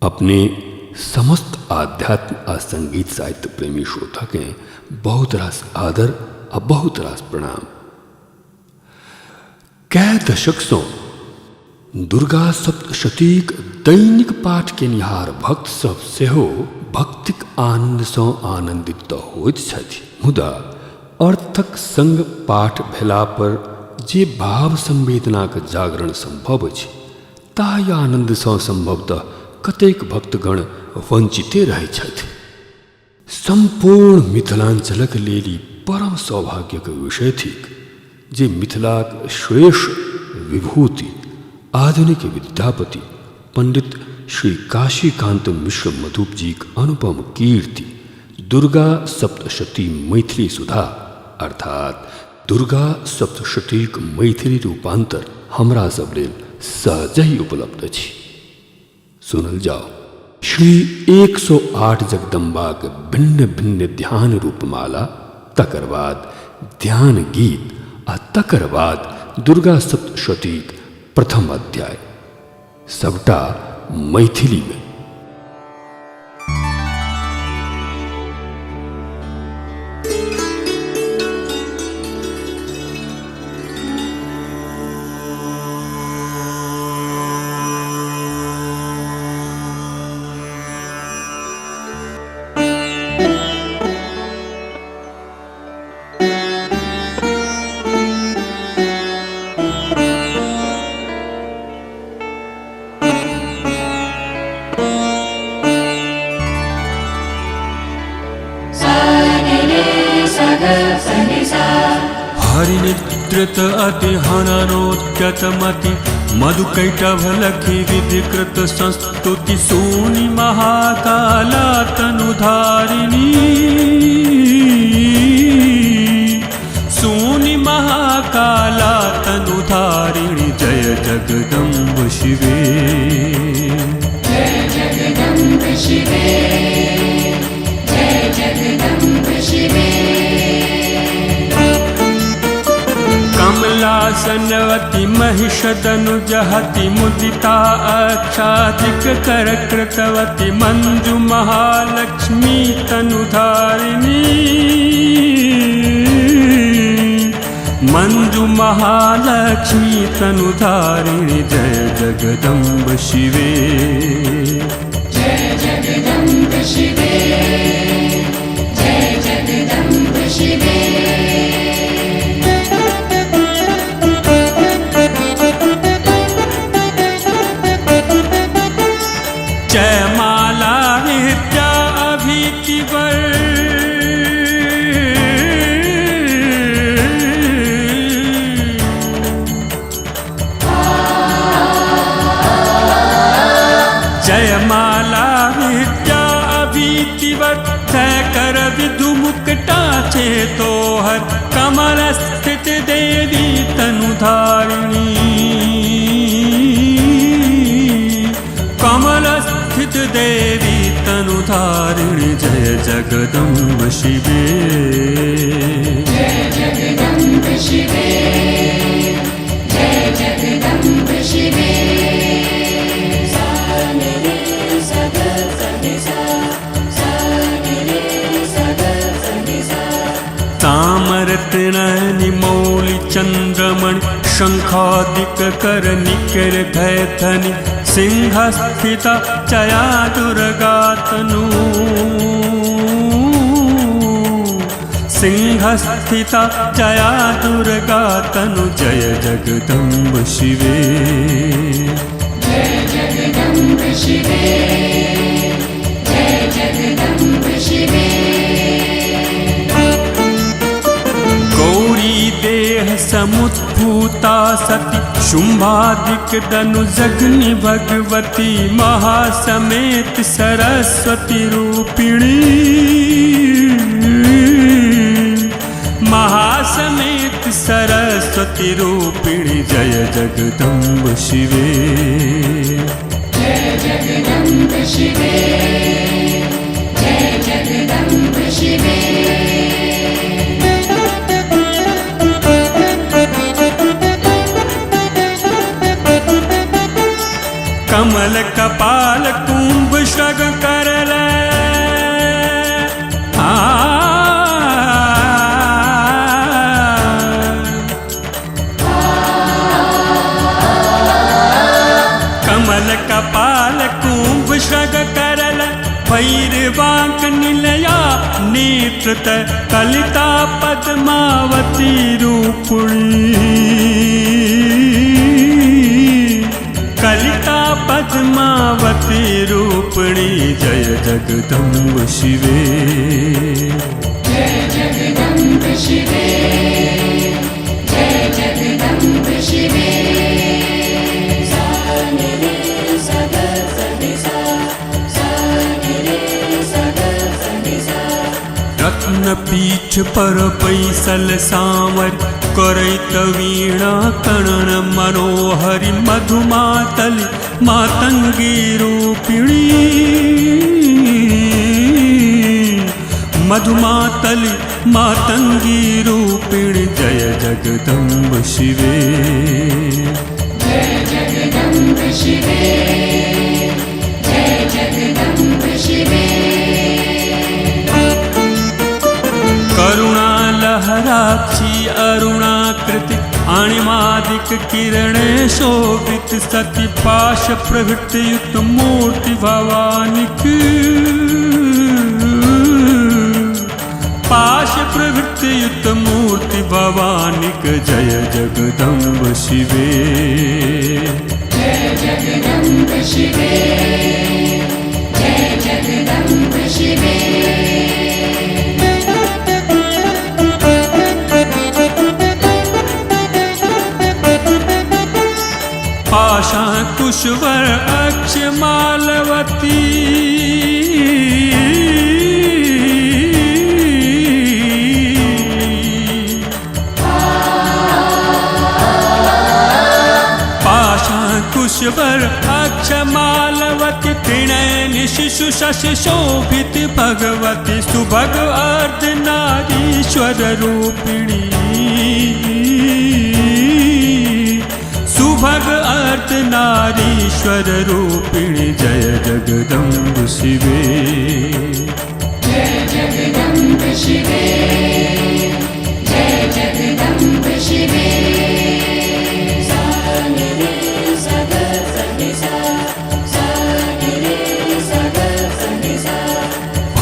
अपने समस्त आध्यात्म और संगीत साहित्य प्रेमी श्रोता के बहुत रास आदर और बहुत रास प्रणाम। कै दशक सो दुर्गा सप्तशतीक दैनिक पाठ के निहार भक्त सब सेहो भक्तिक आनंद सो आनंदित होइत छथि, मुदा अर्थक संग पाठ भेला पर जे भाव संवेदनाक जागरण संभव अछि ताहि आनंद सो संभवतः कतेक भक्तगण वंचिते रहै छथि। संपूर्ण मिथिलांचलक लेल परम सौभाग्यक विषय थिक जे मिथिलाक श्रेष्ठ विभूति आधुनिक विद्यापति पंडित श्री काशीकांत मिश्र मधुप जीक अनुपम कीर्ति दुर्गा सप्तशती मैथिली सुधा अर्थात दुर्गा सप्तशतीक मैथिली रूपांतर हमरा सब लेल सहजहि उपलब्ध अछि। सुनल जाओ श्री 108 जगदम्बाक भिन्न भिन्न ध्यान रूपमाला, तकर बाद ध्यान गीत आ तकर बाद दुर्गा सप्तशतीक प्रथम अध्याय, सबटा मैथिली में। हरिनिद्रित अति हननोद्यतमति मधुकैटभलखि विधिकृत संस्तुति सूनि महाकाला तनुधारिणी, सूनि महाकाला तनुधारिणी जय जगदम्ब शिवे, जय जगदम्ब शिवे, जय जगदम्ब शिवे। कमलासनवती महिषदनुजहति मुदिता आच्छादिक करकृतवती मंजु महालक्ष्मी तनुधारिणी, मंजु महालक्ष्मी तनुधारिणी जय जगदम्ब शिवे, जय जगदम्ब शिवे, जय जगदम्ब शिवे। जयमाला नित्या अभीतिवर, जयमाला नित्या अभीतिवर तय कर विधु मुक्ता चेतोहर कमल स्थित देवी तनुधारिणी, कमल स्थित देवी तनुधारिणी जय जगदम्ब शिवे, जय जगदम्ब शिवे, जय जगदम्ब शिवे। ताम्रतनयनि मौलि चन्द्रमणि शंखादिक कर निकर धैथनि सिंहस्थिता जया दुर्गा तनु, सिंहस्थिता जया दुर्गा तनु जय जगदम्ब शिवे, जय जगदम्ब शिवे, जय जगदम्ब शिवे। गौरी देह समुद्भूता सती शुंभादिक दनुजग्नि भगवती महासमेत सरस्वती रूपिणी, महासमेत सरस्वती रूपिणी जय जगदम्ब शिवे, जय जगदम्ब शिवे, जय जगदम्ब शिवे। कमल कपाल कुंभ श्रग करल कमल कपाल कुंभ श्रग करल भैरवांक निलया नेत्रत कलिता पद्मावती रूपुणी कलिता पद्मावती रूपिणी जय जगदम्ब शिवे जय जगदम्ब शिवे जय जगदम्ब शिवे रत्नपीठ पर पैसल सांवर करैत वीणा कणन मनोहरि मधुमातलि मातंगी रूपिणी मधुमातलि मातंगी रूपिणी जय जगदम्ब शिवे जय जगदम्ब शिवे जय जगदम्ब शिवे करुणा लहराक्षी अरुणाकृति अणिमादिक किरणे शोभित सति पाश प्रवृत्त युक्त मूर्ति भवानिक पाश प्रवृत्त युक्त मूर्ति भवानिक जय जगदम्ब शिवे जय जगदम्ब शिवे जय जगदम्ब शिवे पाशाकुशवर अक्ष मालवती पाशाकुशवर अक्ष मालवती त्रिनयनि शिशु शशि शोभित भगवती सुभग अर्धनारीश्वर रूपिणी सुभग अर्धनारीश्वर रूपिणी जय जगदम्ब शिवे जय जगदम्ब शिवे जय जगदम्ब शिवे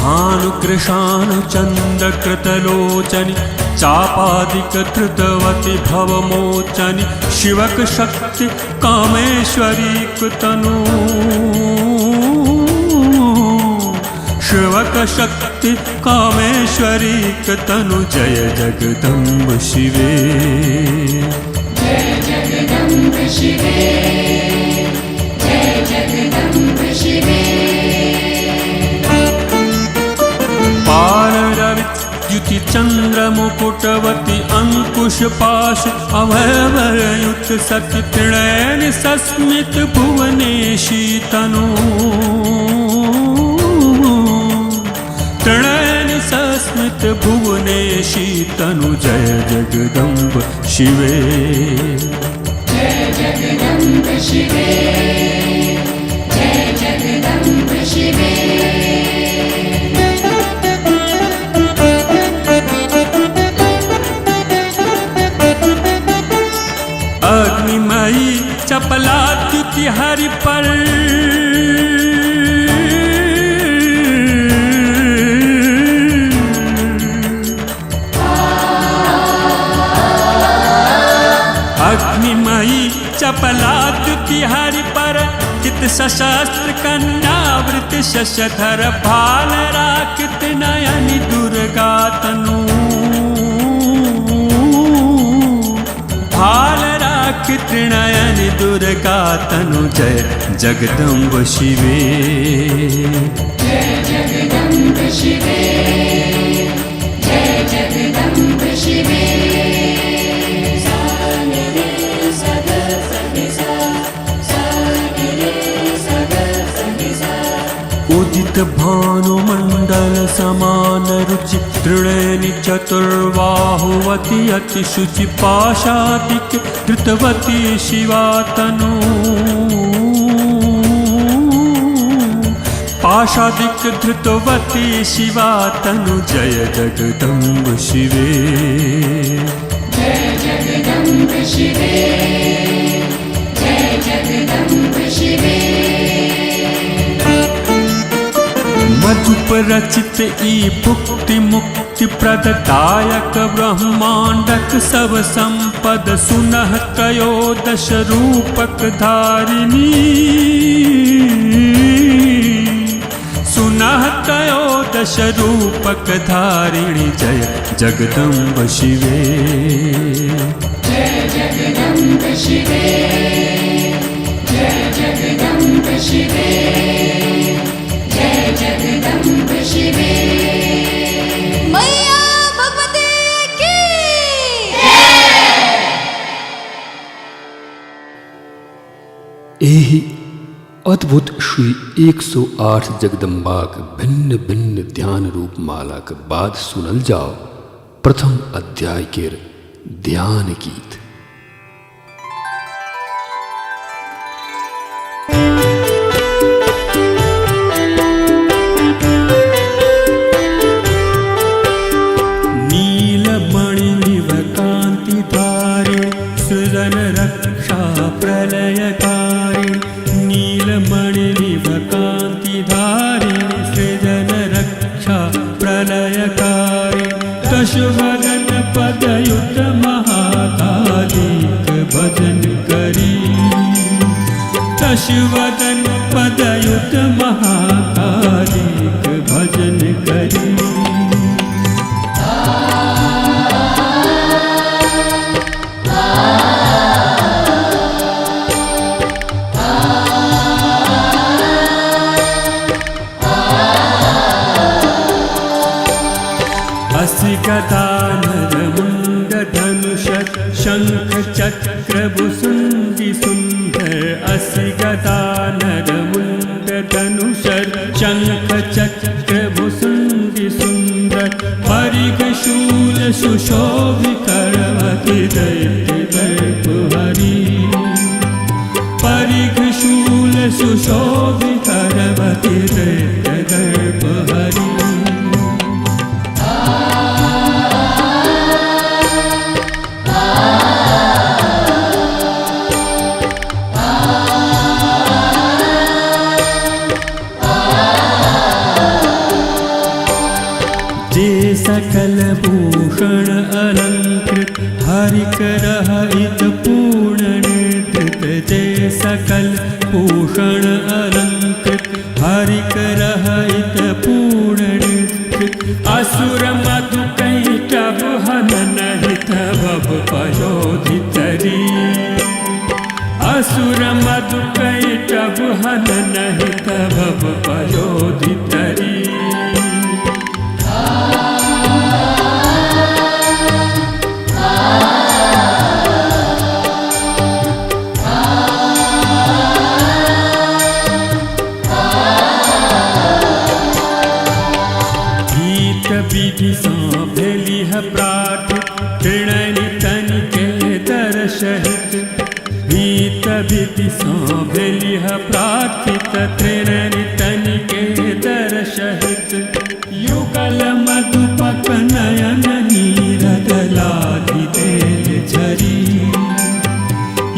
भानुकृशानु चन्द्र कृतलोचनि चापादिक धृतवति भवमोचनि शिवक शक्ति कामेश्वरी तनु शिवक शक्ति कामेश्वरी तनु जय जगदम्ब शिवे जय जगदम्ब शिवे जय जगदम्ब शिवे द्युति चंद्र मुकुटवती अंकुश पाश अभयवरयुत सति त्रिनयन सस्मित भुवनेशी तनु त्रिनयन सस्मित भुवनेशी तनु जय जगदम्ब शिवे जय जगदम्ब शिवे जय जगदम्ब शिवे अग्निमयी चपला द्युति हरि पर अग्निमयी चपला द्युति हरि पर चित सशस्त्र कन्यावृत शशधर भाल राकित नयनि दुर्गा तनु भाल राकित नयनि दुर्गा तनु जय जगदम्ब शिवे जय जगदम्ब शिवे जय जगदम्ब शिवे उदित भानुमंडल समान रुचि त्रिनयनि चतुर्बाहुवती अति शुचि पाशादिक धृतवती शिवा तनु आशादिक धृतवती शिवा तनु जय जगदम्ब शिवे जय जगदम्ब शिवे जय जगदम्ब शिवे मधुप रचित ई भुक्ति मुक्ति प्रददायक ब्रह्मांडक सब संपद सुनह त्रयोदश रूपक धारिणी सुनह त्रयोदश रूपक धारिणी जय जगदम्ब शिवे जय जगदम्ब शिवे जय जगदम्ब शिवे जय जगदम्ब शिवे मैया भगवती की एहि अद्भुत श्री 108 जगदम्बाक भिन्न भिन्न ध्यान रूप मालाक बाद सुनल जाओ प्रथम अध्याय केर ध्यान गीत। नीलमणि निव कांति धारे सृजन रक्षा प्रलयकारी नीलमणि निव कांति धारिणी सृजन रक्षा प्रलयकारी दशवदन पदयुत महाकालिक भजन करी दशवदन पदयुत महाकालिक भजन करी गदाधर मुंड धनुष शंख चक्र भुसुंडी सुंदर असि गदाधर मुंड धनुष शंख चक्र भुसुंडी सुंदर परिघ शूल सुशोभि करवति दैत्य दर्पहरी परिघ शूल सुशोभि करवति दैत्य दर्पहरी सकल भूषण अलंकृत हरि करहित पूर्ण नेत्रित जय सकल भूषण अलंकृत हरि करहित पूर्ण नेत्रित असुर मधु कैटभ हनन हित भव पयोधितरी असुर मधु कैटभ हनन हित भव पयोधितरी विधि भेलिह प्रार्थित तृणनि तनिके दर्शहित भीत विधि भेलिह प्रार्थित तृणनि तनिके दर्शहित युगल मधुपक नयन नीरद लाधि देल झरी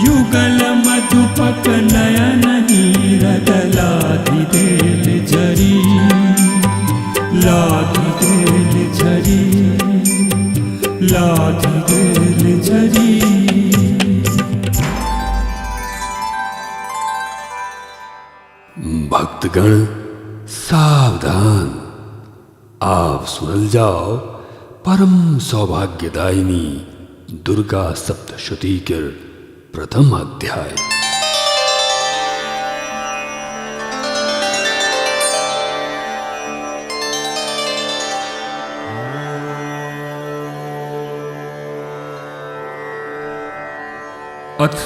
युगल मधुपक नयन नीरद लाधि देल झरी लाधि देल झरी लाधि देल झरी। भक्तगण सावधान, आप सुनल जाओ परम सौभाग्यदायिनी दुर्गा सप्तशती के प्रथम अध्याय। अथ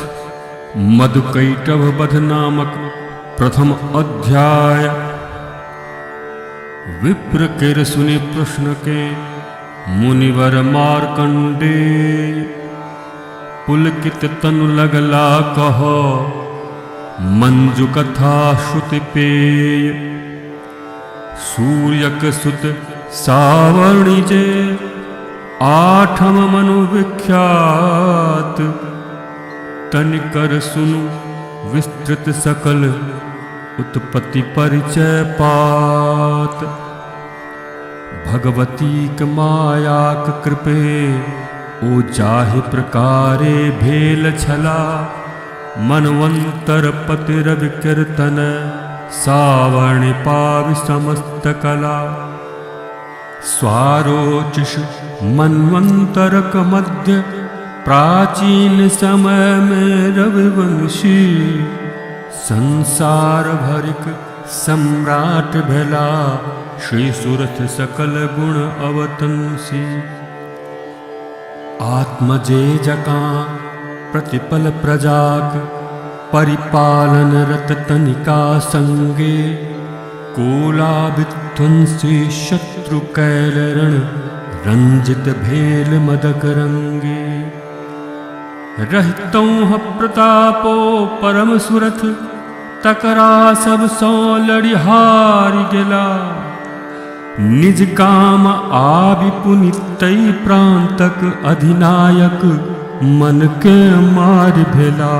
मधुकैटभ वध नामक प्रथम अध्याय। विप्र केर सुनि प्रश्न के मुनिवर मार्कंडेय पुलकित तनु लगला कहो मंजु कथा श्रुति पेय। सूर्यक सुत सावर्णि जे आठम मनु विख्यात। तनिकर सुनु विस्तृत सकल उत्पत्ति परिचय पात। भगवतीक मायाक कृपे ओ जाहि प्रकारे भेल छला। मनवंतर पति रवि कीर्तन सावर्णि पावि समस्त कला। स्वारोचिष मनवंतरक मध्य प्राचीन समय में रविवंशी। संसार भरिक सम्राट भेला श्री सुरथ सकल गुण अवतंसी। आत्मजे जकां प्रतिपल प्रजाक परिपालन रत तनिका संगे। कोला विध्वंसी शत्रु कैल रण रंजित भेल मदक रंगे। रहतौं प्रतापो परम सुरथ तकरा सब सौ लड़ि हारि गेला। निज काम आबि पुनितई प्रांतक अधिनायक मन के मार भेला।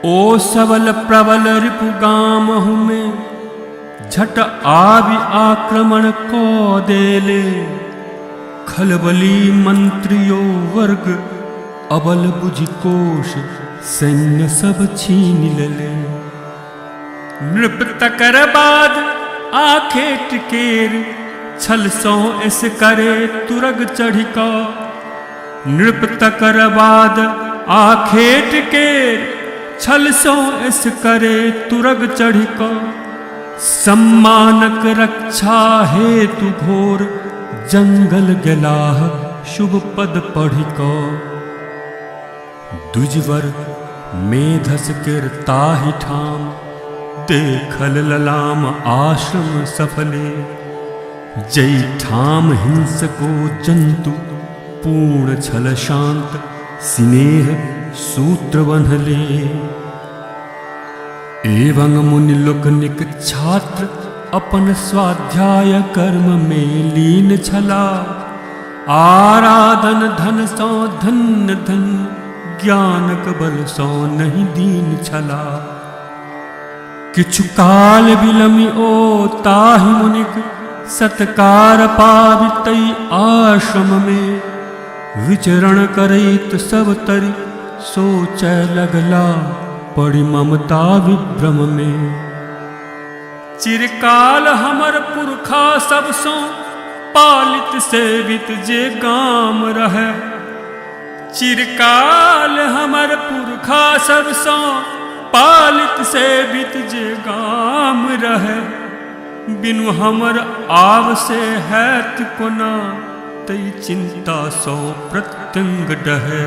ओ सबल प्रबल रिपु गामहु में झट आबि आक्रमण को देले। खलबली मंत्रियो वर्ग अबल बुझि कोश सैन्य सब छीन लेले। नृप तकर बाद आखे टिकेर छल सौ ऐस करे तुरग चढ़िका। नृप तकर बाद आखे टिकेर छल सौ ऐस करे तुरग चढ़िका। सम्मानक रक्षा हेतु घोर जंगल गेलाह शुभ पद पढ़िका। दुजवर मेधस केर ताहि ठाम देखल ललाम आश्रम सफले। जय ठाम हिंसको जंतु पूर्ण छल शांत स्नेह सूत्र बन्हले। एवं मुनि लोकनिक छात्र अपन स्वाध्याय कर्म में लीन छला। आराधन धन सौ धन्य धन ज्ञानक बल सौ नहीं दीन छला। किछु काल बिलमि ओ ताहि मुनिक सत्कार पाबि तई आश्रम में। विचरण करैत सब तरि सोचै लगला पड़ि ममता विभ्रम में। चिरकाल हमर पुरखा सब सो पालित सेवित जे गाम रहे। चिरकाल हमर पुरखा सब सो पालित सेवित जे गाम रहे। बिनु हमर आव से हैत कोना तई चिंता सौ प्रत्यंग डहे।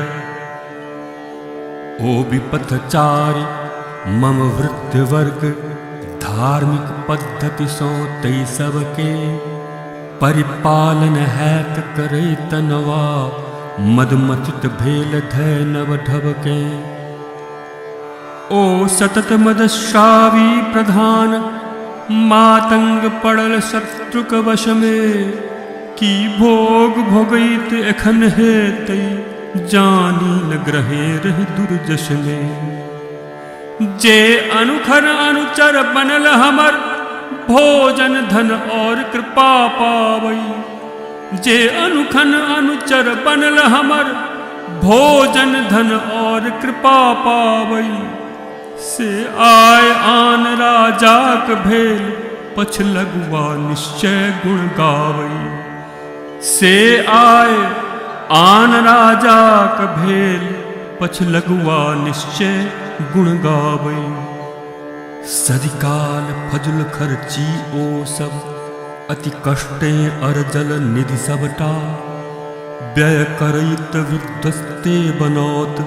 ओ विपथचारी मम वृत्ति वर्ग धार्मिक पद्धति सौ तई सबके। परिपालन हैत करे तनवा मदमथित भेल धै नव ढबके। ओ सतत मदश्रावी प्रधान मातंग पड़ल शत्रुक वश में। की भोग भोगैत एखन हेतै जानी न ग्रहे रहि दुर्जश में। जे अनुखर अनुचर बनल हमर भोजन धन और कृपा पावई। जे अनुखन अनुचर बनल हमर भोजन धन और कृपा पावई। से आय आन राजाक भेल पछ लगुआ निश्चय गुण गावई। से आय आन राजाक भेल पछ लगुआ निश्चय गुण गावई। सदिकाल फजुल खर्ची ओ सब अति कष्टे अरजल निधि सबटा। व्यय करैत विध्वस्ते बनौत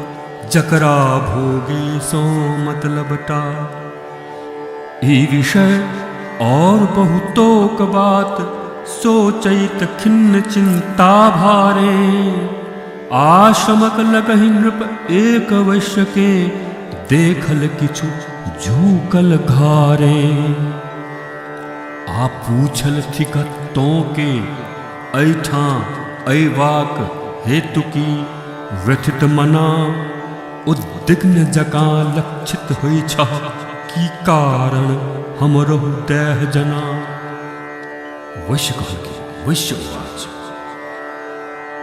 जकरा भोगे सो मतलबटा। ई विषय और बहुतोक बात सोचैत खिन्न चिंता भारे। आश्रमक लगहि नृप एक वैश्य के देखल किछु झूकल घारे। आ पूछल थिकत तो के ऐठा ऐवाक हेतु की व्यथित मना उद्विग्न जका लक्षित हुई छह की कारण हमरो देह जना। वैश्य कहलखिन, वैश्य उवाच,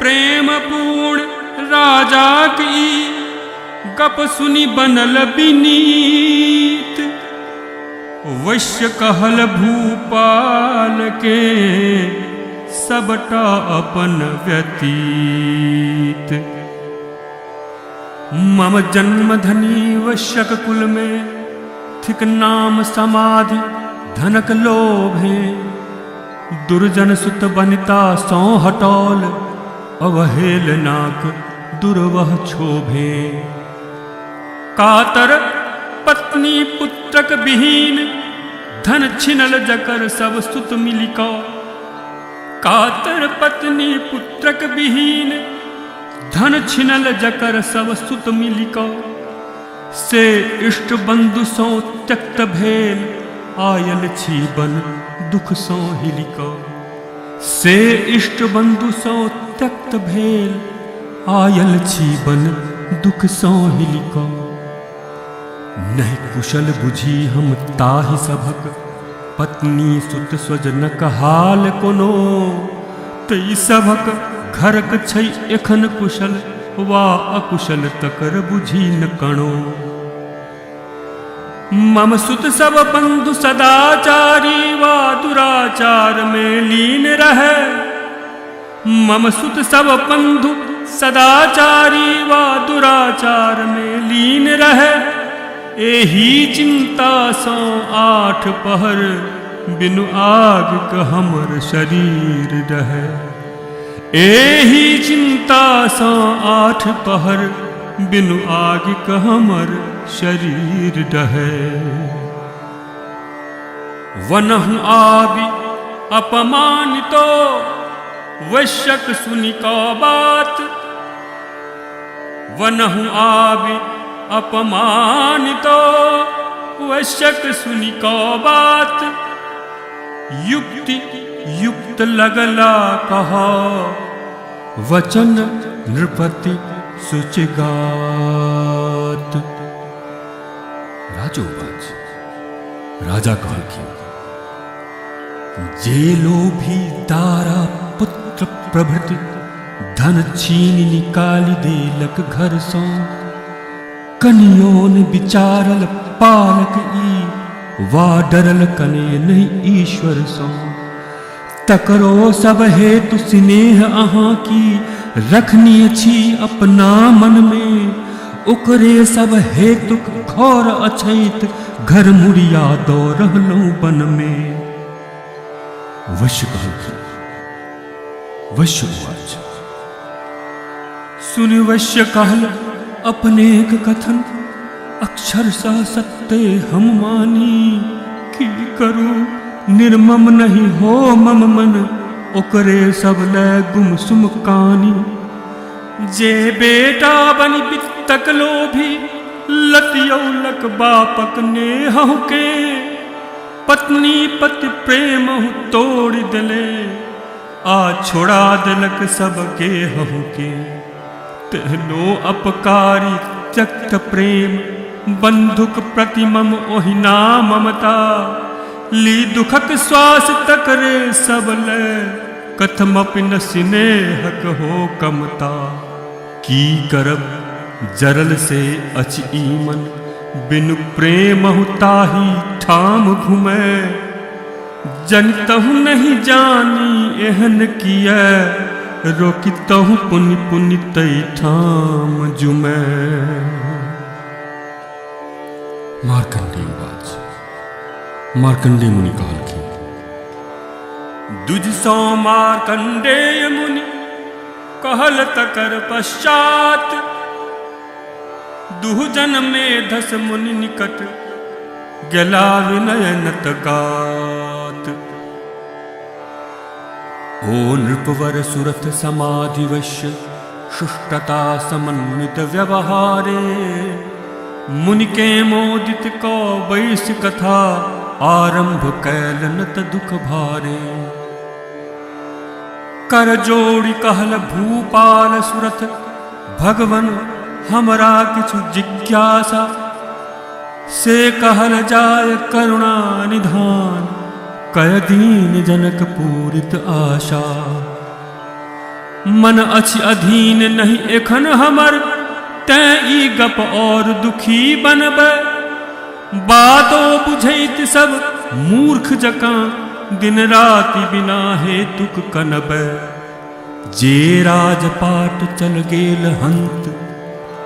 प्रेम पूर्ण राजा की गप सुनी बनल विनीत। वैश्य कहल भूपाल के सबटा अपन व्यतीत। मम जन्म धनी वैश्यक कुल में थिक नाम समाधि धनक लोभे। दुर्जन सुत बनिता सौ हटौल अवहेलनाक दुर्वह क्षोभे। कातर पत्नी पुत्रक विहीन धन छिनल जकर सब सुत मिलिका। कातर पत्नी पुत्रक विहीन धन छिनल जकर सब सुत मिलिका। से इष्ट बंधु सौ त्यक्त भेल आयल छीबन दुख सौ हिलिका। से इष्ट बंधु सौ त्यक्त भेल आयल छीबन दुख सौ हिलिका। नहीं कुशल बुझी हम ताहि सभक पत्नी सुत स्वजनक हाल कोनो। तई सभक घरक छै एखन कुशल वा अकुशल तकर बुझी न कणो। मम सुत सब बंधु सदाचारी वा दुराचार में लीन रहे। मम सुत सब बंधु सदाचारी वा दुराचार में लीन रहे। एही चिंता सौ 8 पहर बिनु आग क हमर शरीर रहे। एही चिंता सौ 8 पहर बिनु आग क हमर शरीर रहे। वनहु आबि अपमानितो वैश्यक सुनि क बात। वनहु आबि अपमानितो वैश्यक सुनि क बात। युक्ति युक्त लगला कहा वचन नृपति सुचिगात। राजोवाच, राजा कहलखिन, जे लोभी दारा पुत्र प्रभृति धन छीन निकाली देलक घर सौ। कनियोन विचारल पालक ई वा डरल कने नहीं ईश्वर सो। तकरो सब हेतु स्नेह अहाँ की रखनी छी अपना मन में। ओकरे सब हेतु घोर अछैत घर मुड़िया दो रहलौं बन में। वैश्य कहलखिन, वैश्य उवाच, सुनि वैश्य कहल अपनेक कथन अक्षरशः सत्य हम मानी। की करूं निर्मम नहीं हो मम मन ओकरे सब लय गुमसुम कानी। जे बेटा बनि बित्तक लोभी लतियौलक बापक नेहु के। पत्नी पति प्रेम तोड़ दिले आ छोड़ा दिलक सब गेहूं के। तेहनो अपकारी त्यक्त प्रेम बंधुक प्रति मम ओहिना ममता। ली दुखक श्वास तकरे सब ले कथमपि न स्नेहक हो कमता। की करब जरल से अचि ईमन बिनु प्रेम ताही ठाम घुमै। जनतहु नहीं जानी एहन किया रोकितहु पुनि पुनि तई ठाम जुमै। मार्कंडेय उवाच, मार्कंडेय मुनि कहलखिन, दुज सौ मार्कंडेय मुनि कहल तकर पश्चात। दुहजन में धस मुनि निकट गेला विनय नतगात। ओ नृपवर सुरथ समाधि वैश्य शुष्टता समन्वित व्यवहारे। मुनि के मोदित को वैश्य कथा आरंभ कैलनत दुख भारे। कर जोड़ी कहल भूपाल सुरथ, भगवन हमरा किछु जिज्ञासा। से कहल जाय करुणा निधान, कय दीन जनक पूरित आशा। मन अछि अधीन नहीं एखन हमर, तैं ई गप और दुखी बनबै। बातो बुझैत सब मूर्ख जकाँ, दिन राति बिना हेतुक कनबै। जे राजपाट चल गेल हंत,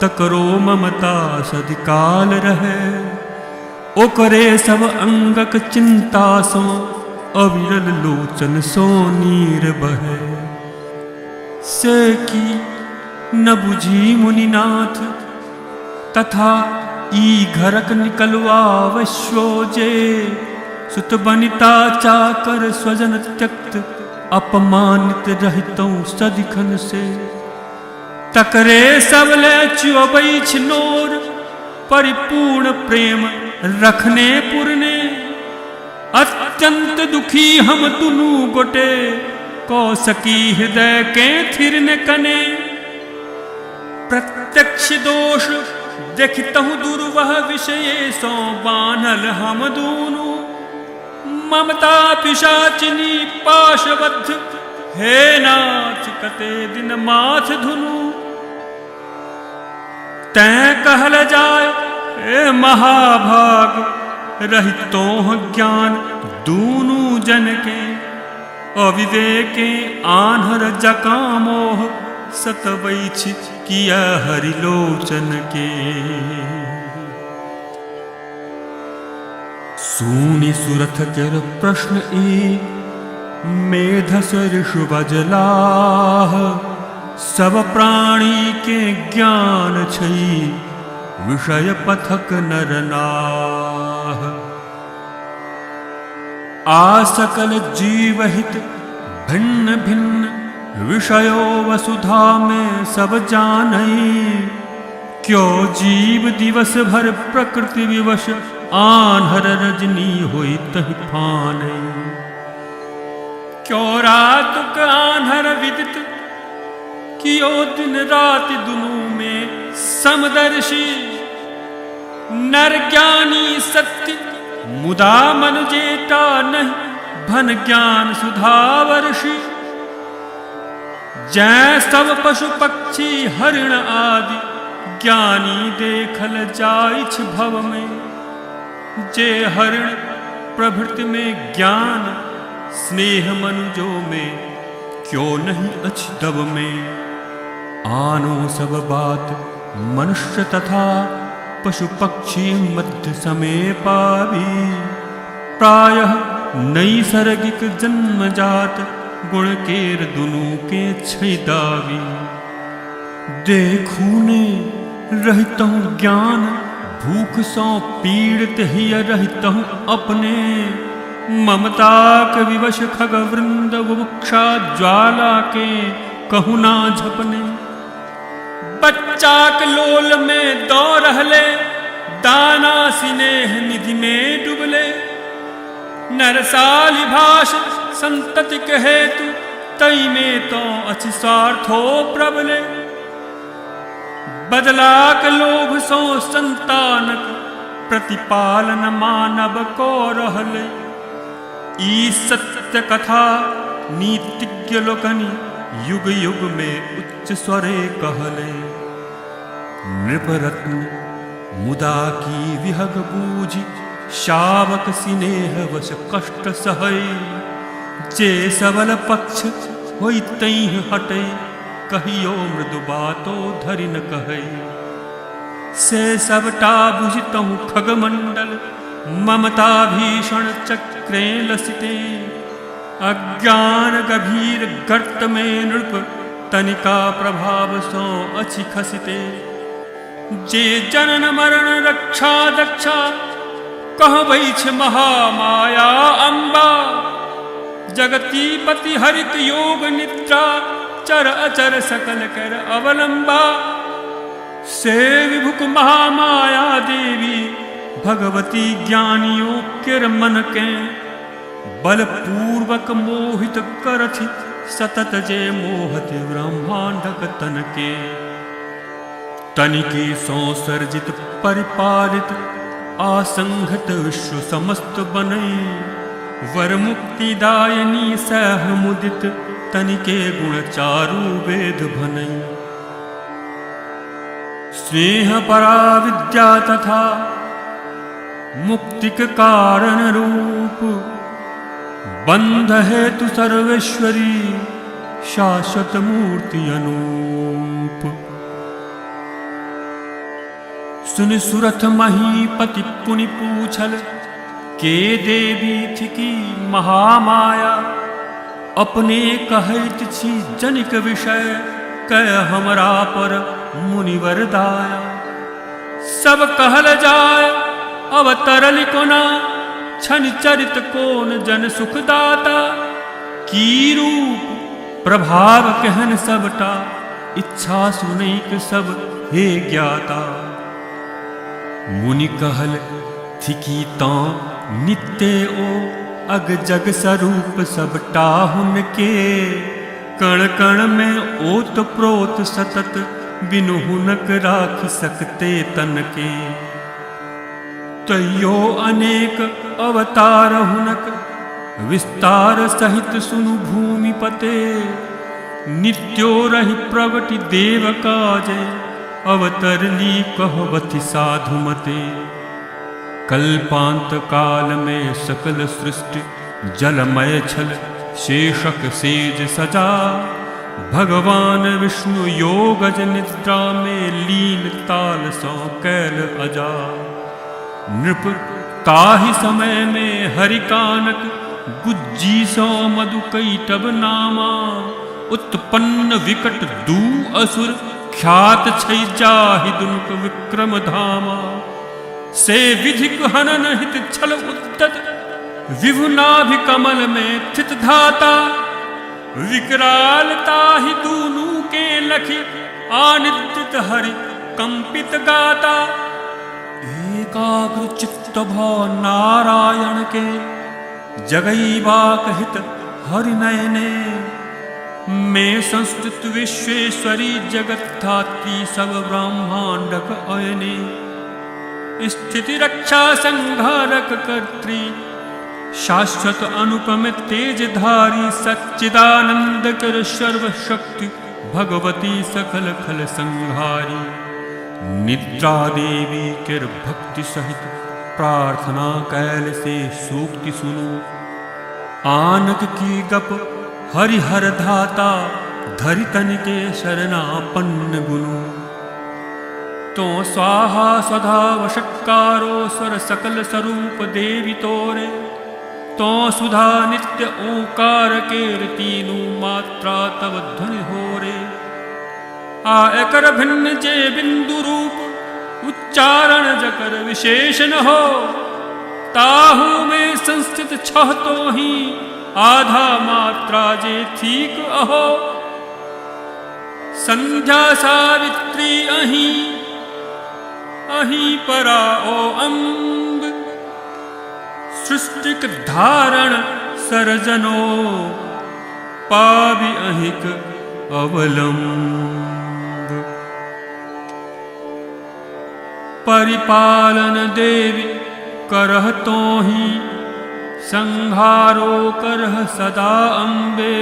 तकरो ममता सदिकाल रहे। ओकरे सब अंगक चिंता सो, अविरल लोचन सो नीर बहे। से की न बुझी मुनिनाथ, तथा ई घरक निकलवा वश्यो जे। सुत बनिता चाकर स्वजन त्यक्त, अपमानित रहितौं सदिखन से। तकरे सबले च्युअबै नोर, परिपूर्ण प्रेम रखने पुरने। अत्यंत दुखी हम दुनू गोटे, कौसकी हृदय के थिरने कने। प्रत्यक्ष दोष देखतहु दुर्वह विषय सो, बान्हल हम दूनु। ममता पिशाचिनी पाशबद्ध, हे नाथ कते दिन माथ धुनु। तैं कहल जाय हे महाभाग, रहितों ज्ञान दूनु जन के। अविवेके आन्हर जकाँ मोह, सतवैछ किया हरिलोचन के। सूनि सुरथ केर प्रश्न ई, मेधस ऋषु बजलाह। सब प्राणी के ज्ञान छै, विषय पथक नर नाह। आ सकल जीव हित भिन्न भिन्न, विषयो वसुधा में सब जानई। क्यों जीव दिवस भर प्रकृति विवश, आन्हर रजनी होई तहि फानै। क्यों रातुक आन्हर विदित, कियो दिन राति दुनू में समदर्शी। नर ज्ञानी सत्य मुदा मन जेता नहीं, भन ज्ञान सुधावर्षि। जै सब पशु पक्षी हरिण आदि, ज्ञानी देखल जाइछ भव में। जे हरिण प्रभृति में ज्ञान, स्नेह मनुजो में क्यों नहीं अछि दब में। आनो सब बात मनुष्य तथा, पशु पक्षी मध्य समय पावी। प्रायः नैसर्गिक जन्म जात, गुण केर दुनू के छै दावी। देखू ने रहितहु ज्ञान, भूख सौ पीड़ित हिय रहितहु अपने। ममताक विवश खग वृंद, बुभुक्षा ज्वाला के कहु ना झपने। बच्चाक लोल में दौ रहले, दाना सिनेह निधि में डुबले। नरसाली भाष संतति हेतु, तई में तो अछि स्वार्थो प्रबले। बदलाक लोभ सो संतानक, प्रतिपालन मानव को रहले। ई सत्य कथा नीतिज्ञ लोकनि, युग युग में उच्च स्वरे कहले। नृपरत्न मुदा की विहग बूझी, शावक सिनेह वश कष्ट सहै। जे सबल पक्ष होई तैह हटै, कहियो मृदु बातो धरि न कहै। से सबटा बुझितहु खगमंडल, ममता भीषण चक्रे लसिते। अज्ञान गभीर गर्त में नृप, तनिका प्रभाव सो अछि खसिते। जे जनन मरण रक्षा दक्षा, कहबै महामाया अम्बा। जगती पति हरित योग निद्रा, चर अचर सकल कर अवलंबा। से विभुक महामाया देवी, भगवती ज्ञानियों के मन के बलपूर्वक मोहित करथि सतत जे मोहति ब्रह्मांडक तन के तनिके संसर्जित परिपालित आसंघत विश्व समस्त बनई वर मुक्तिदायनी सह मुदित तनिके गुण चारु वेद भनई स्नेह परा विद्या तथा मुक्तिक कारण रूप बंध हेतु सर्वेश्वरी शाश्वत मूर्ति अनूप सुन सुरथ महीपति पुनि पूछल के देवी थी की महामाया अपने कहत छी जनिक विषय कह हमरा पर मुनिवर दाया सब कहल जाय अवतरल कोना छन चरित कौन जन सुखदाता की रूप प्रभाव कहन सबटा इच्छा सुनैक सब हे ज्ञाता मुनि कहल थिकी ता नित्य ओ अग जग स्वरूप सबटा हुनके कण कण में ओत प्रोत सतत बिनु हुनक राख सकते तन के तयो अनेक अवतार हुनक विस्तार सहित सुनु भूमि पते नित्यो रहि प्रगति देव काजे अवतरली कहवति साधुमते कल्पांत काल में सकल सृष्टि जलमय छल शेषक सेज सजा भगवान विष्णु योगज निद्रा में लीन ताल सौ कैल अजा नृप ताहि समय में हरिकानक गुज्जी सौ मधु कैटब नामा उत्पन्न विकट दू असुर ख्यात छै जाहि दुनुक विक्रम धामा से विधिक हनन हित छल उद्दत विभुनाभि कमल में स्थित धाता विकरालता ही दूनु के लखी आनिद्रित हरि कंपित गाता एकाग्र चित्त भाव नारायण के जगईबा कहित हरि नयने में संस्कृत विश्वेश्वरी जगत धात्री सब ब्रह्मांडक अयने स्थिति रक्षा संहारक कर्त्री शाश्वत अनुपम तेजधारी सच्चिदानंद कर सर्वशक्ति भगवती सकल खल संहारी निद्रा देवी कर भक्ति सहित प्रार्थना कैल से सूक्ति सुनो आनक की गप हरिहर धाता धरि तन के शरणापन्न गुनु तो स्वाहा स्वधा वषट्कारो स्वर सकल स्वरूप देवी तोरे तो सुधा नित्य ओंकार के तीनू मात्रा तव ध्वनि होरे आ एकर भिन्न जे बिंदु रूप उच्चारण जकर विशेष न हो ताहू में संस्थित छह तो ही आधा मात्रा जे ठीक अहो संध्या सावित्री अहीं अहीं परा ओ अम्ब सृष्टिक धारण सरजनो पावि अहिक अवलंब परिपालन देवी करह तो ही संहारो करह सदा अम्बे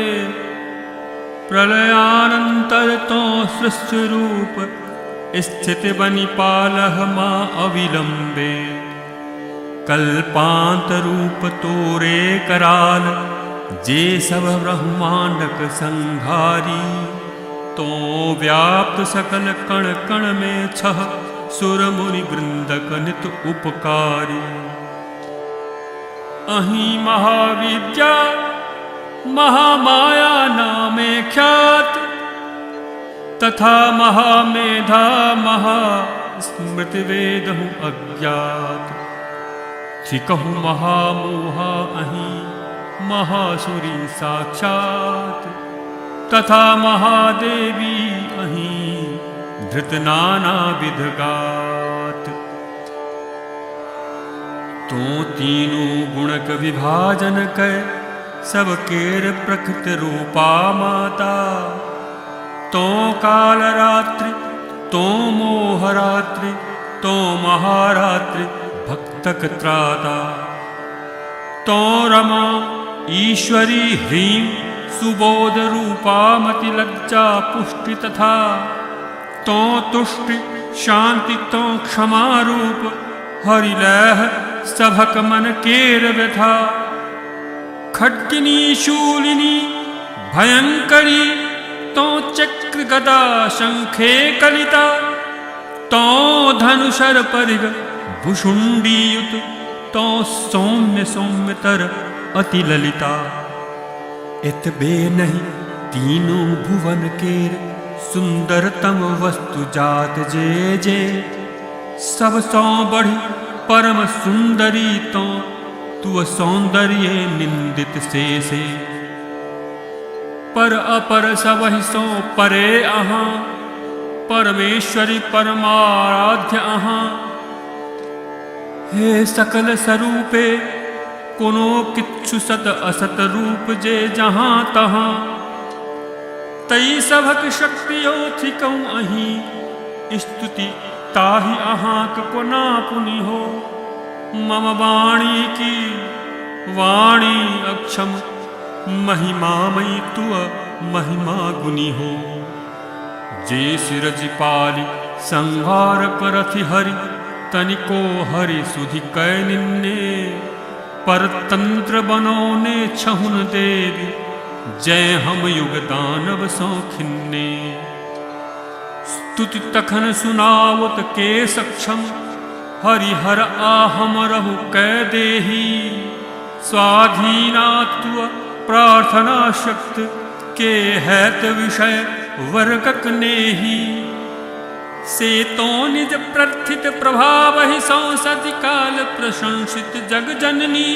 प्रलयानंतर तो सृष्टि रूप स्थित बनि पालह माँ अविलंबे कल्पांत रूप तोरे कराल जे सब ब्रह्मांडक संहारी तो व्याप्त सकल कण कण में छह सुर मुनि वृंदक नित उपकारी अहीं महाविद्या महामाया नामे ख्यात तथा महामेधा महास्मृति वेदहु अज्ञात थिकहु महामोहा अहीं महासुरी साक्षात तथा महादेवी अहीं धृत नाना विधगात तो तीनों गुणक विभाजन कै सब केर प्रकृत रूपा माता। तो काल रात्रि तो मोह रात्रि तो महारात्रि भक्तक त्राता। तो रमा ईश्वरी ह्रीं सुबोध रूपा मति लज्जा पुष्टि तथा। तो तुष्टि शांति तो क्षमा रूप हरिलह सभक मन केर व्यथा। खड्गिनी शूलिनी भयंकरी तो चक्र गदा शंखे कलिता। तो धनुषर परिग भुषुंडीयुत तो सौम्य सौम्यतर अति ललिता। इतबे नहीं तीनों भुवन केर सुंदरतम वस्तु जात जे जे। सब सौ बढ़ी परम सुंदरी तो तु सौंदर्य निंदित से। पर अपर सबहि सो परे अहाँ परमेश्वरी परमाराध्य अहाँ। हे सकल स्वरूपे कोनो किच्छु सत असत रूप जे जहाँ तहाँ। तई सभक शक्तियो थिकौ अहीं स्तुति ताहि अहाँक कोना पुनि हो। मम वाणी की वाणी अक्षम महिमामयी तुअ महिमा गुनी हो। जे सिरज पालि संहार करथि हरि तनिको हरि सुधि कै निन्ने। परतंत्र बनौने छहुन देवी जय हम युग दानव सौ खिन्ने। स्तुति तखन सुनावत के सक्षम हरिहर आहम रहु कै देही। स्वाधीना तुअ प्रार्थना शक्त के हैत विषय वर्गक नेही। से तो निज प्रथित प्रभाव ही संसति काल प्रशंसित जग जननी।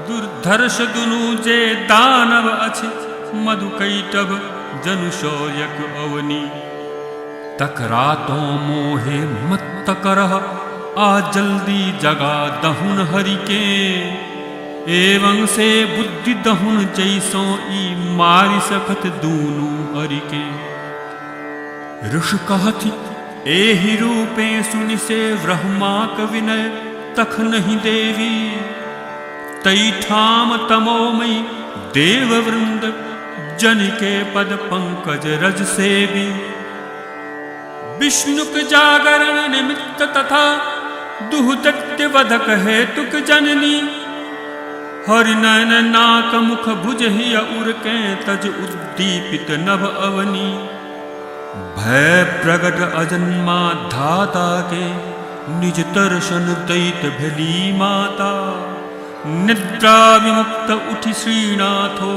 दुर्धर्ष दुनु जे दानव अछि मधु कैटभ जनुषोयक अवनी। तकरातो मोहे मत्त करह आ जल्दी जगा दहुन हरि के। एवं से बुद्धि दहुन जैसो ई मारि सकत दूनु हरि के। ऋषि कहति एहि रूपे सुनि से ब्रह्माक विनय तख नहीं देवी। तई ठाम तमोमयी देव वृंद जन के पद पंकज रज सेवी। विष्णुक जागरण निमित्त तथा दुहुदत्य वधक हेतुक जननी। हरि नयन नाक मुख भुज हिय उर के तज उद्दीपित नभ अवनी। भय प्रगट अजन्मा धाता के निज दर्शन दैत भेली माता। निद्रा विमुक्त उठि श्रीनाथो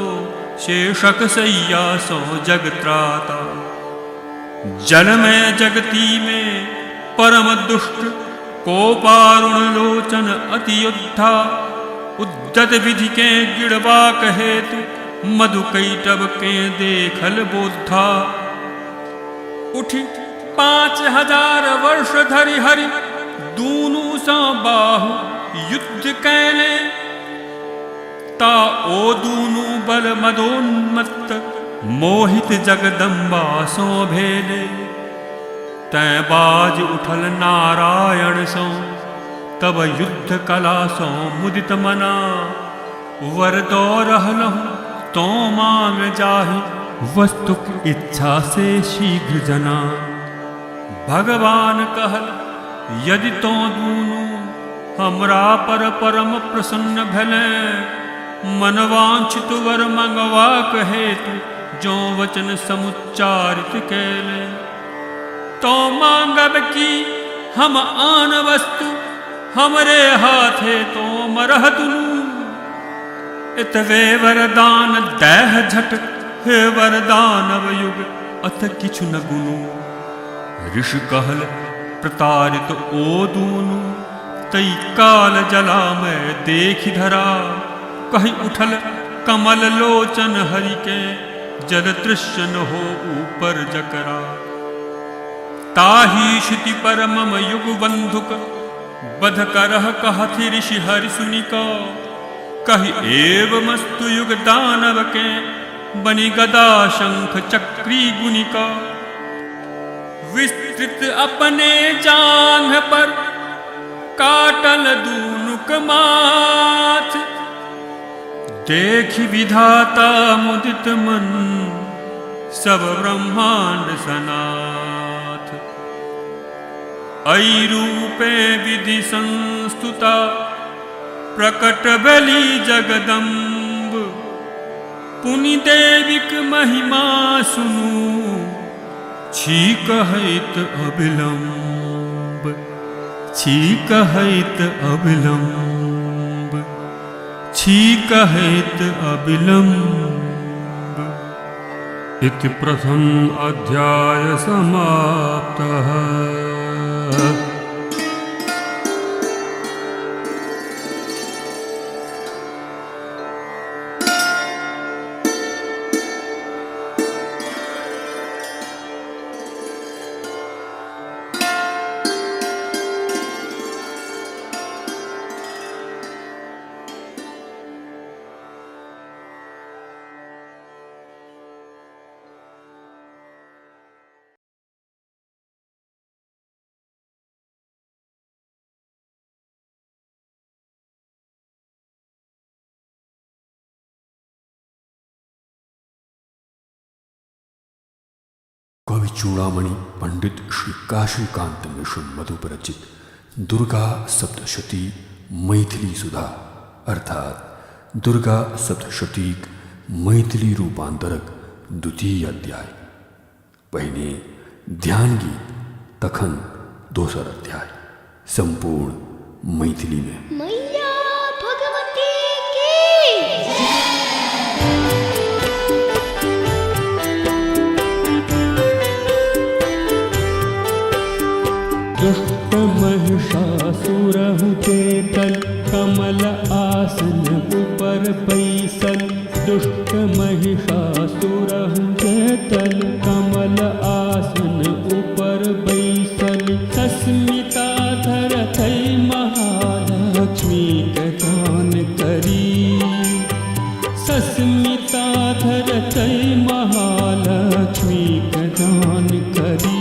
शेषक सैया सो जग त्राता। जलमय जगती में परम दुष्ट कोपारुण लोचन अति योद्धा। उद्यत विधि के गिड़बा कहेतु मधु कैटभ के देखल बोधा। उठि 5000 वर्ष धरि हरि दूनु सा बाहु युद्ध कैले। ता ओ दूनु बल मदोन्मत्त मोहित जगदम्बा सो भेले। तै बाज उठल नारायण सो तब युद्ध कला सो मुदित मना। वर दो रहलहु तो मांग जाहि वस्तुक इच्छा से शीघ्र जना। भगवान कहल यदि तो दूनु हमरा पर परम प्रसन्न भले। मनवांछित वर मंगवा कहेतु जो वचन समुच्चारित कैले। तो मांगब की हम आन वस्तु हमरे हाथे तो मरह दुनु। इतवे वरदान दैह झट हे वरदानव युग अथ किछु न गुनु। ऋषि कहल प्रतारित ओ दूनु तई काल जला में देखि धरा। कही उठल कमल लोचन हरि के जल तृष्ण हो ऊपर जकरा। ताही क्षिति पर मम युग बंधुक बध करह कहथि ऋषि हरि सुनिका, कहि एवमस्तु युग दानव के, बनि गदा शंख चक्री गुनिका। विस्तृत अपने जांघ पर काटल दूनुक माथ, देखि विधाता मुदित मन, सब ब्रह्मांड सनाथ। अई रूपे विधि संस्तुता, प्रकट बलि जगदम्ब। पुनि देविक महिमा सुनु, छी कहैत अविलंब, छी कहैत अविलंब, छी कहैत अविलंब। इति प्रथम अध्याय समाप्तः। कवि चूड़ामणि पंडित श्री काशीकांत मिश्र मधुपर रचित दुर्गा सप्तशती मैथिली सुधा अर्थात दुर्गा सप्तशतीक मैथिली रूपांतरक द्वितीय अध्याय। पहिने ध्यान गीत, तखन दोसर अध्याय संपूर्ण मैथिली में। मैया भगवती की दुष्ट महिषासुरहु चेतल, कमल आसन ऊपर बैसल। दुष्ट महिषासुरहु चेतल, कमल आसन ऊपर बैसल। सस्मिता धरतै महालक्ष्मी के दान करी, सस्मिता धरतै महालक्ष्मी के दान करी।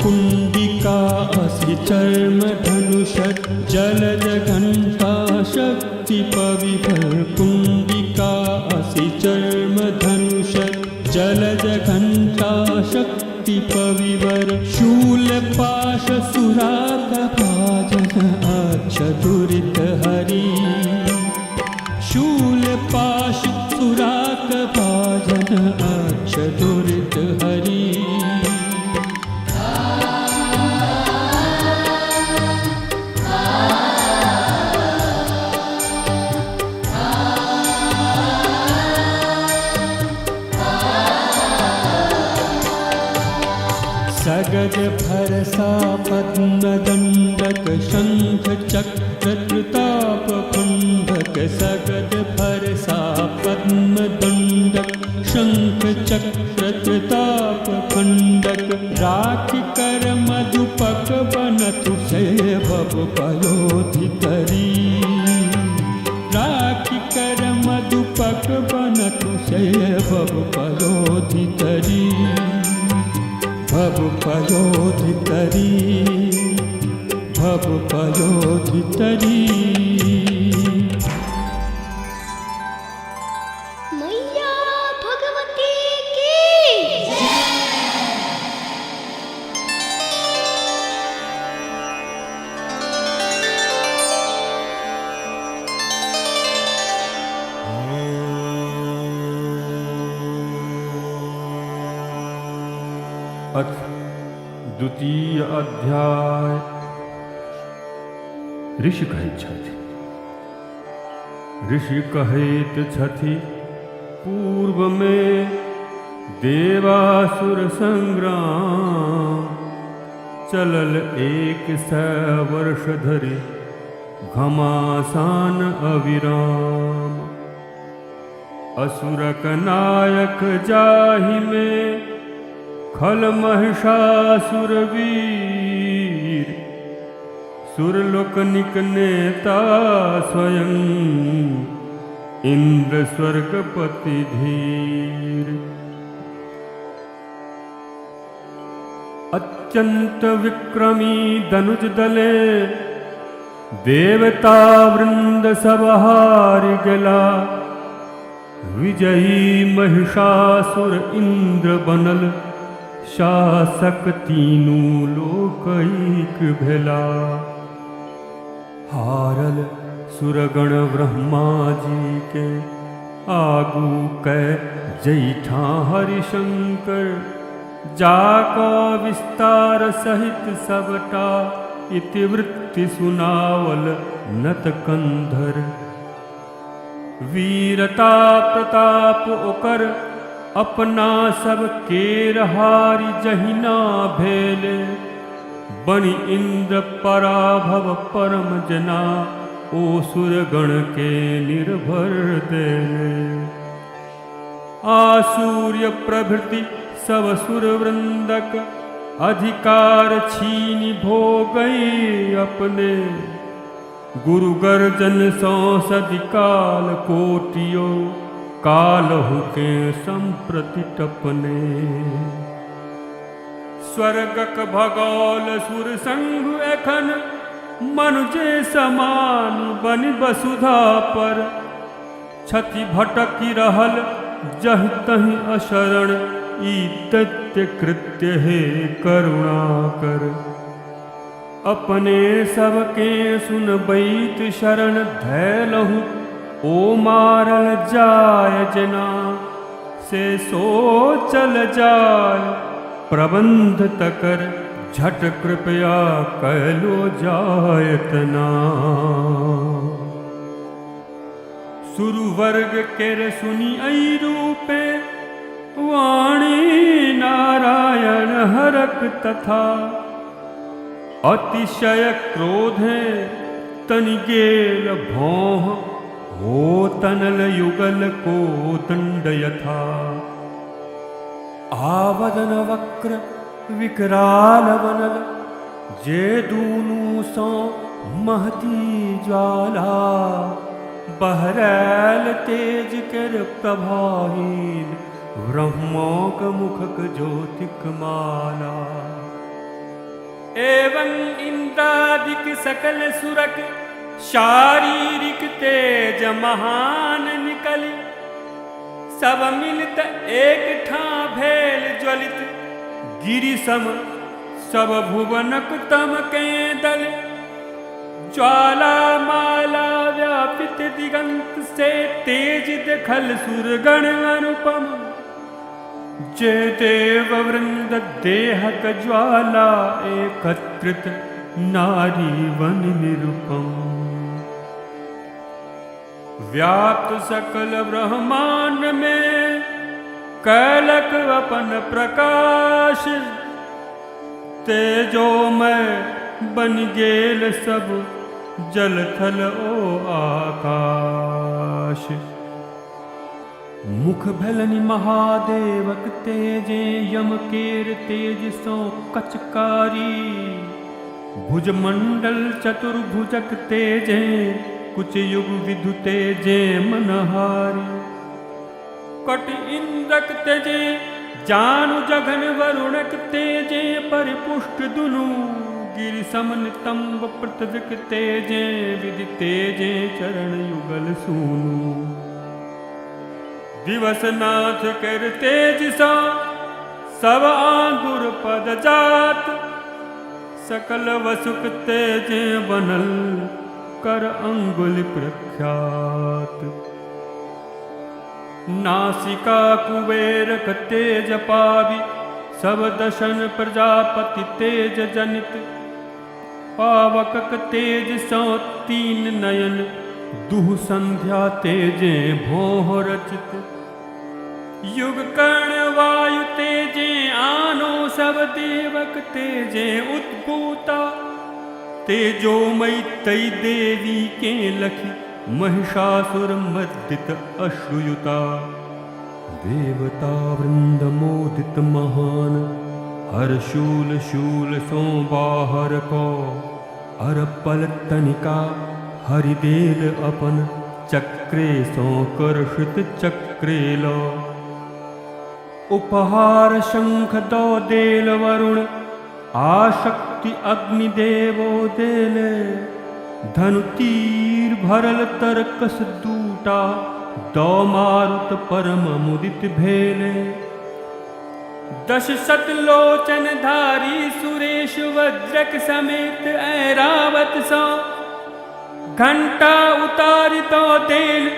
कुंडिका असि चर्म धनुषट, जलज घंटा शक्ति पविभर। कुंडिका असि चर्म धनुषट, जलज घंटा शक्ति पविवर। शूल पाश सुराग भाजन अक्ष दुरित हरि, शूल पाश सुराग भाजन अक्ष दुरित हरि। सगज भरसा पद्म दंडक, शंख चक्र प्रताप कुंडक। सगज भरसा पद्म दंडक, शंख चक्र प्रताप कुंडक। राखि कर मधुपक बनतु सेवक पयोधिकरी, राखि कर मधुपक बनतु सेवक पयोधिकरी। भव पयोधिकरी, भव पयोधिकरी। मैया भगवती की अथ द्वितीय अध्याय। ऋषि कहैत छथि, ऋषि कहैत छथि पूर्व में देवासुर संग्राम। चलल 100 वर्ष धरि घमासान अविराम। असुरक नायक जाहि में खल महिषासुर वीर। सुरलोकनिक नेता स्वयं इंद्र स्वर्गपति धीर। अत्यंत विक्रमी धनुज दले देवता वृंद सब हारि गेला। विजयी महिषासुर इंद्र बनल शासक तीनू लोकैक भेला। हारल सुरगण ब्रह्मा जी के आगू कै जैठा हरिशंकर। जाको विस्तार सहित सबटा इतिवृत्ति सुनावल नतकंधर। वीरता प्रताप ओकर अपना सब केर हारि जहिना भेले। बनि इंद्र पराभव परम जना ओ सुरगण के निर्भर देले। आसूर्य प्रभृति सब सुर वृंदक अधिकार छीनि भोगई अपने। गुरु गर्जन सौ सदि काल कोटियो कालहु के संप्रति टपने। स्वर्गक भगौल सुर संग एखन मनुजे समान बनि वसुधा पर। छति भटकी रहल जहि तहि अशरण ई दैत्य कृत्य हे करुणा कर। अपने सबके सुनबैत शरण धैलहु ओ मारल जाय जना। से सो चल जाय प्रबंध तकर झट कृपया कैलो जायतना। सुरवर्ग केर सुनी ऐ रूपे वाणी नारायण हरक तथा। अतिशय क्रोधे तनि गेल भौह हो तनल युगल को दंड यथा। आवदन वक्र विकराल बनल जे दूनु सौ महती ज्वाला। बहरैल तेज कर प्रभाहीन ब्रह्मोक मुखक ज्योतिक माला। एवं इंद्रादिक सकल सुरक शारीरिक तेज महान निकली। सब मिलत एक ठां भेल ज्वलित। गिरि सम सब भुवनक तम के दल। ज्वाला माला व्यापित दिगंत से तेज देखल सुरगण अनुपम। जे देव वृंद देहक ज्वाला एकत्रित नारी वन निरुपम। व्याप्त सकल ब्रह्मांड में कैलक अपन प्रकाश। तेजोमय बन गेल सब जल थल ओ आकाश। मुख भेलनि महादेवक तेजे यम केर तेज सौ कचकारी। भुजमंडल चतुर्भुजक तेजे कुछ युग विधु तेजे मनहारी। कट इंद्रक तेजे जानु जघन वरुणक तेजे परिपुष्ट दुनु। गिरि समन तंब पृथ्विक तेजे विधि तेजे चरण युगल सूनु। दिवस नाथ कर तेज सा सब आंगुर पद जात। सकल वसुक तेजे बनल कर अंगुल प्रख्यात। नासिका कुबेरक तेज पावि सब दशन प्रजापति तेज जनित। पावकक तेज सौ 3 नयन दुह संध्या तेजे भोह रचित। युग कर्ण वायु तेजे आनो सब देवक तेजे उद्भूता तेजोमयी तई देवी के लखी महिषासुर मर्दित अश्रुयुता देवता वृंद मोदित महान हर शूल शूल सो बाहर को अर पल तनिका हरिदेल अपन चक्रे सो कर्षित चक्रे लो उपहार शंख दो देल वरुण आशक्ति अग्निदेवो देले धनु तीर भरल तरकस दूटा दो मारुत परम मुदित भेले दश सतलोचन धारी सुरेश वज्रक समेत ऐरावत सा घंटा उतारि तो देल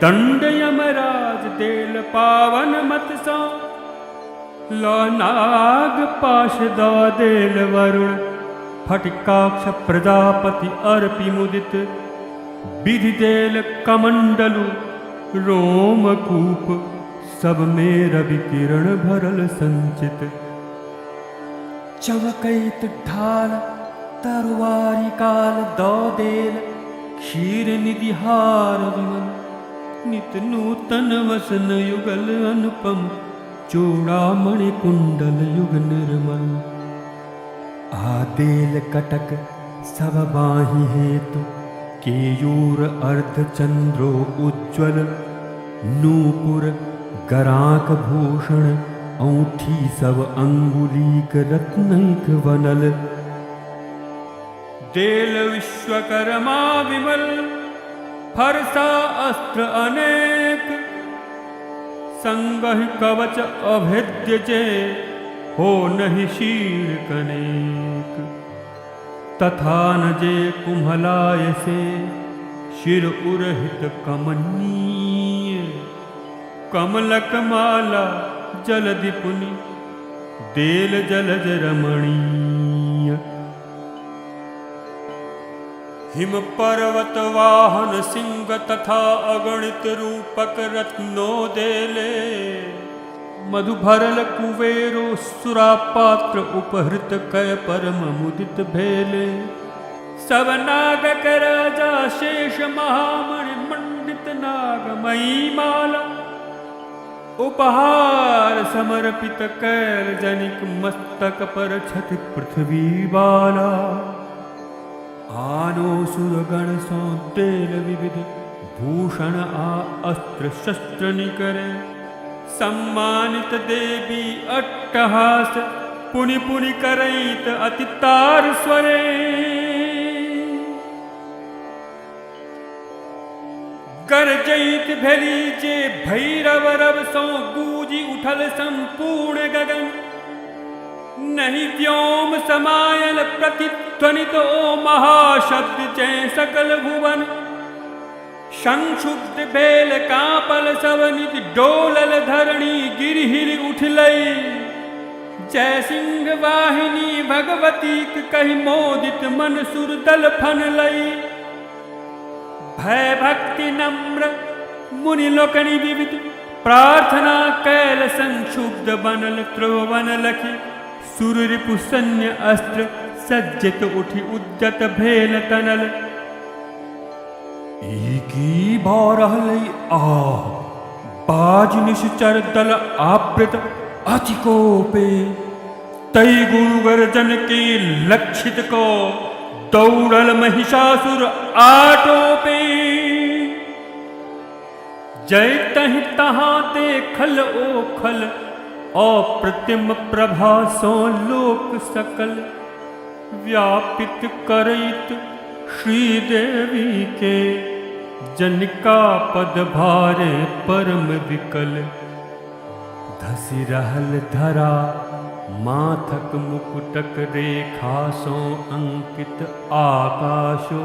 दंड यमराज देल पावन मत सा लो नाग पाश दो देल वरुण फटिकाक्ष प्रजापति अर्पि मुदित विधि देल कमंडलु रोमकूप सब में रवि किरण भरल संचित चमकैत ढाल तरुवारी काल दो देल क्षीर निधि हार विमल नित नूतन वसन युगल अनुपम चूड़ामणि कुंडल युग निर्मल आदेल कटक सब बाहि हेतु केयूर अर्ध चंद्रो उज्ज्वल नूपुर गराक भूषण औठी सब अंगुलीक रत्नैक वनल देल विश्वकर्मा विमल फरसा अस्त्र अनेक संगहि कवच अभेद्य जे हो नहीं शीर कनेक तथा न जे कुम्हलाय से शिर उरहित कमनीय कमलक माला जलधि पुनि देल जलज रमणीय हिम पर्वत वाहन सिंह तथा अगणित रूपक रत्नो देले मधु भरल कुबेरो सुरापात्र उपहृत कय परम मुदित भेले सब नागक राजा शेष महामणि मंडित नागमयी माला उपहार समर्पित कैल जनिक मस्तक पर छति पृथ्वी बाला आनो सुरगण सो तेल विविध भूषण आ अस्त्र शस्त्र निकरे सम्मानित देवी अट्टहास पुनि पुनि करैत अति तार स्वरे गरजैत भेली जे भैरव रव सो गूंजी उठल संपूर्ण गगन नहीं व्योम समायल प्रतिध्वनित ओ महाशब्द जय सकल भुवन संक्षुब्ध भेल कापल सब निधि डोलल धरणी गिरहिर उठलई जय सिंह वाहिनी भगवती कहि मोदित मन सुर दल फन लई भय भक्ति नम्र मुनि लोकनि विविध प्रार्थना कैल संक्षुब्ध बनल त्रिभुवन लखी सुर रिपु सैन्य अस्त्र सज्जित उठि उद्यत भेल तनल एकी बारहलै आह बाज निश्चर दल आवृत अति कोपे तई गुरु गर्जन के लक्षित को दौड़ल महिषासुर आटोपे जय तहि तहाँ देखल ओखल अप्रतिम प्रभा सो लोक सकल व्यापित करैत श्रीदेवी के जनिका पद भारे परम विकल धसि रहल धरा माथक मुकुटक रेखा सो अंकित आकाशो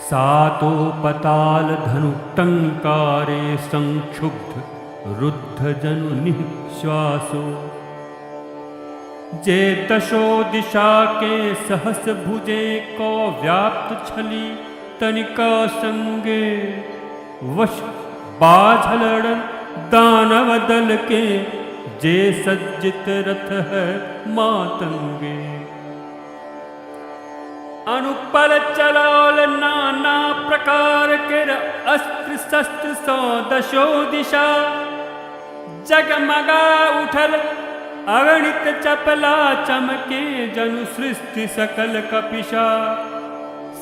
सातो पताल धनु टंकारे संक्षुब्ध रुद्ध जनु निश्वासो जे दशो दिशा के सहस भुजे को व्याप्त छली तनिका संगे वश बाझलड़ दानव दल के, जे सज्जित रथ है मातंगे। अनुपल चलाल नाना प्रकार के, अस्त्र शस्त्र सौ दशो दिशा। जगमगा उठल अगणित चपला, चमके जनु सृष्टि सकल कपिशा।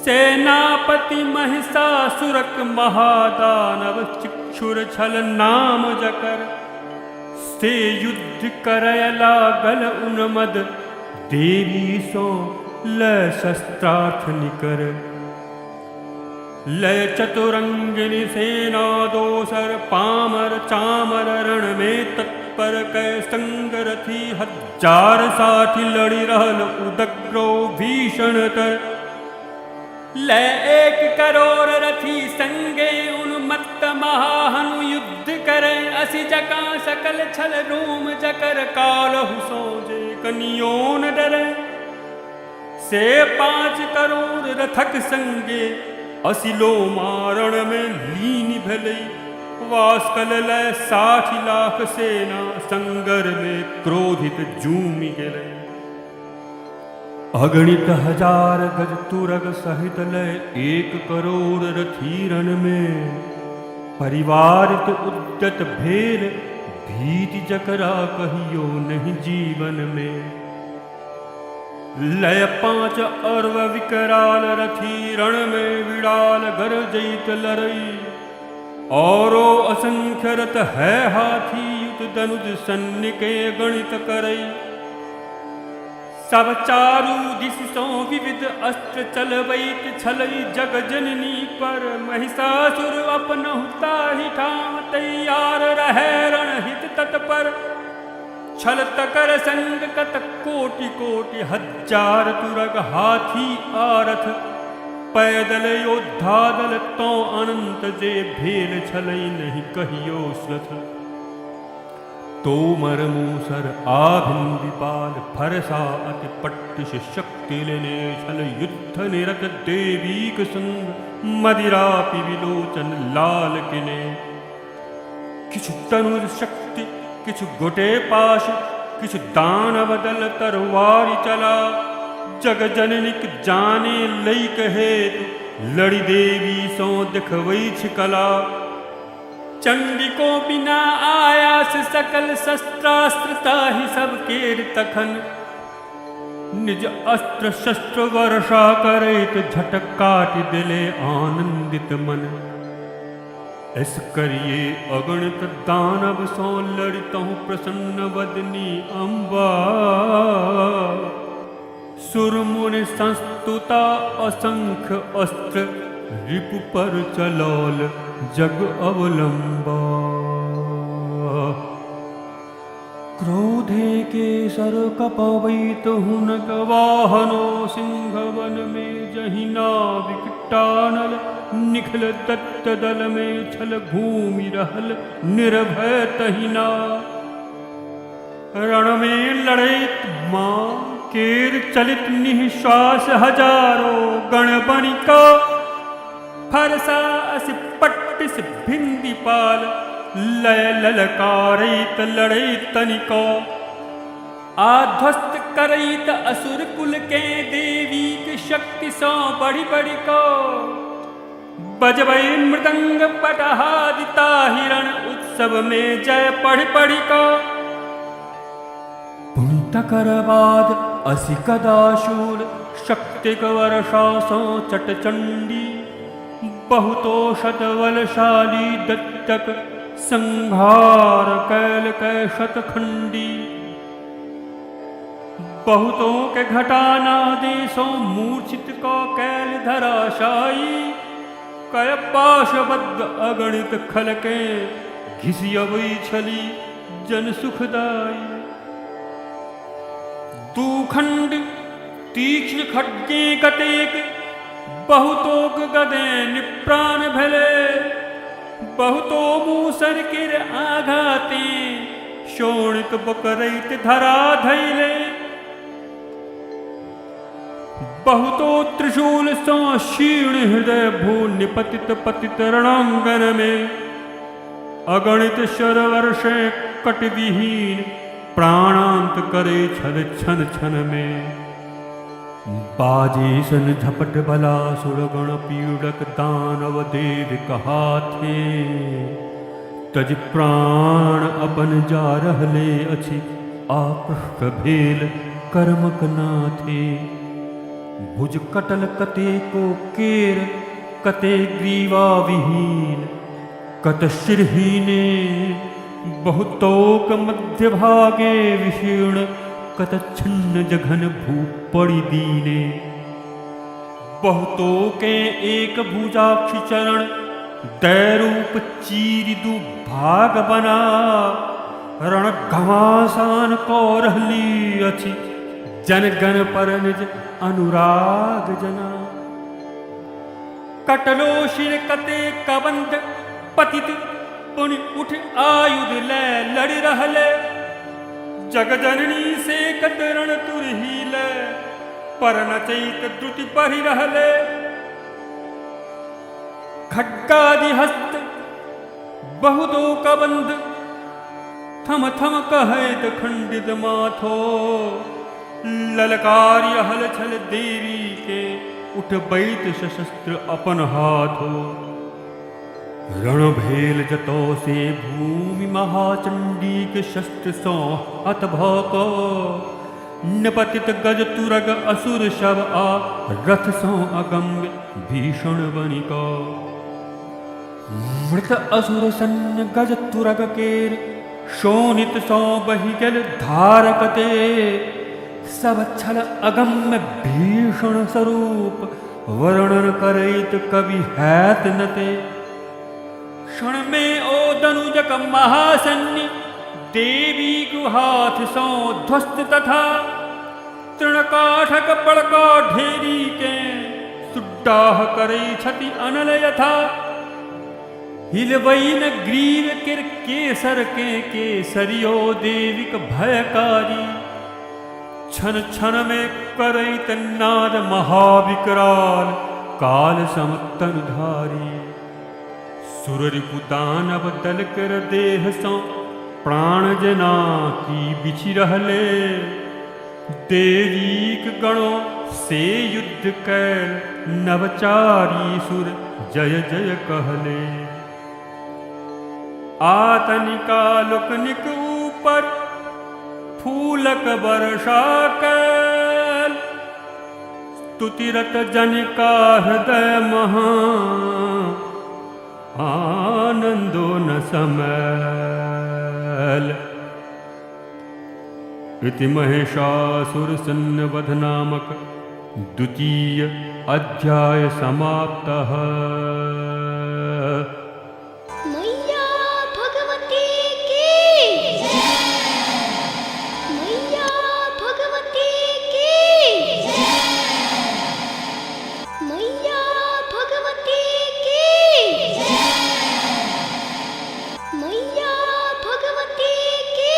सेनापति महिषासुरक, महादानव चिक्षुर छल नाम जकर। से युद्ध करय लागल उन्मद, देवी सो लय शस्त्रार्थ निकर। लय चतुरंगिनी सेना दोसर, पामर चामर रण में तत्पर। कै संग रथी 1060 लड़ी रहल, उदग्रो भीषण तर। लय 1 करोड़ रथी संगे, उन्मत्त महाहनु युद्ध करे। असि जका सकल छल रोम जकर, कालहु सोजे कनियों न डरे। से 5 करोड़ रथक संगे, असिलो मारण में लीन भलई। वास्कल लय 60 लाख सेना, संगर में क्रोधित जूमि गेलै। अगणित 1000 गज तुरग सहित लय, 1 करोड़ रथी रण में। परिवारित उद्यत भेल, भीति जकरा कहियो नहीं जीवन में। लय 5 अर्व विकराल रथी, रण में विड़ाल गरजैत लरई। औरो असंख्य रथ है हाथी, युत धनुज सैन्य के गणित करई। सब चारु दिश सो विविध अस्त्र चलबैत छलई, जग जननी पर। महिषासुर अपनहु ताहि ठाम, तैयार रहे रणहित तत्पर। छल तकर संग कत कोटि कोटि, 1000 तुरग हाथी आरथ। पैदल योद्धा दल तो अनंत, जे भेल छलई नहीं कहियो श्रथ। तोमर मूसर आभिन विपाल, फरसा अति पट्टिश शक्ति लेने। छल युद्ध निरत देवीक संग, मदिरा पि विलोचन लाल किने। किछु तनुज शक्ति, किछु गोटे पाश, किछु दानव दल तरवारी चला। जग जननिक जाने लई कहे, लड़ी देवी सो देखवै छिकला। चंडी को बिना आयास, सकल शस्त्रास्त्र ताहि सब केर तखन। निज अस्त्र शस्त्र वर्षा करैत, झटक काटि देले आनंदित मन। ऐस करिए अगणित दानव सो, लड़ितहु प्रसन्न वदनी अम्बा। सुरमुनि संस्तुता असंख्य अस्त्र, रिपु पर चलौल जग अवलंबा। क्रोधे के सर कपवैत हुनक, वाहनो सिंहवन में जहि नाविक टानल। निखिल दत्त दल में छल घूमि रहल, निर्भय तहिना। रण में लड़ैत मां केर चलित, निःश्वास 1000 गण बणिका। फरसा असि पट्टिस भिंदी पाल, लय ललकारैत लड़ैत तनिको। आध्वस्त करैत असुर कुल के, देवी की शक्ति सो बढ़ी बढ़ी को। बजबै मृदंग पटहादिता, हिरण उत्सव में जय पढ़ पढ़ी को। पुनि तकर बाद असि कदाशूल, शक्तिक वर्षा सो चट चंडी। बहुतोषध बलशाली दत्तक, संहार कैल कै शतखंडी। बहुतों के घटाना देशों, मूर्छित को कैल धराशायी। कय पाशबद्ध अगणित खलके, घिसियबै छली जन सुखदाई। दूखंड तीक्ष्ण खड्गे कतेक, बहुतोक गदे निप्राण भले। बहुतो मूसर किर आघाते, शोणित बकरैत धरा धैले। बहुतो त्रिशूल सो क्षीण हृदय, भू निपतित पतित रणांगन में। अगणित शरवर्षे कट विहीन प्राणांत करे छल छन छन में बाजे सन झपट बलासुर गण पीड़क दानव देव कहा थे तज प्राण अपन जा रहले अछि आप भेल कर्मक नाथे भुज कटल कते को केर कते ग्रीवा विहीन कत शिरहीने बहुतोक मध्य भागे विशीर्ण कत छिन्न जघन भू पड़ी दीने बहुतो के एक भुजाक्षी चरण दैरूप चीर दु भाग बना रण घमासान को रहली अछि जनगण पर निज अनुराग जना कटलो शिर कते कबंद पतित पुनि उठ आयुध ले लड़ रहले जग जननी से कतरण तुरही ले पर न चैत द्रुति पढ़ी रहले खड्गादि हस्त बहुदो कबंध थम थम कहत खंडित माथो ललकार्य हल छल देवी के उठ बैत सशस्त्र अपन हाथो रण भेल जतो से भूमि महाचंडी के शस्त्र सो हत भको नपतित गज तुरग असुर शव आ रथ सो अगम्य भीषण बनिको मृत असुर सन्न गज तुरग केर शोणित सो बहि गल धारकते सब छल अगम्य भीषण स्वरूप वर्णन करैत कवि हैत नते क्षण में ओ दनुजक महासन्नि देवी गुहाथ सो ध्वस्त तथा तृणकाठक बड़का ढेरी के सुड्डाह करे छति अनल यथा हिलवैन ग्रीव किर केसर के केसरियो देविक भयकारी छन छन में करैत नाद महाविकराल काल समतनुधारी सुररिपु दानव दल कर देह सो प्राण जना की बिछि रहले देवीक गणों से युद्ध कैल नवचारी सुर जय जय कहले आतनिका लोकनिक ऊपर फूलक वर्षा कैल स्तुतिरत जन का हृदय महा आनंदो न समैल इति महिषासुर सन्नवध नामक द्वितीय अध्याय समाप्तः। मैया भगवती की मैया भगवती की मैया भगवती की मैया भगवती की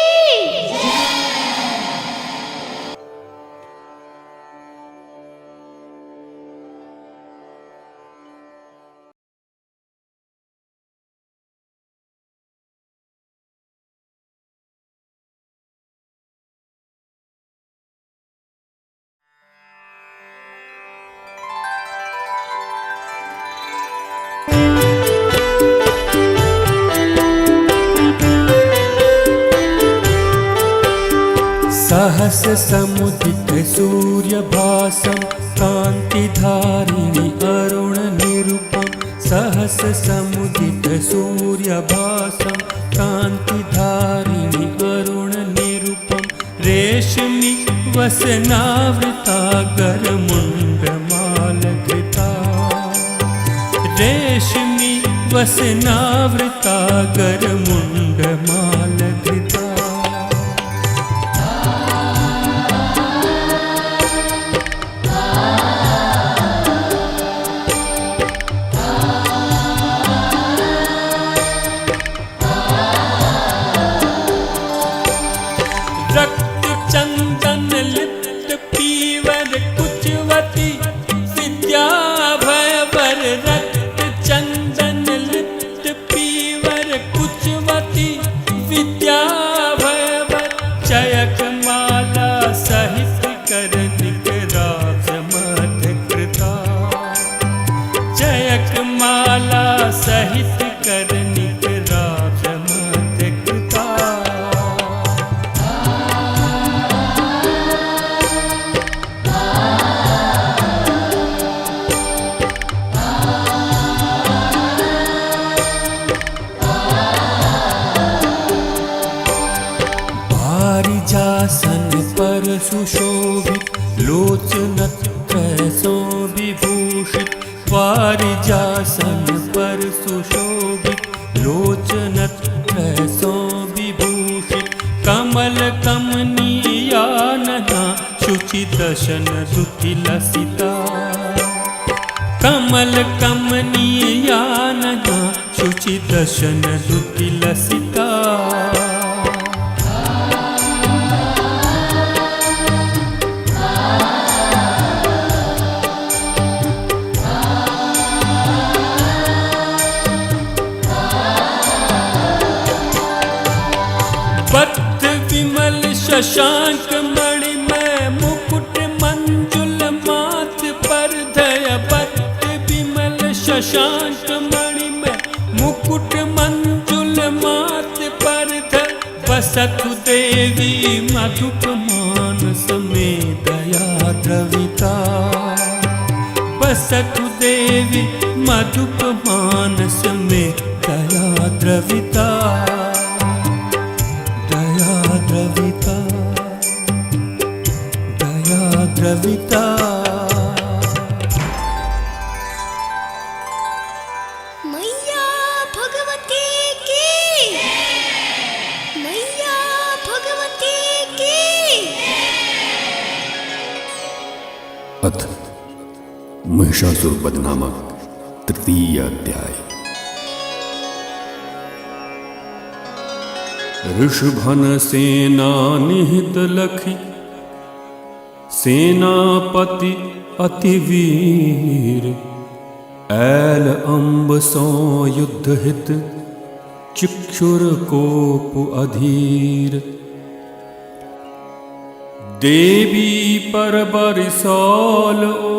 सहस समुदित सूर्यभासं कान्तिधारिणि अरुण निरुपं सहस समुदित सूर्यभासं कान्तिधारिणि अरुण निरुपं रेशमी वसनावृता गरमुण्डमालकृता रेशमी वसनावृता गरमुण्डमालकृता कुछ माला सहित करनिक राज मत कृता। पारिजासन पर सुशोभित लोचनत्रय सो विभूषित। पारिजासन पर सुशोभित लोचनत्रय सो विभूषित। कमल कमनीयानना शुचि दशन दुति लसिता। कमल कमनीयानना शुचि दशन दुति लसिता। बद्ध विमल शशांक मणिमय मुकुट मंजुल माथ पर धय। बद्ध विमल शशांक मणिमय मुकुट मंजुल माथ पर धय। बसतु देवी मधुप मानस में दया द्रविता। बसतु देवी मधुप मानस में दया द्रविता। द्रविता दया द्रविता। मैया भगवती की, मैया भगवती की। अथ महिषासुर वध नामक तृतीय अध्याय। ऋषभन सेना निहित लखी सेनापति अति वीर। ऐल अम्ब सो युद्ध हित चिक्षुर कोप अधीर। देवी पर बरिसौल ओ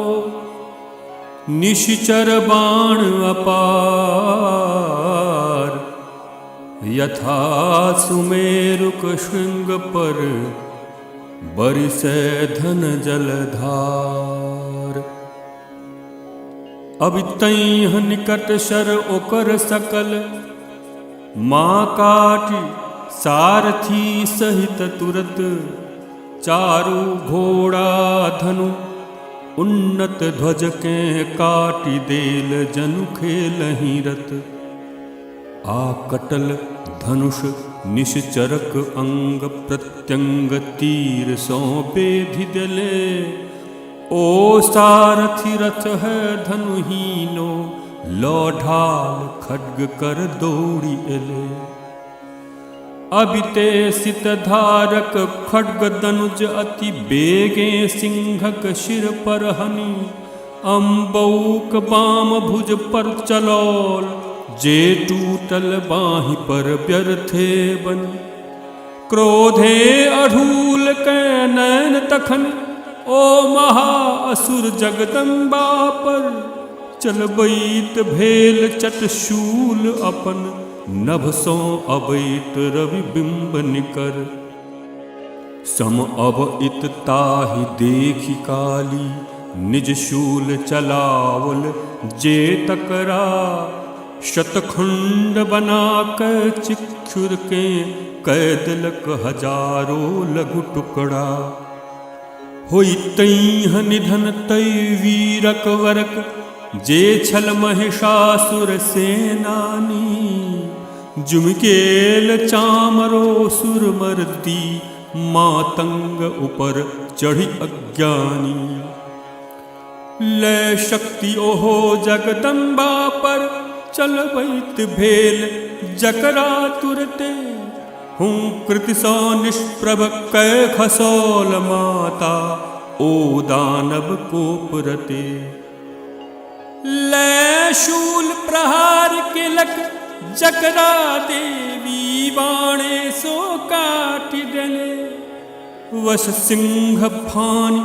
निशिचर बाण अपार। यथा सुमेरुक श्रृंग पर बरिसै धन जलधार। अब तैह निकट शर ओकर सकल। माँ काटी सारथी सहित तुरत। चारु घोड़ा धनु उन्नत ध्वज के काटी देल जनु खेलहि रत। आकटल धनुष निश्चरक अंग प्रत्यंग तीर सौ बेधि दले। ओ सारथि रथ है धनुहीनो लौढाल खड्ग कर दौड़ी एले। अबिते सित धारक खड्ग दनुज अति बेगे सिंहक शिर पर हनि। अम्बौक बाम भुज पर चलौल जे टूटल बाहि पर व्यर्थे बनि। क्रोधे अढ़ूल कै नैन तखन ओ महा असुर जगदम्बा पर। चलबैत भेल चटशूल अपन नभ सो अबैत रवि बिंब निकर। सम अबइत ताहि देखि काली निज शूल चलावल जे तकरा। शतखंड बना कर चिक्षुर के कैदलक हजारों लघु टुकड़ा। होई तैह निधन तै वीरक वरक जे छल महिषासुर सेनानी। जुमकेल चामरो सुर मर्दी मातंग ऊपर चढ़ी अज्ञानी। लय शक्ति ओहो जगदम्बा पर चलबैत भेल जकरा तुरते। हूँ कृति सौ निष्प्रभ कै खसौल माता ओ दानव कोपरते। लय शूल प्रहार केलक जकरा देवी बाणे सो काटि डले। वश सिंह फानी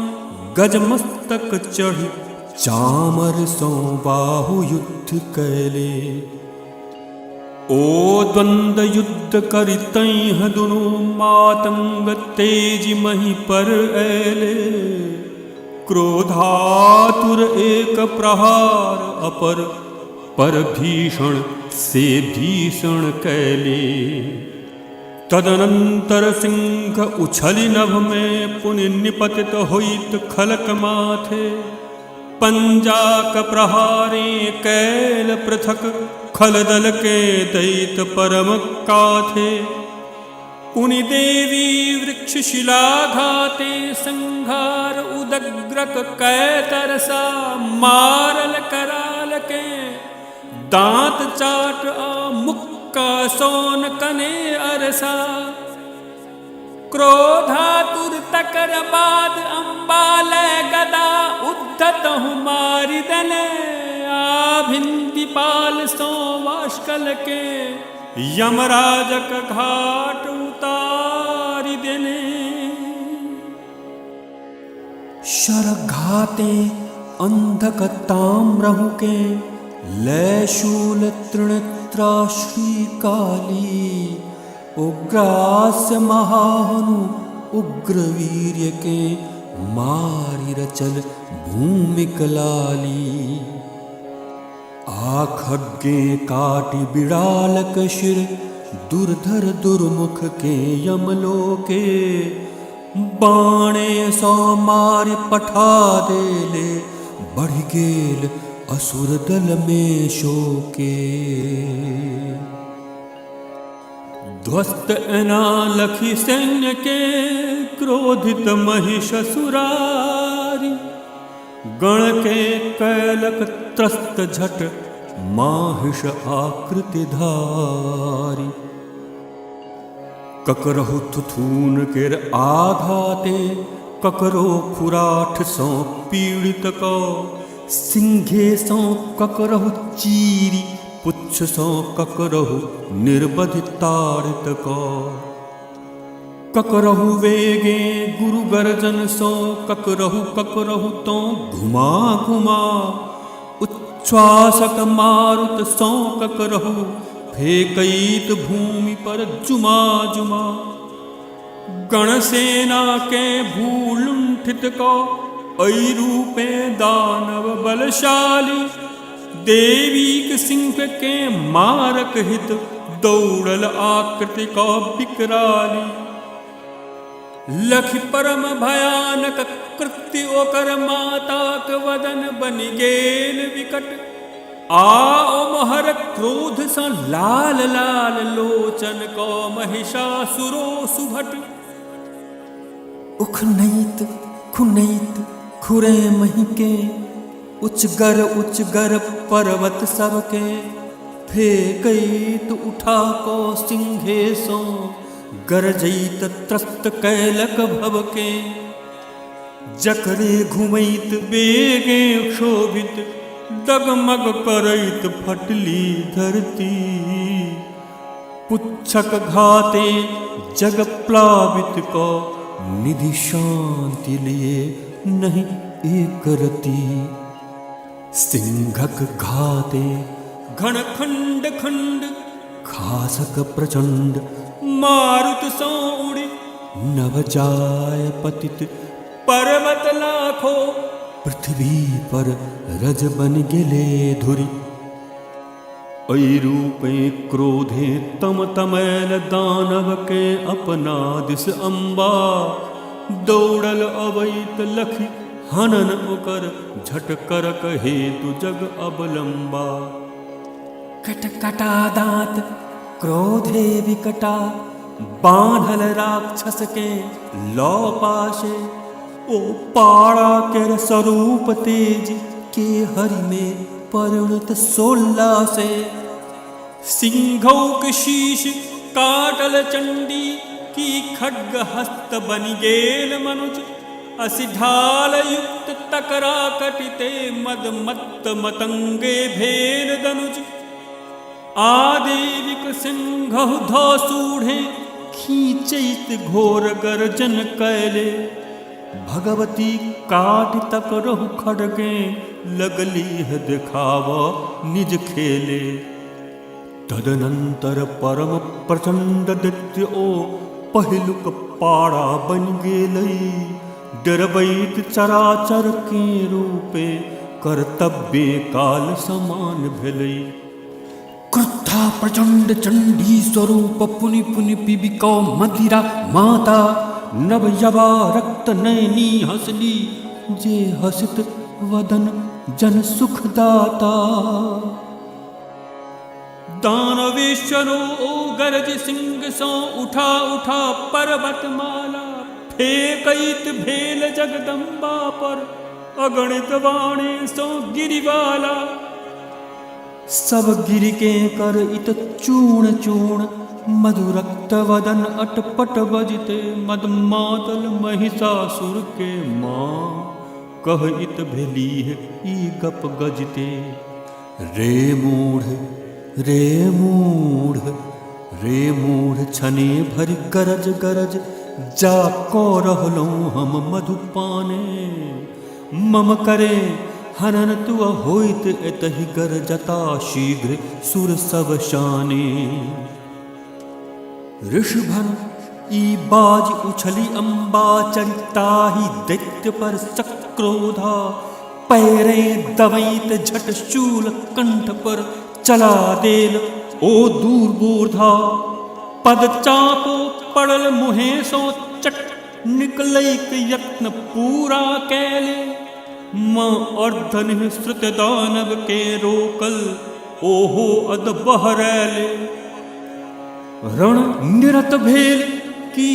गज मस्तक चढ़ी चामर सो बाहु युद्ध कैले। ओ द्वंद युद्ध करितैह दुनु मातंग तेज मही पर ऐले। क्रोधातुर एक प्रहार अपर पर भीषण से भीषण कैले। तदनंतर सिंह उछली नभ में पुनि निपतित होइत खलक माथे। पंजाक प्रहारे कैल पृथक खलदल के दैत परम काथे। पुनि देवी वृक्ष शिलाघाते संघार उदग्रक कैतरसा। मारल कराल के दांत चाट आ मुक्का सोन कने अरसा। क्रोधातुर तकर बाद अंबाल गदा उद्धत मारि दले। आभिंदी पाल सो वाष्कल के यमराजक घाट उतारि देने। शरघाते अंधक ताम्रहु के लय शूल तृणत्राश्री काली। उग्रास्य महाहनु उग्रवीर्य के मारि रचल भूमि कलाली। आखड्गे काटि बिड़ालक शिर दुर्धर दुर्मुख के यमलोके। बाणे सौ मारि पठा देले बढ़ गेल असुर दल में शोके। ध्वस्त एना लखी सैन्य के क्रोधित महिषसुरारी। गण के कैलक त्रस्त झट माहिष आकृति धारी। ककरहु थुथून केर आघाते ककरो खुराठ सौ पीड़ित को। सिंघे सौ ककरहु चीरी पुच्छ सौ ककरहु निर्बधि ताड़ित को। ककरहु वेगे गुरु गर्जन सो ककरहु ककरहु तो घुमा घुमा। उच्छ्वासक मारुत सो ककरहु फेकैत भूमि पर जुमा जुमा। गणसेना के भूलुंठित को ऐ रूपे दानव बलशाली। देवी सिंह के मारक हित दौड़ल आकृति को विकराली। लखि परम भयानक कृत्य ओकर माताक वदन बनि गेल विकट। आओ मोहर क्रोध सँ लाल लाल लोचन को महिषासुरो सुभट। उखनैत खुनैत खुरे मही के उच्चगर पर्वत सबके। फेकैत उठा को सिंहे सो गरजैत त्रस्त कैलक भवके। जकरे घुमैत बेगे क्षोभित डगमग करैत फटली धरती। पुच्छक घाते जग प्लावित को निधि शांति लिए नहीं एक रति। सिंहक घाते घन खंड खंड खासक प्रचंड। मारुत सो उड़ी नभ जाय पतित पर्वत लाखो। पृथ्वी पर रज बन गेले धुरी। ऐ रूपे क्रोधे तम तमैल दानव के अपना दिस अम्बा। दौड़ल अवैत लखी हनन ओकर झटकर हेतु जग अवलंबा। कटकटा दांत क्रोधे विकटा। बांधल राक्षस के लौ पाशे। ओ पाड़ा केर स्वरूप तेज के हरि में परिणत 16 से। सिंघौ के शीश काटल चंडी की खड्ग हस्त बनि गेल मनुज। असि ढाल युक्त तकरा कटिते मद मत्त मतंगे भेल दनुज। आदेविक सिंघहु धौसूढ़े खींचैत घोर गर्जन कैले। भगवती काट तकरहु खड्गे लगली है दिखाव निज खेले। तदनंतर परम प्रचंड दैत्य ओ पहिलुक पाड़ा बन गेलई। डरबैत चराचर के रूपे कर्तव्य काल समान भेलई। क्रुद्धा प्रचंड चंडी स्वरूप पुनि पुनि पिबिकौ मदिरा माता। नव यवा रक्त नैनी हंसली जे हसित वदन जन सुखदाता। दानवेश्वरो ओ गरज सिंह सो उठा उठा पर्वत माला। फेकैत भेल जगदम्बा पर अगणित वाणी सो गिरिवाला। सब गिर के कर इत चूर्ण चूर्ण मधुरक्त वदन अटपट बजते। मदमातल महिषासुर के माँ कह इत भेली है ई गप गजते। रे मूढ़ रे मूढ़ रे मूढ़ छने भर गरज गरज। जाको रहलो हम मधुपाने। मम करे हनन तु होइत एतहि गरजता शीघ्र सुर सब शाने। ऋषभन ई बाज उछली अम्बा चढ़ताही दैत्य पर सक्रोधा। पैरे दवैत झट शूल कंठ पर चला देल ओ दूर बोधा। पद चापो पड़ल मुहे सो चट निकलैक यत्न पूरा कैले। मां अर्धन श्रुत दानव के रोकल ओहो अद बहरैले। रण निरत भेल की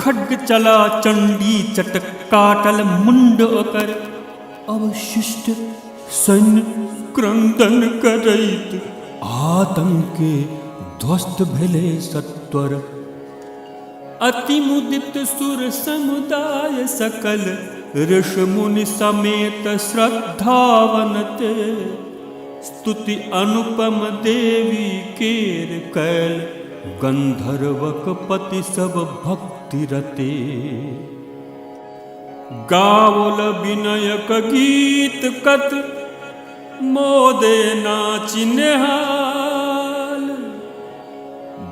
खड्ग चला चंडी चट काटल मुंड अकर। अवशिष्ट सैन्य क्रंदन करैत आतंके ध्वस्त भेले सत्वर। अति मुदित सुर समुदाय सकल ऋषि मुनि समेत श्रद्धावनते। स्तुति अनुपम देवी केर कैल गंधर्वक पति सब भक्ति रते। गावल विनयक गीत कत मोदे नाचि नेहाल।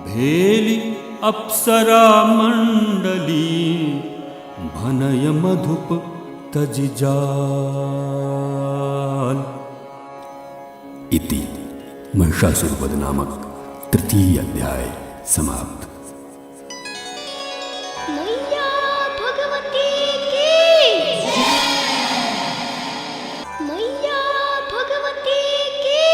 भेली अप्सरा मंडली भनय मधुप तज जाल। इति महिषासुरवध नामक तृतीय अध्याय समाप्त। मैया भगवती की मैया भगवती की।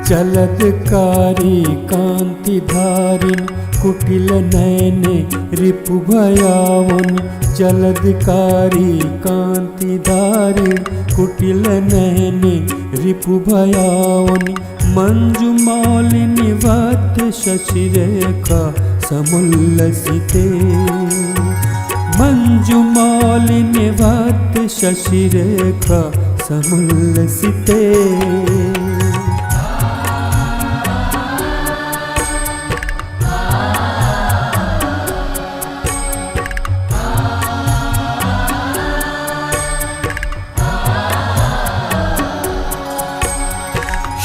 जलदकारी कांति धारिन कुटिल नयने रिपु भयावन। जलदकारी कांति धारिन कुटिल नयने रिपु भयावन। मंजु मालिनी वद्य शशिरेखा समुल्लसिते। मंजु मालिनी वद्य शशिरेखा समुल्लसिते।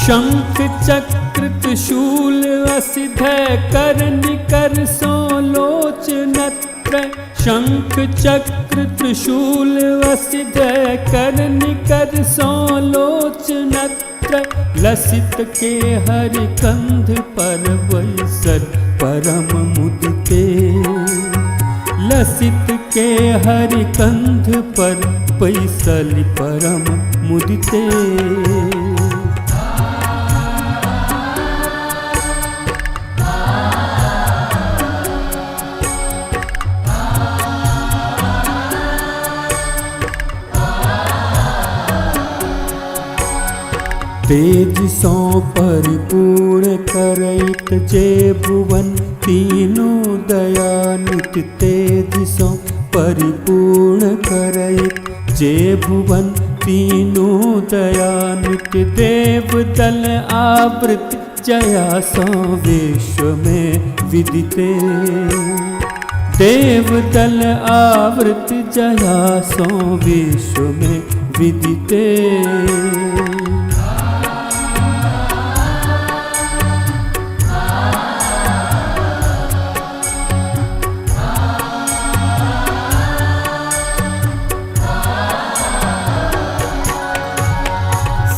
शंख चक्र त्रिशूल असिधय कर निकर सो लोचनत्र। शंख चक्र त्रिशूल असिधय कर निकर सो लोचनत्र। लसित के हरि कंध पर बैसल परम मुदिते। लसित के हरि कंध पर बैसल परम मुदिते। तेज सो परिपूर्ण करैत जे भुवन तीनों दयानित। तेज सो परिपूर्ण करैत जे भुवन तीनों दयानित। देव दल आवृत जया सो विश्व में विदिते। देव दल आवृत जया सो विश्व में विदिते।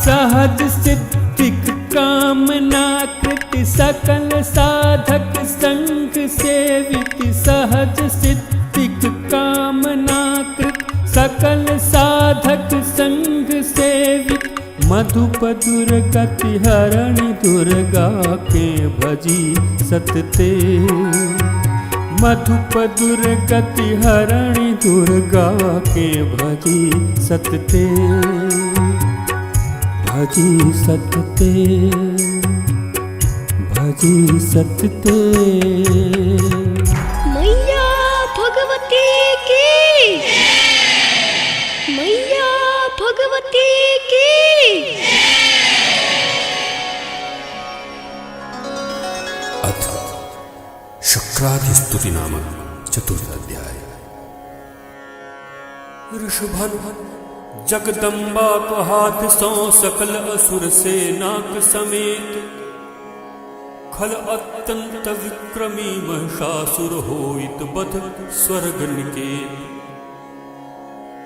सहज सिद्धिक कामना कृत सकल साधक संग सेवित। सहज सिद्धिक कामना कृत सकल साधक संग सेवित। मधुप दुर्गति हरणि दुर्गा के भजी सतते। मधुप दुर्गति हरणि दुर्गा के भजी सतते। भजी सतते भजी सतते। मैया भगवती की, मैया भगवती की। अथ शुक्राधिस्तुति नामक चतुर्थ अध्याय। ऋषभन जगदम्बा को हाथ सौ सकल असुर सेनाक समेत। खल अत्यंत विक्रमी महिषासुर होइत बध स्वर्ग निकेत।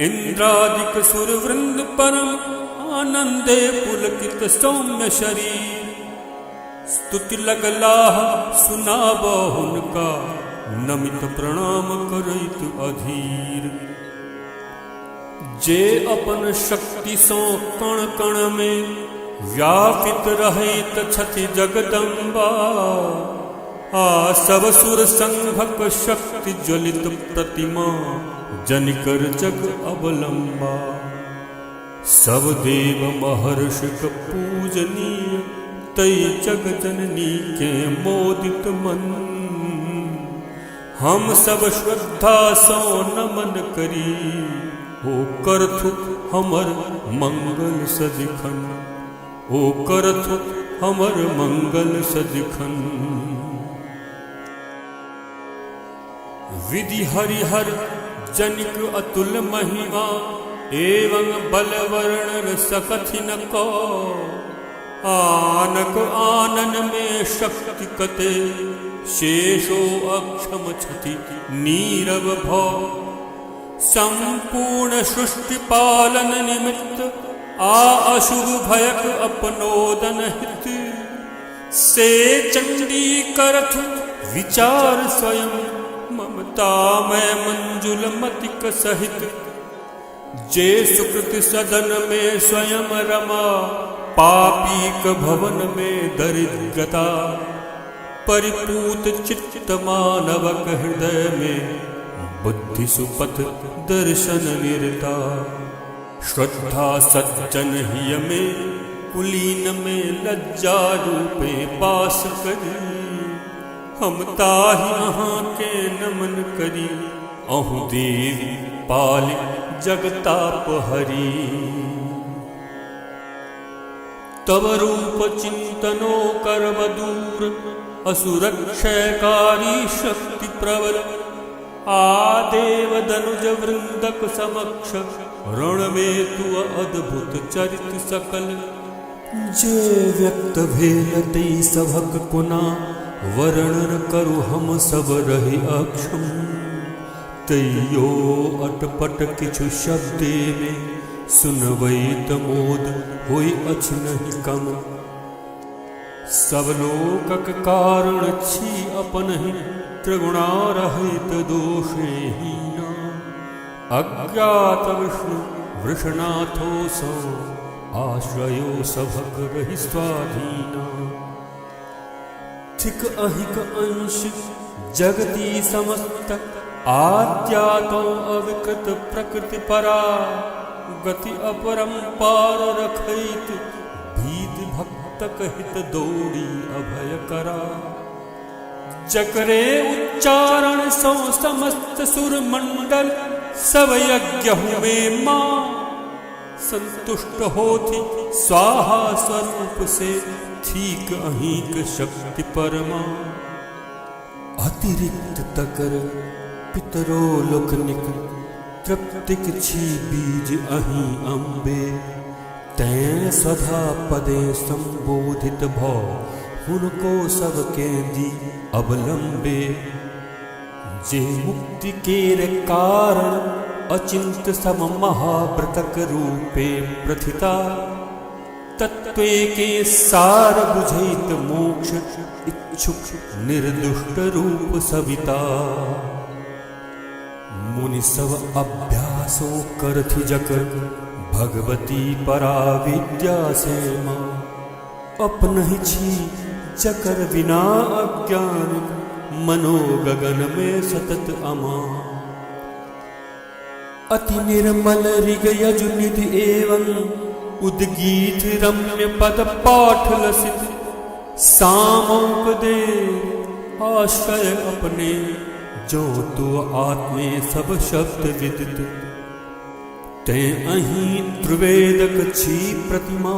इंद्रादिक सुर वृंद परम आनंदे पुलकित सौम्य शरीर। स्तुति लगलाह सुनाबो हुनका नमित प्रणाम करैत अधीर। जे अपन शक्ति सो कण कण में व्यापित रहैत छथि जगदम्बा। आ सब सुर संघक शक्ति ज्वलित प्रतिमा जनिकर जग अवलंबा। सब देव महर्षिक पूजनीय तै जग जननी के मोदित मन। हम सब श्रद्धा सो नमन करी ओ करथु हमर मंगल सदिखन। ओ करथु हमर मंगल सदिखन। विधि हरिहर जनिक अतुल महिमा एवं बलवर्णन सकथि न को। आनक आनन में शक्ति कते शेषो अक्षम छति नीरव भव। संपूर्ण सृष्टि पालन निमित्त आ अशुभ भयक अपनोदन हित। से चंडी करथ विचार स्वयं ममता में मंजुल मतिक सहित। जे सुकृति सदन में स्वयं रमा पापीक भवन में दरिद्रता। परिपूत चित्त मानवक हृदय में बुद्धि सुपथ दर्शन निरता। श्रद्धा सज्जन हिय में कुलीन में लज्जा रूपे पास करी। हम ताहि अहाँ के नमन करी अहु देवी पालि जगताप हरी। तब रूप चिंतनो करब दूर असुरक्षयकारी शक्ति प्रबल। आदेव दनुज वृंदक समक्ष रण में तु अद्भुत चरित सकल। जे व्यक्त भेल ते सभक कुना वर्णन करु हम सब रहि अक्षम। तैयो अटपट किछु शब्दे में सुनबैत मोद होई अछि नहीं कम। सब लोकक कारण छी अपन ही त्रिगुणा रहित दोषे हीना। अज्ञात विष्णु वृषनाथो सो आश्रयो सभक रहि स्वाधीना। थिक अहिक अंश जगती समस्त आद्यातो अविकृत प्रकृति परा। गति अपरंपार रखैत भीत तक हित दौड़ी अभय करा। जकरे उच्चारण सो समस्त सुर मंडल सब यज्ञ हुए मां। संतुष्ट होती स्वाहा स्वरूप से ठीक अहिक शक्ति परमा। अतिरिक्त तकर पितरो लोकनिक तृप्तिक छी बीज अहि अम्बे। तैं सदा पदे संबोधित भौ उनको सब केंदी अवलंबे। जे मुक्ति केर कारण अचिंत सम महाव्रतक रूपे प्रथिता। तत्वे के सार बुझैत मोक्ष इच्छुक निर्दुष्ट रूप सविता। मुनि सब अभ्यासो करथि जक भगवती परा विद्या से मां। अपनहि छी जकर बिना अज्ञान मनो गगन में सतत अमा। अति निर्मल ऋग यजु निधि एवं उद्गीत रम्य पद पाठ लसित। सामोक दे आश्रय अपने जो तो आत्मे सब शब्द विदित। ते अहीं त्रिवेदक छी प्रतिमा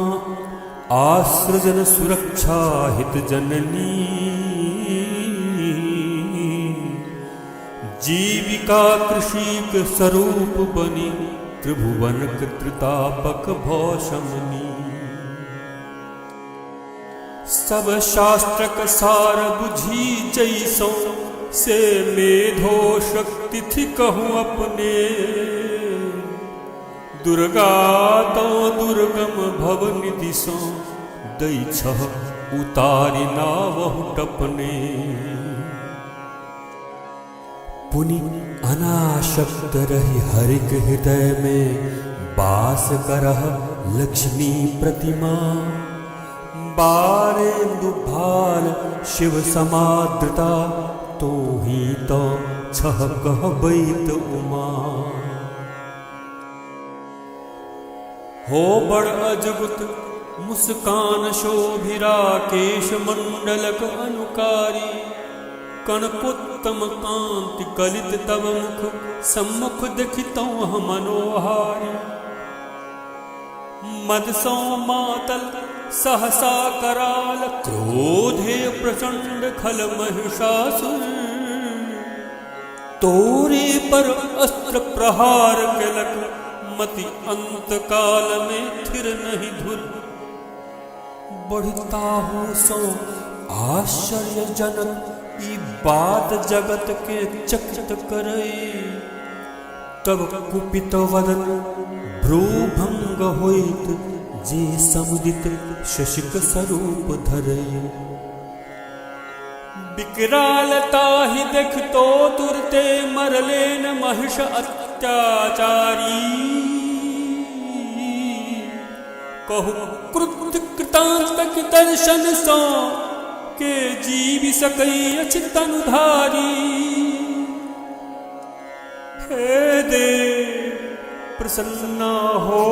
आसृजन सुरक्षा हित जननी। जीविका कृषिक स्वरूप बनी त्रिभुवनक त्रितापक भौशमनी। सब शास्त्रक सार बुझी जैसो से मेधो शक्ति थी कहूँ अपने। दुर्गा तो दुर्गम भव निधि सो दई छह उतारी नावहु टपने। पुनि अनाशक्त रही हरिक हृदय में वास करह लक्ष्मी प्रतिमा। बारेन्दु भाल शिव समाद्रता तो ही तो छह कह बैत उमा। हो बड़ अजगुत मुस्कान शोभिरा केश मंडलक अनुकारी। कनकोत्तम कांति कलित तव मुख सम्मुख देखितौ मनोहारी। मद सो मातल सहसा कराल क्रोधे प्रचंड खल महिषासुर। तोरे पर अस्त्र प्रहार केलक मति अंत काल में थिर नहीं धुर। बढ़ता हो सो आश्चर्यजनक ई बात जगत के चकित करई। तब कुपित वदन भ्रूभंग होइत जे समुदित शशिक स्वरूप धरई। विकरालता ही देखतो तुरते मरलेन महिष अत्याचारी। कहु कृत कृतांतक दर्शन सो के जीवि सकई अछि तनुधारी। हे देव प्रसन्ना हो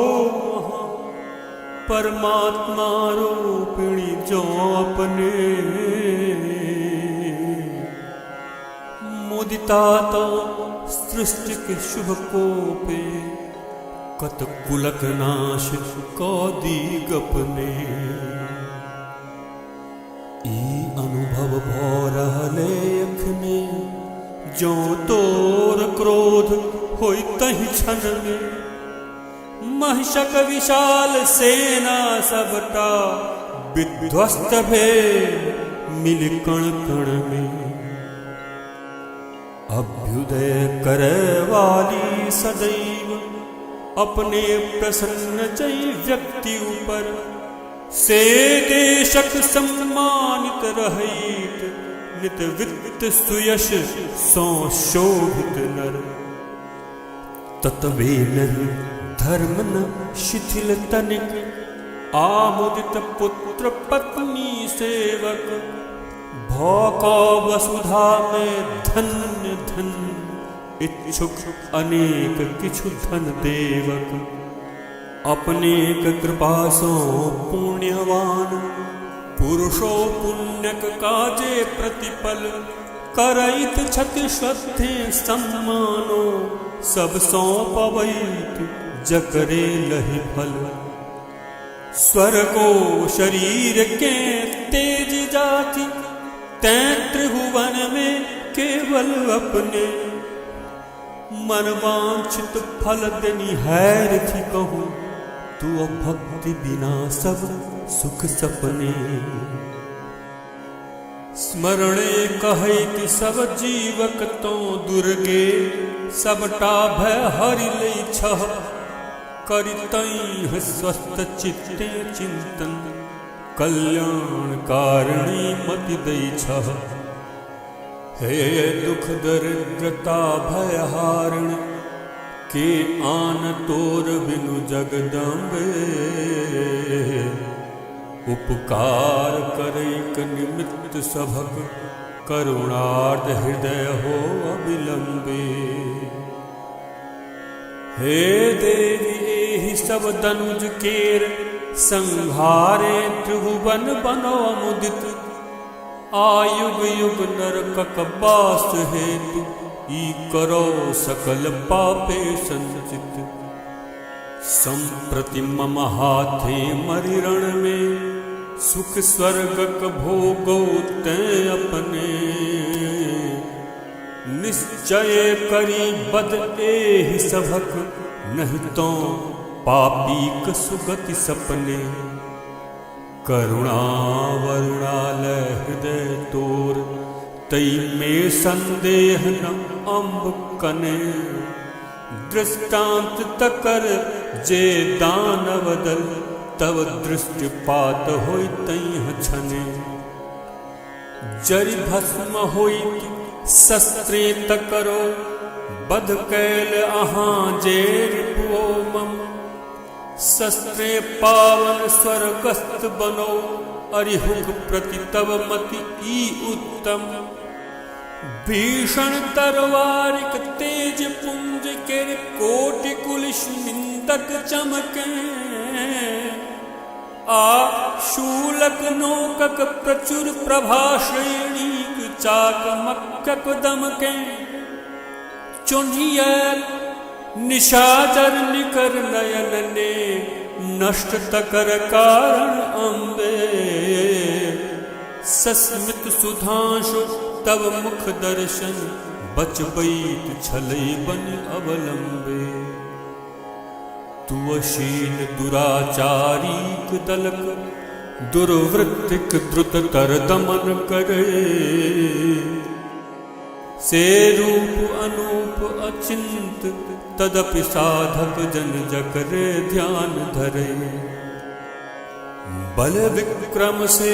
परमात्मा रूपिणी जो अपने। मुदिता तो सृष्टि के शुभ कोपे कत कुलक नाश को दीग अपने। ई अनुभव भो रहले अखने जो तोर क्रोध होई तहि क्षण में। महिषक विशाल सेना सबटा विध्वस्त भे मिल कण कण में। अभ्युदय करे वाली सदैव अपने प्रसन्न जय व्यक्ति ऊपर। से देशक सम्मानित रहित नित वित्त सुयश सो शोभित नर। ततवे नहीं धर्म न शिथिल तनिक आमुदित पुत्र पत्नी सेवक। भौको वसुधा में धन्य धन्य इच्छुक अनेक किछु धन देवक। अपने कृपा सो पुण्यवान पुरुषो पुण्यक काजे प्रतिपल करैत छति श्रद्धे सम्मानो सब सौंपवैत जकरे लहि फल स्वर्गो शरीर के तेज जाति तैं त्रिभुवन में केवल अपने मन वांछित फल देनी हैर थी कहूँ तू भक्ति बिना सब सुख सपने स्मरणे कहैत सब जीवक तो दुर्गे सबटा भय हरि लै छह करितैह स्वस्थ चित्ते चिंतन कल्याण कारिणी मति दै छह हे दुख दरिद्रता भय हारण के आन तोर बिनु जगदम्बे उपकार करैक निमित्त सभक करुणार्ध हृदय हो अविलंबे हे देवी एहि सब दनुज केर संहारे त्रिभुवन बनो मुदित आयुग युग नरकक बास हेतु ई करो सकल पापे संचित संप्रति मम हाथे मरिरण में सुख स्वर्गक भोगो तैं अपने निश्चय करी बद एहि सभक नहीं तो पापीक सुगति सपने करुणा वरुणालय हृदय तोर तई में संदेह न अम्ब कने दृष्टांत तकर जे दानव दल तव दृष्टिपात होई तैह छने जरि भस्म होई शस्त्रे तकरो बध कैल अहाँ जे रिपुओ मम शस्त्रे पावन स्वर्गस्थ बनो अरिहुक प्रति तव मति ई उत्तम भीषण तरवारिक तेज पुंज के कोटि कुलिश निंदक चमके आ शूलक नोकक प्रचुर प्रभा श्रेणीक चाक मक्कक दमके चुनियल निशाचर निकर नयन ने नष्ट तकर कारण अम्बे सस्मित सुधांशु तब मुख दर्शन बचबैत छलै बन अवलंबे तू अशील दुराचारीक दलक दुर्वृत्तिक द्रुततर दमन करे से रूप अनूप अचिंत तदपि साधक जन जकरे ध्यान धरे बल विक्रम से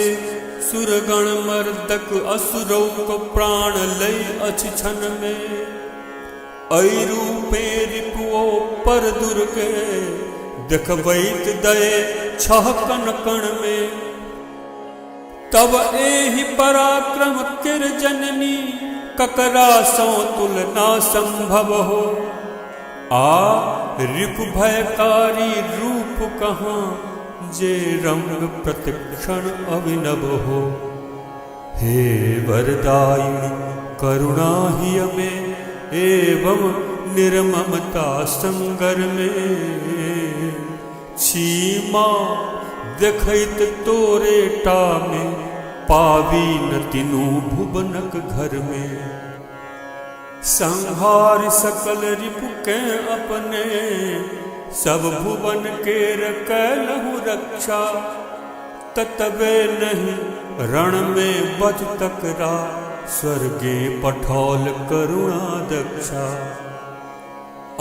सुरगण मर्दक असुरौ को प्राण लय अछि क्षण में ऐ रूपे रिपुओ पर दुर्गे देखबैत दये छह कण कण में तब एहि पराक्रम किर जननी ककरा सो तुलना संभव हो आ रिपु भयकारी रूप कहाँ जे रंग प्रतिक्षण अभिनव हो हे वरदायिनी करुणा ही में एवं निर्ममता संगर में क्षीमा देखैत तोरे टा में पावी न तीनू भुवनक घर में संहार सकल रिपु के अपने सब भुवन के कैलहु रक्षा ततबे नहीं रण में बज तकरा स्वर्गे पठौल करुणा दक्षा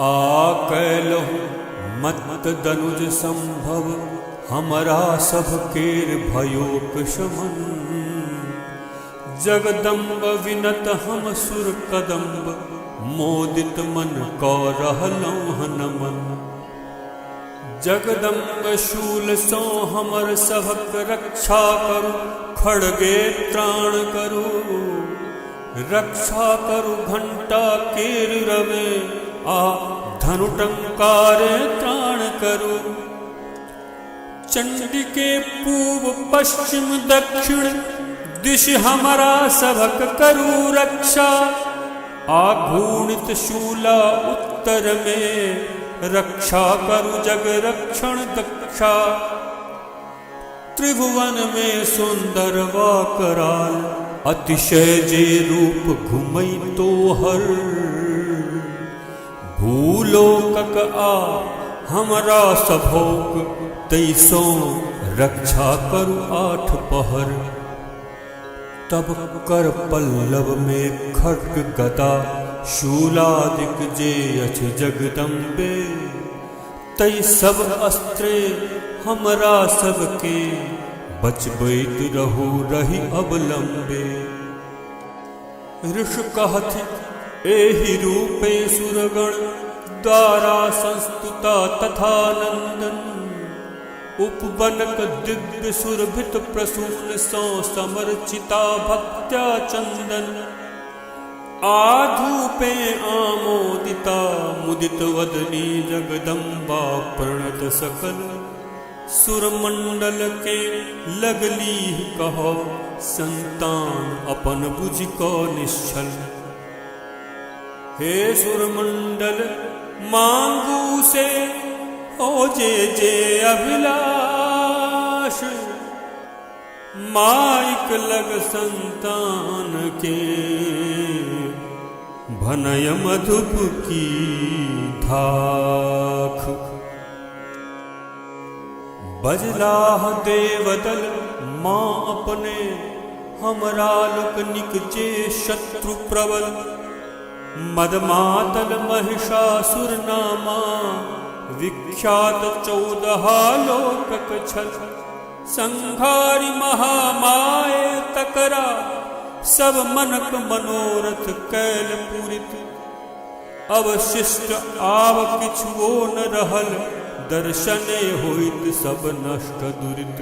आ कैलहु मत दनुज संभव हमरा सब केर भयोक शमन जगदम्ब विनत हम सुर कदम्ब मोदित मन कौ रहलौं नमन जगदम्ब शूल सो हमर सबक रक्षा करू खड़गे त्राण करू रक्षा करू घंटा केर रवे आ धनु टंकारे त्राण करू चंडी के पूर्व पश्चिम दक्षिण दिश हमारा सबक करू रक्षा। आघूर्णित शूला उत्तर में रक्षा करु जग रक्षण दक्षा। त्रिभुवन में सुंदर वा कराल अतिशय जे रूप घुमई तो हर। भूलोकक आ हमरा सभोक तैसो रक्षा करु आठ पहर। तब कर पल्लव में खड्ग गदा शूलादिक जे अछ जगदम्बे। तै सब अस्त्रे हमरा सबके बचबैत रहू रही अवलंबे। ऋष कहथि एहि रूपे सुरगण द्वारा संस्तुता तथा नंदन। उपबनक दिव्य सुरभित प्रसून सौ समर्चिता भक्त्या चंदन। आधूपे आमोदिता मुदित वदनी जगदम्बा प्रणत सकल। सुरमंडल के लगली कहो संतान अपन बुझ को निश्चल। हे सुरमंडल मांगू से ओ जे अभिलाष। माइक लग संतान के भनय मधुप की धाख। बजलाह देवदल माँ अपने हमरा लोकनिक जे शत्रु प्रबल। मदमातल महिषासुर नामा विख्यात 14 लोकक छल। संहारी महामाये तकरा सब मनक मनोरथ कैल पूरित। अवशिष्ट आव किछुओ न रहल दर्शने होइत सब नष्ट दुरित।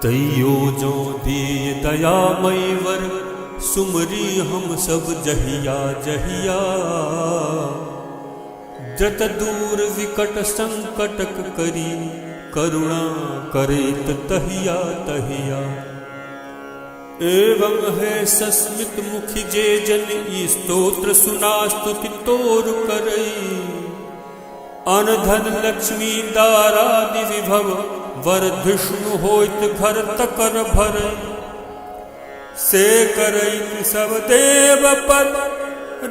तैयो जो दिए दयामय वर सुमरी हम सब जहिया जहिया। जत दूर विकट संकटक करी करुणा करेत तहिया तहिया। एवं है सस्मित मुखी जे जन ई स्तोत्र सुना स्तुति तोर करई। अनधन लक्ष्मी दारादि विभव वरधिष्णु होइत घर तकर भरई। से करई सब देव पर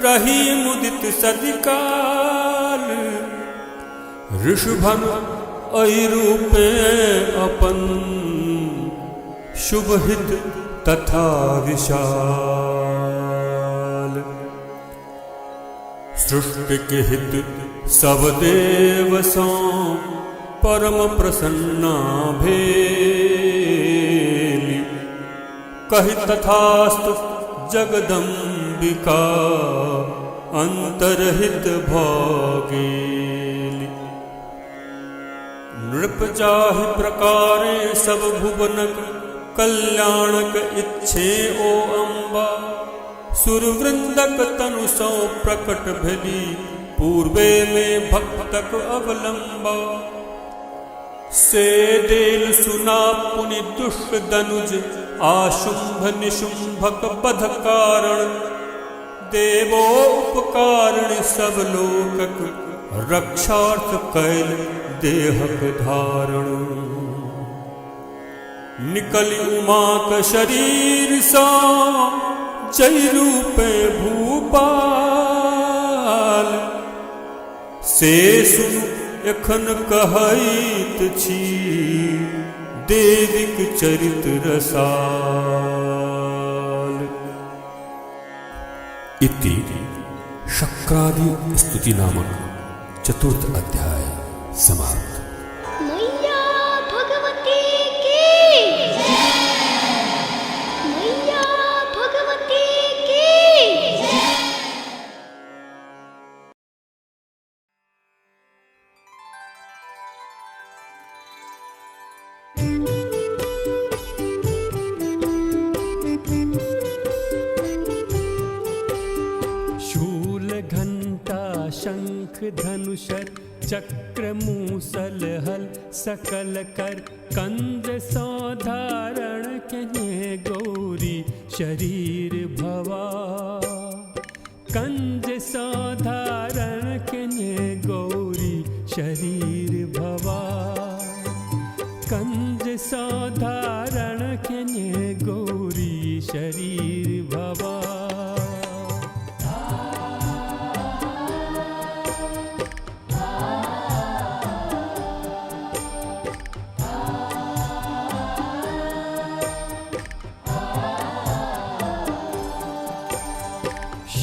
रही मुदित सदिकाल। ऋषभन अहि रूपे अपन शुभहित तथा विशाल। सृष्टि के हित सब देव सो परम प्रसन्ना भेली। कहि तथास्तु जगदम्बिका अंतरहित भोगेली। नृप जाहि प्रकारे सब भुवनक कल्याणक इच्छे ओ अम्बा। सुरवृंदक तनु सौ प्रकट भेली पूर्वे में भक्तक अवलंबा। से देल सुना पुनि दुष्ट दनुज आशुंभ निशुंभक बध कारण। देवो उपकारण सब लोकक रक्षार्थ कैल देहक धारण। निकली उमाक शरीर सा जय रूपे भूपाल। से सुन एखन कहैत छी देविक चरित रसाल। इति शक्रादि स्तुति नामक चतुर्थ अध्याय समाप्त। मैया भगवती की मैया भगवती की। शूल घंटा शंख धनुष चक्र मूसल हल सकल कर कंज सौधारण के गौरी शरीर भवा। कंज सौधारण के गौरी शरीर भवा। कंज सौधारण के गौरी शरीर भवा।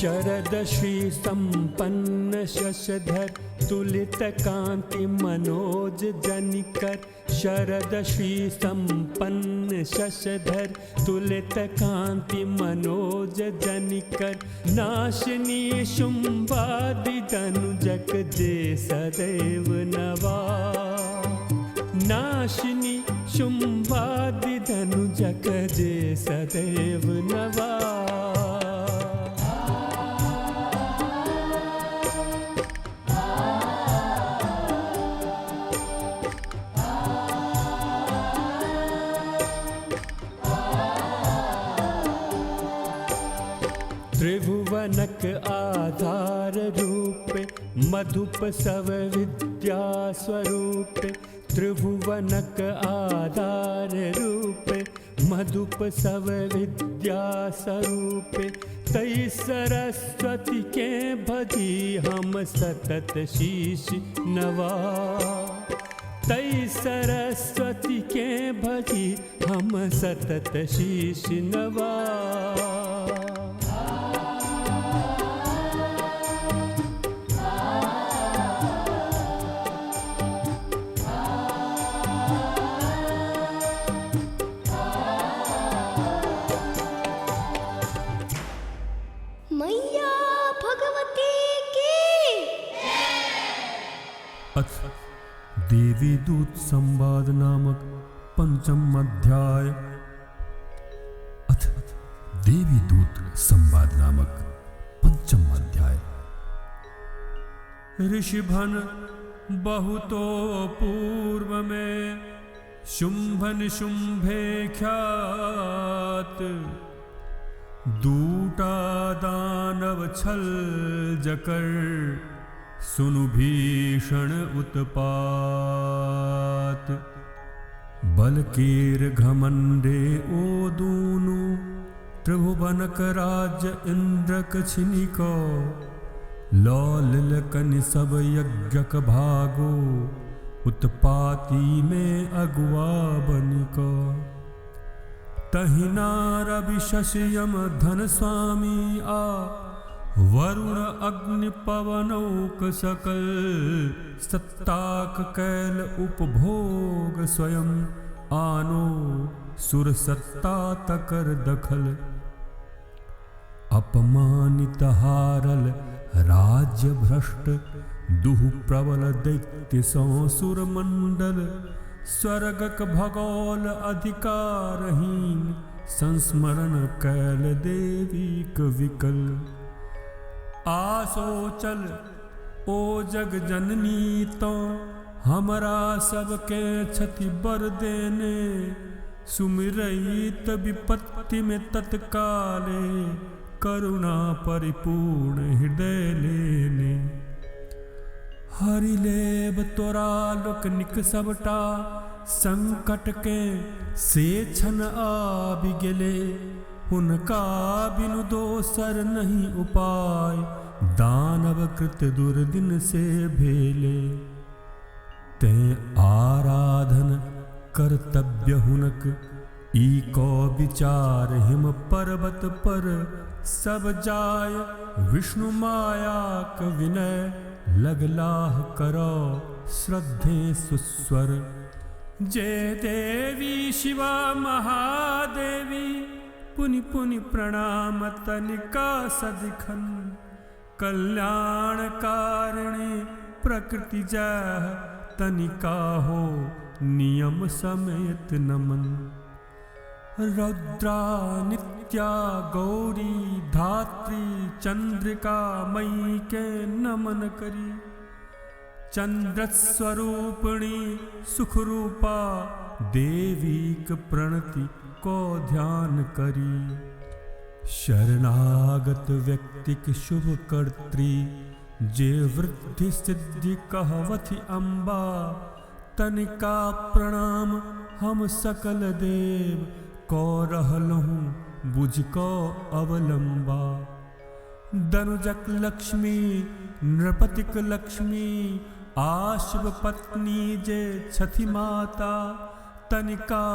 शरद श्री संपन्न शशधर तुलित कांति मनोज जनिकर। शरद श्री संपन्न शशधर तुलित कांति मनोज जनिकर। नाशनी शुंभादि धनुजक जे सदैव नवा। नाशिनी शुंभादि धनुजक जे सदैव नवा। त्रिभुवनक आधार रूप मधुप सव विद्या स्वरूप। त्रिभुवनक आधार रूप मधुप सव विद्या स्वरूप। तई सरस्वती के भजी हम सतत शीश नवा। तई सरस्वती के भजी हम सतत शीश नवा। मैया भगवती की। अथ देवी दूत संवाद नामक पंचम अध्याय। अथ देवी दूत संवाद नामक पंचम अध्याय। ऋषिभन बहुतो पूर्व में शुंभन शुंभे ख्यात। दूटा दानव छल जकर सुनु भीषण उत्पात। बलकेर घमंडे ओ दूनु त्रिभुवनक राज्य इंद्रक छिनिको। लौलिलकनि सब यज्ञक भागो उत्पाती में अगुआ बनिको। तहिनार विशस्यम धन स्वामी आ। वरुण अग्नि पवनौक सकल। सत्ताक कैल उपभोग स्वयं आनो। सुर सत्ता तकर दखल। अपमानित हारल राज्य भ्रष्ट। दुहु प्रबल दैत्य सौ सुर मंडल। स्वर्गक भगोल अधिकारहीन। संस्मरण कैल देवीक विकल। आसो चल ओ जग जननी तो हमरा सबके क्षति बर देने। सुमिरहित विपत्ति में तत्काले करुणा परिपूर्ण हृदय लेने। हरिलेब तोरा लोक निक सबटा। संकट के से छन आबि गेले। हुनका बिनु दोसर नहीं उपाय। दानव कृत दुर्दिन से भेले। ते आराधन कर्तव्य हुनक। ईको विचार हिम पर्वत पर। सब जाय विष्णु मायाक विनय। लगलाह करो श्रद्धे सुस्वर। जय देवी शिवा महादेवी। पुनि पुनि प्रणाम तनिका सदिखन। कल्याण कारिणी प्रकृति जय। तनिका हो नियम समेत नमन। रौद्रा नित्या गौरी धात्री चंद्रिका मई के नमन करी। चंद्रस्वरूपिणी सुखरूपा देवीक प्रणति को ध्यान करी। शरणागत व्यक्तिक शुभ कर्त्री जे वृद्धि सिद्धि कहवथि अम्बा। तनिका प्रणाम हम सकल देव को रहलहूँ बुझ को अवलंबा। दनुजक लक्ष्मी नृपतिक लक्ष्मी आशिव पत्नी जे छथि माता। तनिका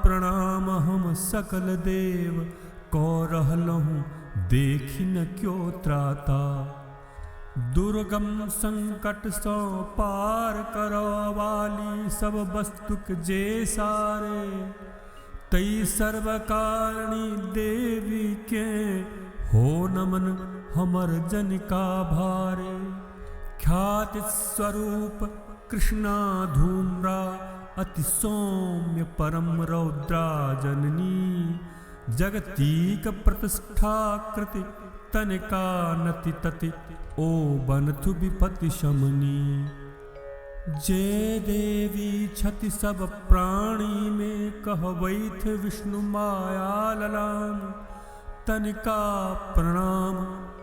प्रणाम हम सकल देव को रहलहूँ देखि न क्यों त्राता। दुर्गम संकट सो पार करो वाली सब वस्तुक जे सारे। तई सर्वकारिणी देवी के हो नमन हमर जन का भारे। ख्याति स्वरूप कृष्णा धूम्रा अति सौम्य परम रौद्रा जननी। जगतीक प्रतिष्ठा कृति तनिका नति तति ओ बनथु विपति शमनी। जे देवी छति सब प्राणी में कहवैथ विष्णु माया ललाम। तनिका प्रणाम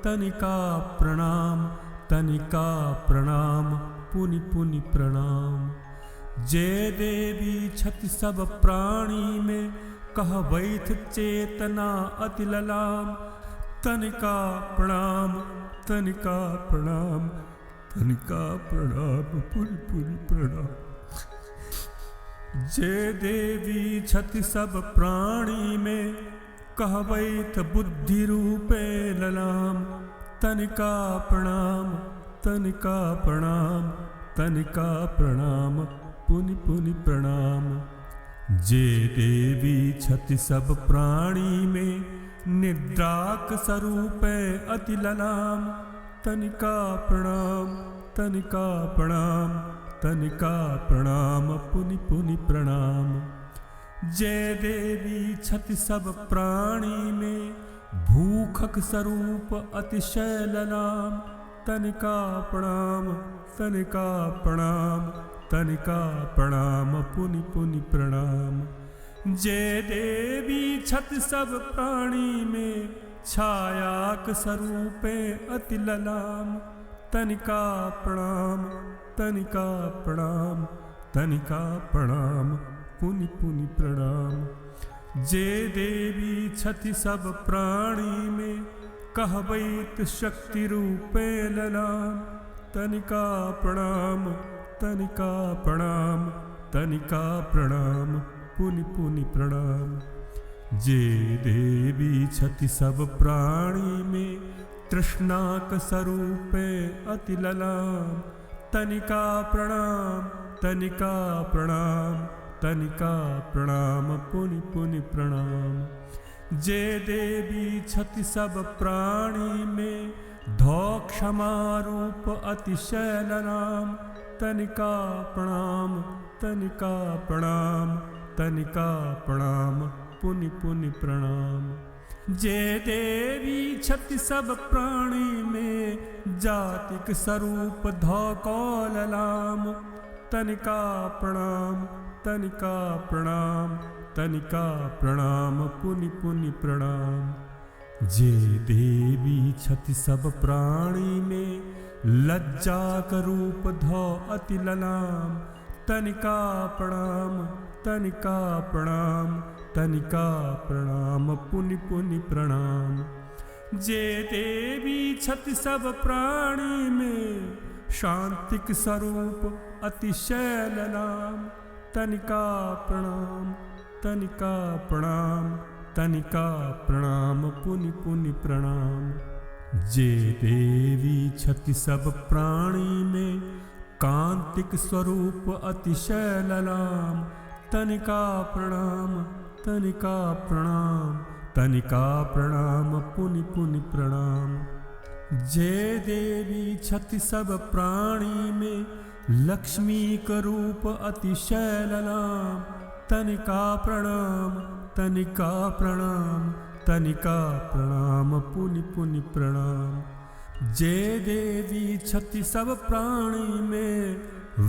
तनिका प्रणाम तनिका प्रणाम पुनि पुनि प्रणाम। जे देवी छति सब प्राणी में कहवैथ चेतना अति ललाम। तनिका प्रणाम तनिका प्रणाम तनिका प्रणाम पुनि पुनि प्रणाम। जे देवी छति सब प्राणी में कहवैथ बुद्धि रूपे ललाम। तनिका प्रणाम तनिका प्रणाम तनिका प्रणाम पुनि पुनि प्रणाम। जे देवी छति सब प्राणी में निद्राक स्वरूपे अति ललाम। तनिका प्रणाम तनिका प्रणाम तनिका प्रणाम पुनि पुनि प्रणाम। जे देवी छति सब प्राणी में भूखक स्वरूप अतिशय ललाम। तनिका प्रणाम तनिका प्रणाम तनिका प्रणाम पुनि पुनि प्रणाम। जे देवी छति सब प्राणी में छायाक स्वरूपे अति ललाम। तनिका प्रणाम तनिका प्रणाम तनिका प्रणाम पुनि पुनि प्रणाम। जे देवी छति सब प्राणी में कहवैत शक्ति रूपे ललाम। तनिका प्रणाम तनिका प्रणाम तनिका प्रणाम पुनि पुनि प्रणाम। जे देवी छति सब प्राणी में तृष्णाक स्वरूपे अति ललाम। तनिका प्रणाम तनिका प्रणाम तनिका प्रणाम पुनि पुनि प्रणाम। जे देवी छति सब प्राणी में धौक्षमा रूप अतिशय ललाम। तनिका प्रणाम तनिका प्रणाम तनिका प्रणाम पुनि पुनि प्रणाम। जे देवी छति सब प्राणी में जातिक स्वरूप धौको ललाम। तनिका प्रणाम तनिका प्रणाम तनिका प्रणाम पुनि पुनि प्रणाम। जे देवी छति सब प्राणी में लज्जाक रूप धौ अति ललाम। तनिका प्रणाम तनिका प्रणाम तनिका प्रणाम पुनि पुनि प्रणाम। जे देवी छति सब प्राणी में शांतिक स्वरूप अतिशय ललाम। तनिका प्रणाम तनिका प्रणाम तनिका प्रणाम पुनि पुनि प्रणाम। जे देवी छति सब प्राणी में कांतिक स्वरूप अतिशय ललाम। तनिका प्रणाम तनिका प्रणाम तनिका प्रणाम पुनि पुनि प्रणाम। जे देवी छति सब प्राणी में लक्ष्मी का रूप अतिशय ललाम। तनिका प्रणाम तनिका प्रणाम तनिका प्रणाम पुनि पुनि प्रणाम। जे देवी छति सब प्राणी में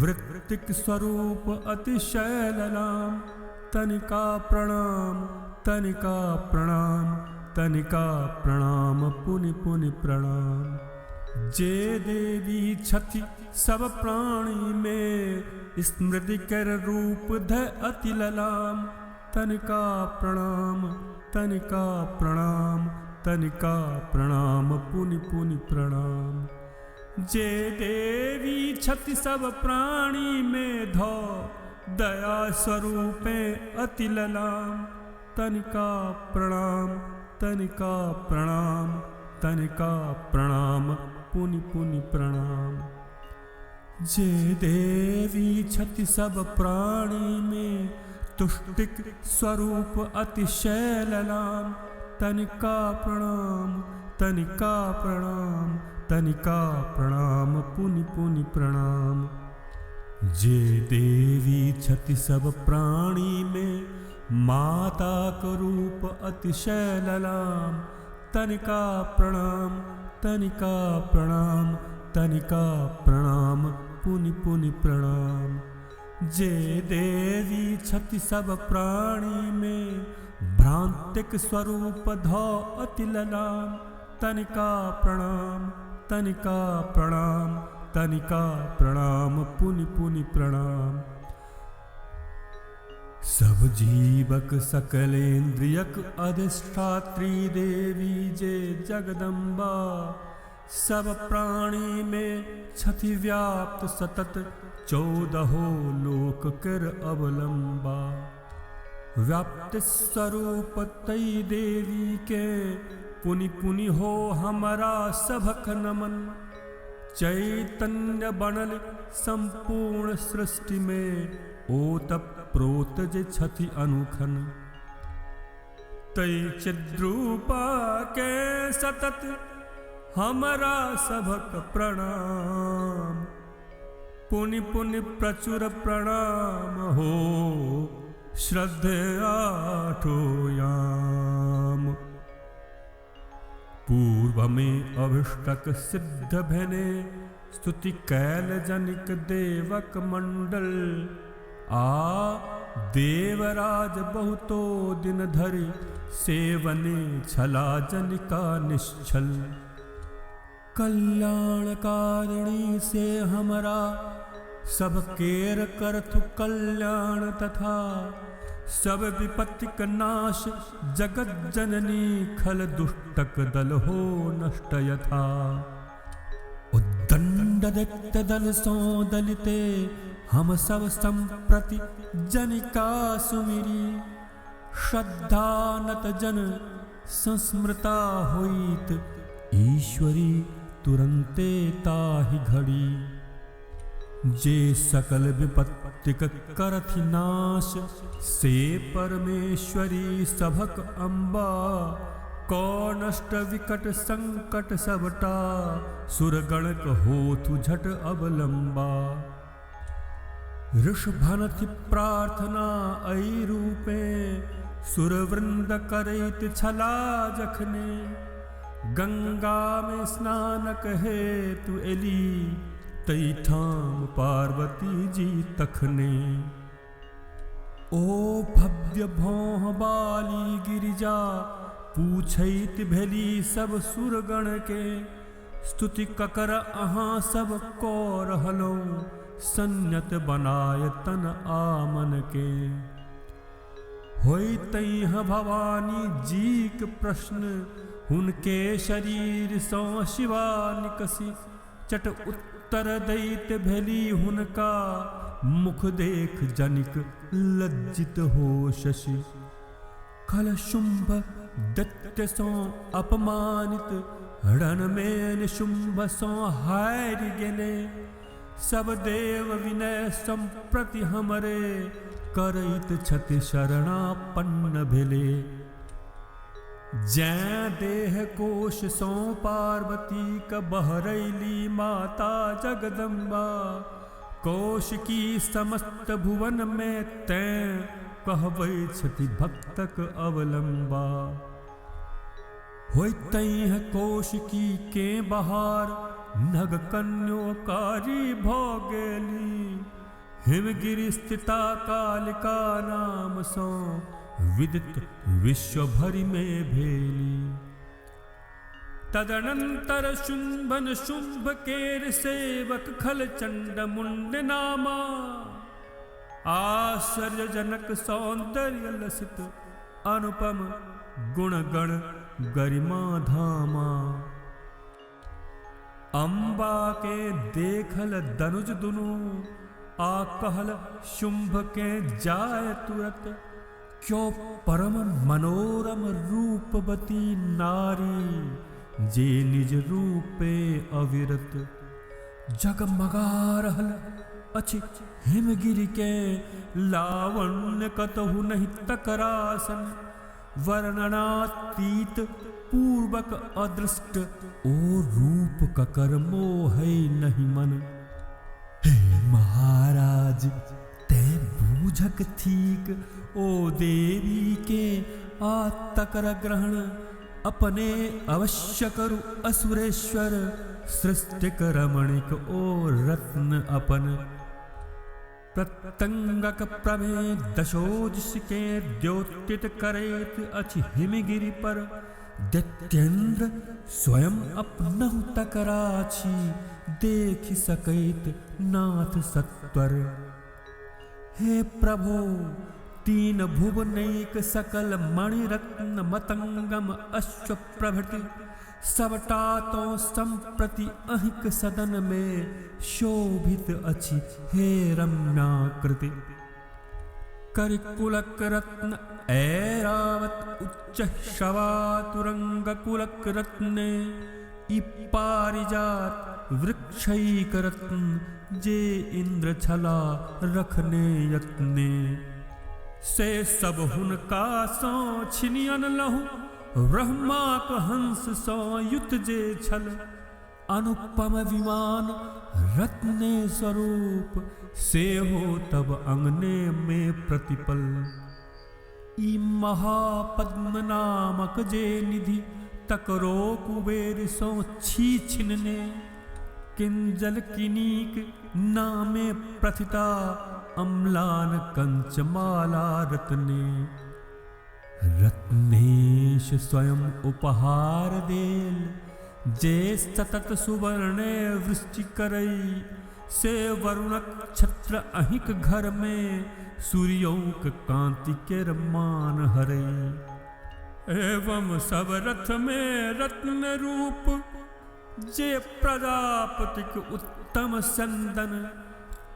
वृत्तिक स्वरूप अतिशय ललाम। तनिका प्रणाम तनिका प्रणाम तनिका प्रणाम पुनि पुनि प्रणाम। जे देवी छति सब प्राणी में स्मृति कर रूप ध अति ललाम। तनिका प्रणाम तनिका प्रणाम तनिका प्रणाम पुनि पुनि प्रणाम। जे देवी छति सब प्राणी में धो दया स्वरूपे अति ललाम। तनिका प्रणाम तनिका प्रणाम तनिका प्रणाम पुनि पुनि प्रणाम। जे देवी छति सब प्राणी में तुष्टिक स्वरूप अतिशय ललाम। तनिका प्रणाम तनिका प्रणाम तनिका प्रणाम पुनि पुनि प्रणाम। जे देवी छति सब प्राणी में माता का रूप अतिशय ललाम। तनिका प्रणाम तनिका प्रणाम तनिका प्रणाम पुनि पुनि प्रणाम। जे देवी छति सब प्राणी में भ्रांतिक स्वरूप धो अति ललाम। तनिका प्रणाम तनिका प्रणाम तनिका प्रणाम पुनि पुनि प्रणाम। सब जीवक सकलेन्द्रियक अधिष्ठात्री देवी जे जगदम्बा। सब प्राणी में छति व्याप्त सतत 14 लोक कर अवलंबा। व्याप्त स्वरूप तई देवी के पुनि पुनि हो हमारा सभक नमन। चैतन्य बनल संपूर्ण सृष्टि में ओत प्रोत जे छति अनुखन। तई चिद्रूपा के सतत हमारा सभक प्रणाम। पुनि पुनि प्रचुर प्रणाम हो श्रद्धया आठोयाम। पूर्व में अभिष्टक सिद्ध भेने स्तुति कैल जनिक देवक मंडल। आ देवराज बहुतो दिन धरि सेवने छला जनिका निश्चल। कल्याणकारिणी से हमरा सब केर करथु कल्याण तथा। सब विपत्तिक नाश जगत जननी खल दुष्टक दल हो नष्ट यथा। उद्दंड दैत्य दल सो दलिते हम सब संप्रति जनिका सुमिरी। श्रद्धानत जन संस्मृता होइत ईश्वरी तुरंते ताहि घड़ी। जे सकल विपत्तिक करथि नाश से परमेश्वरी सभक अम्बा। को नष्ट विकट संकट सबटा सुरगणक होथु झट अवलंबा। ऋषभनथि प्रार्थना ऐ रूपे सुरवृंद करैत छला जखने। गंगा में स्नानक हेतु एली तई ठाम पार्वती जी तखने। ओ भव्य भौह बाली गिरिजा पूछैत भेली सब सुरगण के। स्तुति ककर अहाँ सब को रहलौं संयत बनाय तन आमन के। होई तैह भवानी जी के प्रश्न हुनके शरीर सो शिवा निकसी। चट उत्तर दैत भेली हुनका मुख देख जनिक लज्जित हो शशि। खल शुंभ दैत्य सो अपमानित रण में निशुंभ सो हार गेले। सब देव विनय संप्रति हमरे करैत छति शरणापन्न भेले। जै देह कोश सो पार्वती क बहरैली माता जगदम्बा। कोश की समस्त भुवन में तैं कहबै छति भक्तक अवलंबा। होतई है कौशिकी के बहार, नग कन्योकारी भोगेली। हिमगिरि स्थिता कालिका नाम सो, विदित विश्व भरि में भेली। तदनंतर शुंभन शुंभ केर सेवक खल चंड मुंड नामा। आश्चर्यजनक सौंदर्य लसित, अनुपम गुण गण गरिमा धामा। अम्बा के देखल दनुज दुनु, आकहल शुंभ के जाय तुरत। क्यों परम मनोरम रूपवती नारी, जे निज रूपे अविरत। जगमगा रहल अछि हिमगिरि के, लावण्य कतहु नहीं तकरासन। वर्णनातीत पूर्वक अदृष्ट, ओ रूप ककर मोहै नहीं मन। हे महाराज ते बूझक थीक, ओ देवी के आतकर ग्रहण। अपने अवश्य करु असुरेश्वर, सृष्टिक रमणिक ओ रत्न अपन। प्रत्यंगक प्रभे दशोदश के, द्योतित करेत अछि हिमगिरि पर। दैत्येंद्र स्वयं अपनहु तकराछि, देख सकैत नाथ सत्वर। हे प्रभो तीन भुवनैक सकल, मणिरत्न मतंगम अश्व प्रभृति। सबटा तो संप्रति अहिक सदन में, शोभित अछि हे रम्याकृति। करिकुलक रत्न ऐरावत, उच्च शवातुरंग कुलक रत्ने। इ पारिजात वृक्षैक रत्न, जे इंद्र छला रखने यत्ने। से सब हुनका सो छिनियन लहु, ब्रह्माक हंस सो युत जे छल। अनुपम विमान रत्ने स्वरूप, से हो तब अंगने में प्रतिपल। ई महापद्म नामक जे निधि, तकरो कुबेर सो छी छिनने। किंजल किनीक नामे प्रथिता, अम्लान कंचमाला रत्ने। रत्नेश स्वयं उपहार देल, जे सतत सुवर्णे वृष्टि करई। से वरुणक छत्र अहिक घर में, सूर्योंक कांति के मान हरई। एवं सब रथ में रत्न रूप, जे प्रजापतिक उत्तम संदन।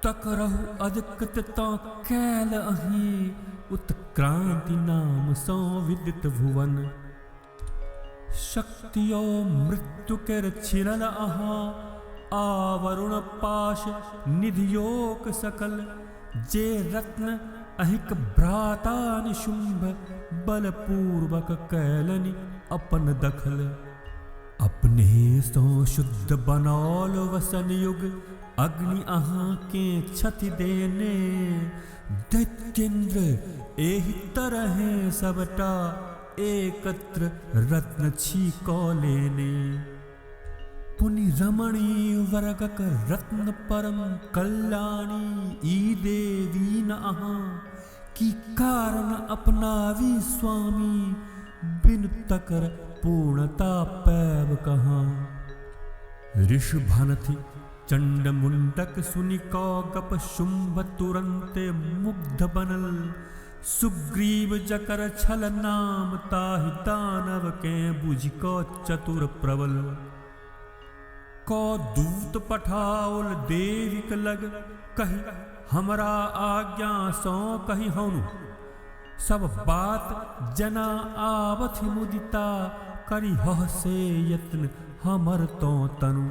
तकरहु अधिकृत तो कैल अही, उत्क्रांति नाम संविदित भुवन। शक्तियों मृत्यु कर छिरल अहा, आवरुण पाश निधियोक सकल। जे रत्न अहिक भ्राता निशुंभ, बलपूर्वक कैलनि अपन दखल। अपने सो शुद्ध बनौल वसन युग, अग्नि अहाँ के क्षति देने। दैत्येंद्र एहि तरह सबटा, एकत्र रत्न छीको लेने। पुनि रमणी वर्गक रत्न परम कल्याणी, ई देवी न अहाँ। की कारण अपनावी स्वामी, बिन तकर पूर्णता पैब कहाँ। ऋषभनथि चंड मुंडक सुनि कौगप, शुंभ तुरंते मुग्ध बनल। सुग्रीव जकर छल नाम, ताहि दानव के बुझि को चतुर प्रबल। को दूत पठाओल देविक लग, कहि हमरा आज्ञा सो कहि हनु। सब बात जना आवथि मुदिता, करि हह से यत्न हमर तो तनु।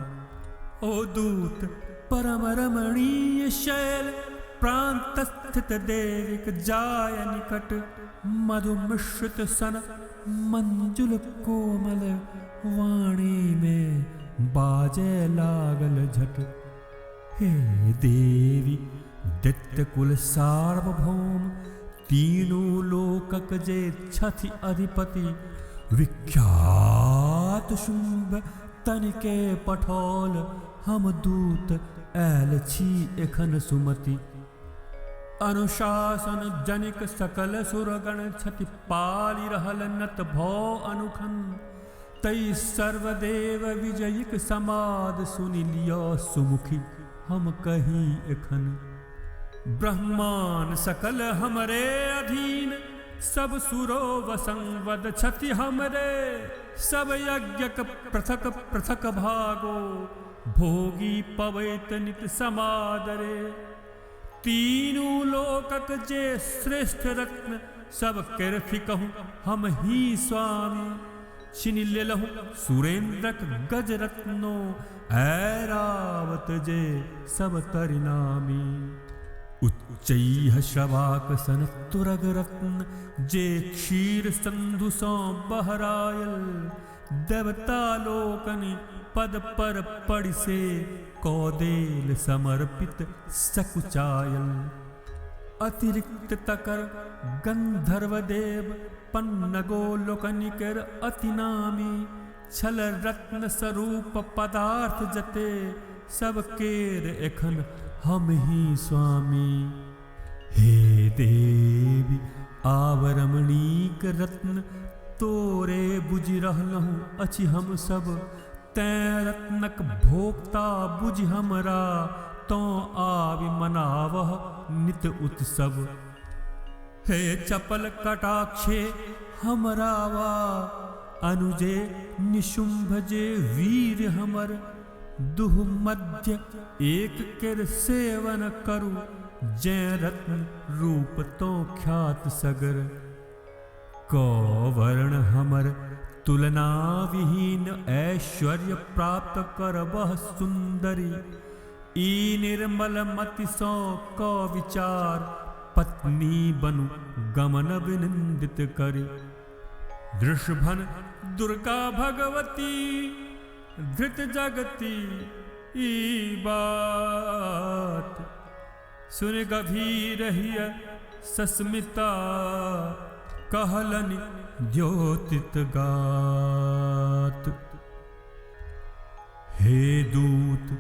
ओ दूत परम रमणीय शैल, प्रांत स्थित देविक जाय निकट। मधु मिश्रित सन मंजुल कोमल, वाणी में बाजे लागल झट। हे देवी दैत्य कुल सार्वभौम, तीनों लोकक जे छथि अधिपति। विख्यात शुंभ तनिके पठौल हम दूत आयल छी एखन सुमति। अनुशासन जनिक सकल सुरगण छति पाली रहल नत भौ अनुखन। तई सर्वदेव विजयिक समाद सुनि लियो सुमुखी हम कहीं एखन। ब्रह्मांड सकल हमरे अधीन सब सुरो वसंवद छति हमरे। सब यज्ञक पृथक पृथक भागो भोगी पवैत नित समादरे। तीनों लोकक जे श्रेष्ठ रत्न सब केरफि कहूँ हम ही स्वामी। छिनि लेलहु सुरेंद्रक गज रत्नो ऐरावत जे सब तरिनामी। उच्चैः श्रवाक सन तुरग रत्न जे क्षीर संधु सौ बहरायल। देवता लोकनि पद पर पड़िसे कौदेल समर्पित सकुचायल। अतिरिक्त तकर गंधर्व देव पन्नगो लोकनिकर अति नामी। छल रत्न स्वरूप पदार्थ जते सब केर एखन हम ही स्वामी। हे देवी आवरमणीक रत्न तोरे बुझि रहलहु अछि हम सब। तैं रत्नक भोक्ता बुझि हमरा तो आबि मनावह नित उत्सव। हे चपल कटाक्षे हमरा वा अनुजे निशुंभ जे वीर हमर। दुह मध्य एक केर सेवन करु जै रत्न रूप तो ख्यात सगर। कौवर्ण हमर तुलना विहीन ऐश्वर्य प्राप्त करबह सुंदरी। ई निर्मल मति सौ क विचार पत्नी बनु गमन विनिंदित करी। दृषभन दुर्गा भगवती धृत जगती ई बात। सुन गभीर हिय सस्मिता कहलनि द्योतित गात। हे दूत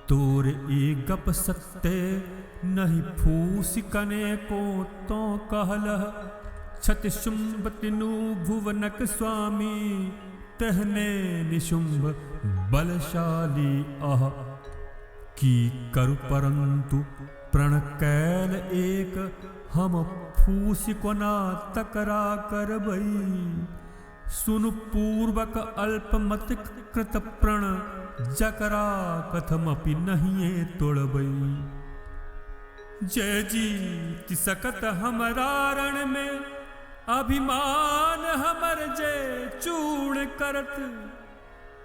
तोर ई गप सत्य नहीं फूसि कने को तो कहलह। छति शुंभ तिनु भुवनक स्वामी तहने निशुंभ बलशाली अह। की करु परंतु प्रण कैल एक हम फूसि कोना तकरा करबई। सुनु पूर्वक अल्पमतिक कृत प्रण जकरा कथमपि नहीं तोड़बई। जय जीति सकत हमरा रण में अभिमान हमर जे चूर्ण करत।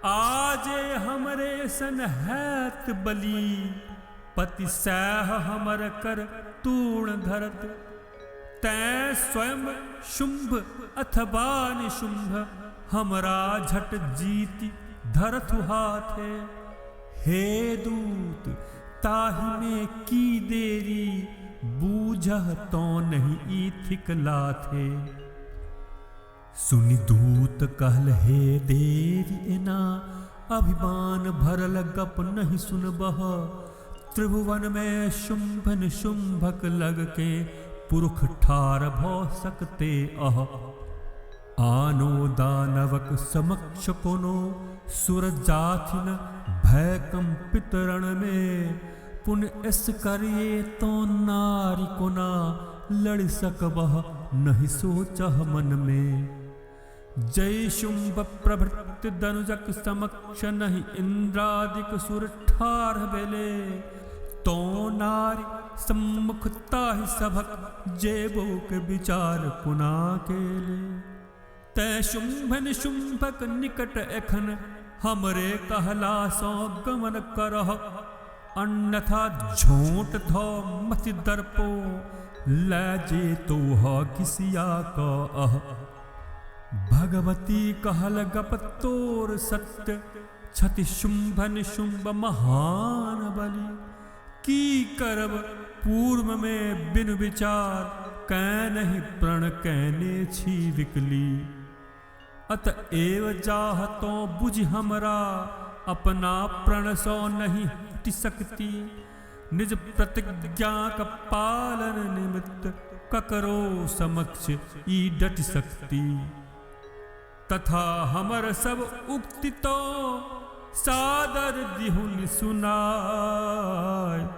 आजे हमरे सन हैत बली पति सह हमर कर तूर्ण धरत। तैं स्वयं शुंभ अथवा निशुंभ हमरा झट जीति धरथु हाथे। हे दूत ताहि में की देरी बूझह तो नहीं ईथिक लाथे। सुनि दूत कहल हे देवी एना अभिमान भरल गप नहीं सुनबह। त्रिभुवन में शुंभ निशुंभक लग के पुरुष ठार भौ सकते अह। आनो दानवक समक्ष कोनो सुर जाथिन भय कंपित रण में। पुन इस करिए तो नारी कोना लड़ सकबह नहीं सोचह मन में। जय शुंभ प्रभृत दनुजक समक्ष नहीं इंद्रादिक सुर ठार बेले। तो नारी सम्मुखता ही सभक जेबो के विचार कुना केले। तै शुंभ निशुंभक निकट एखन हमरे कहला सो गमन करह। अन्यथा झोंट धो मति दर्पो लजे तो ह किसिया का अह। भगवती कहल गप तोर सत्य छति शुंभ निशुंभ महान बलि। की करब पूर्व में बिन विचार कै नहीं प्रण कैने छी विकली। अतएव जाहतो बुझ हमरा, अपना प्रण सो नहीं हट सकती। निज प्रतिज्ञा का पालन निमित्त, ककरो समक्ष ई डट सकती। तथा हमर सब उक्ति तो, सादर दिहुन सुनाय।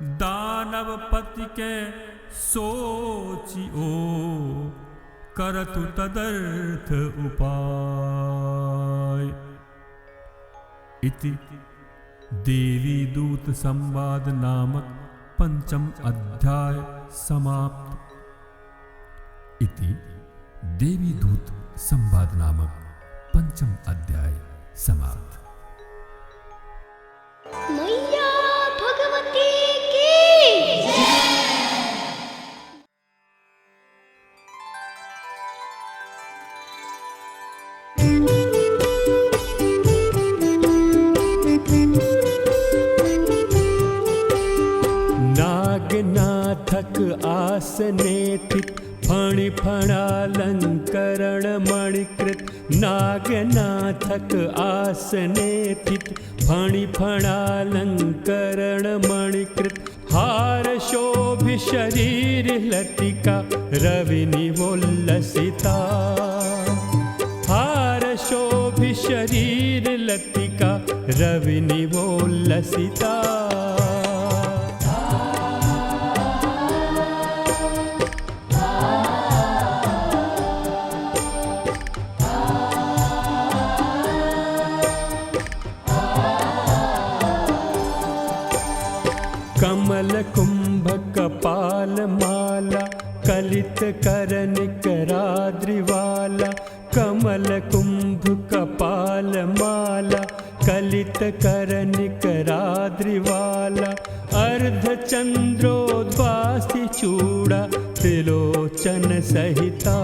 दानव पति के सोची ओ, करतु तदर्थ उपाय। इति देवी दूत संवाद नामक पंचम अध्याय समाप्त। इति देवी दूत संवाद नामक पंचम अध्याय समाप्त। मैया भगवती की नागनाथक आसने थित, फणि फणालंकरण मणिकृत। नागनाथक आसने थित, फणि फणालंकरण मणिकृत। हार शोभि शरीर लतिका, रवि निवोल्लसिता। हार शोभि शरीर लतिका, रवि निवोल्लसिता। कमल कुंभ कपाल माला, कलित करनिकराद्रिवाला। कमल कुंभ कपाल माला, कलित करनिकराद्रिवाला। अर्ध चंद्रोद्वासी चूड़ा, त्रिलोचन सहिता।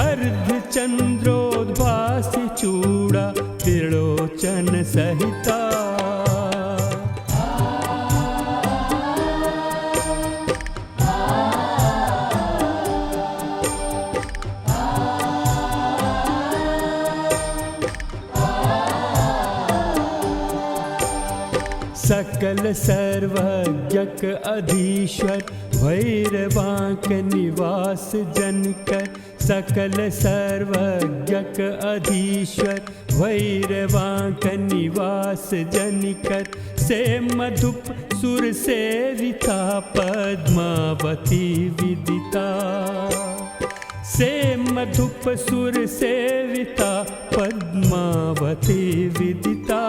अर्ध चंद्रोद्वासी चूड़ा, त्रिलोचन सहिता। सकल सर्वज्ञक अधीश्वर, भैरवांक निवास जनकर। सकल सर्वज्ञक अधीश्वर, भैरवांक निवास जनकर। से मधुप सुर सेविता, पद्मावती विदिता। से मधुप सुर सेविता, पद्मावती विदिता।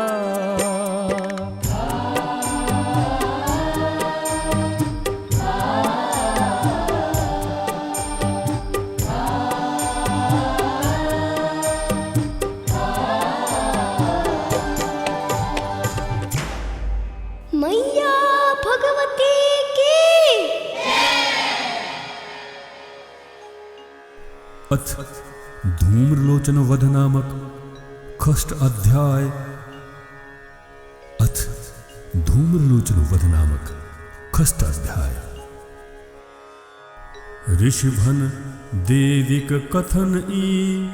मैया भगवती की अथ धूम्रलोचन वध नामक षष्ठ अध्याय। अथ धूम्रलोचन वध नामक षष्ठ अध्याय। ऋषिभन देविक कथन ई,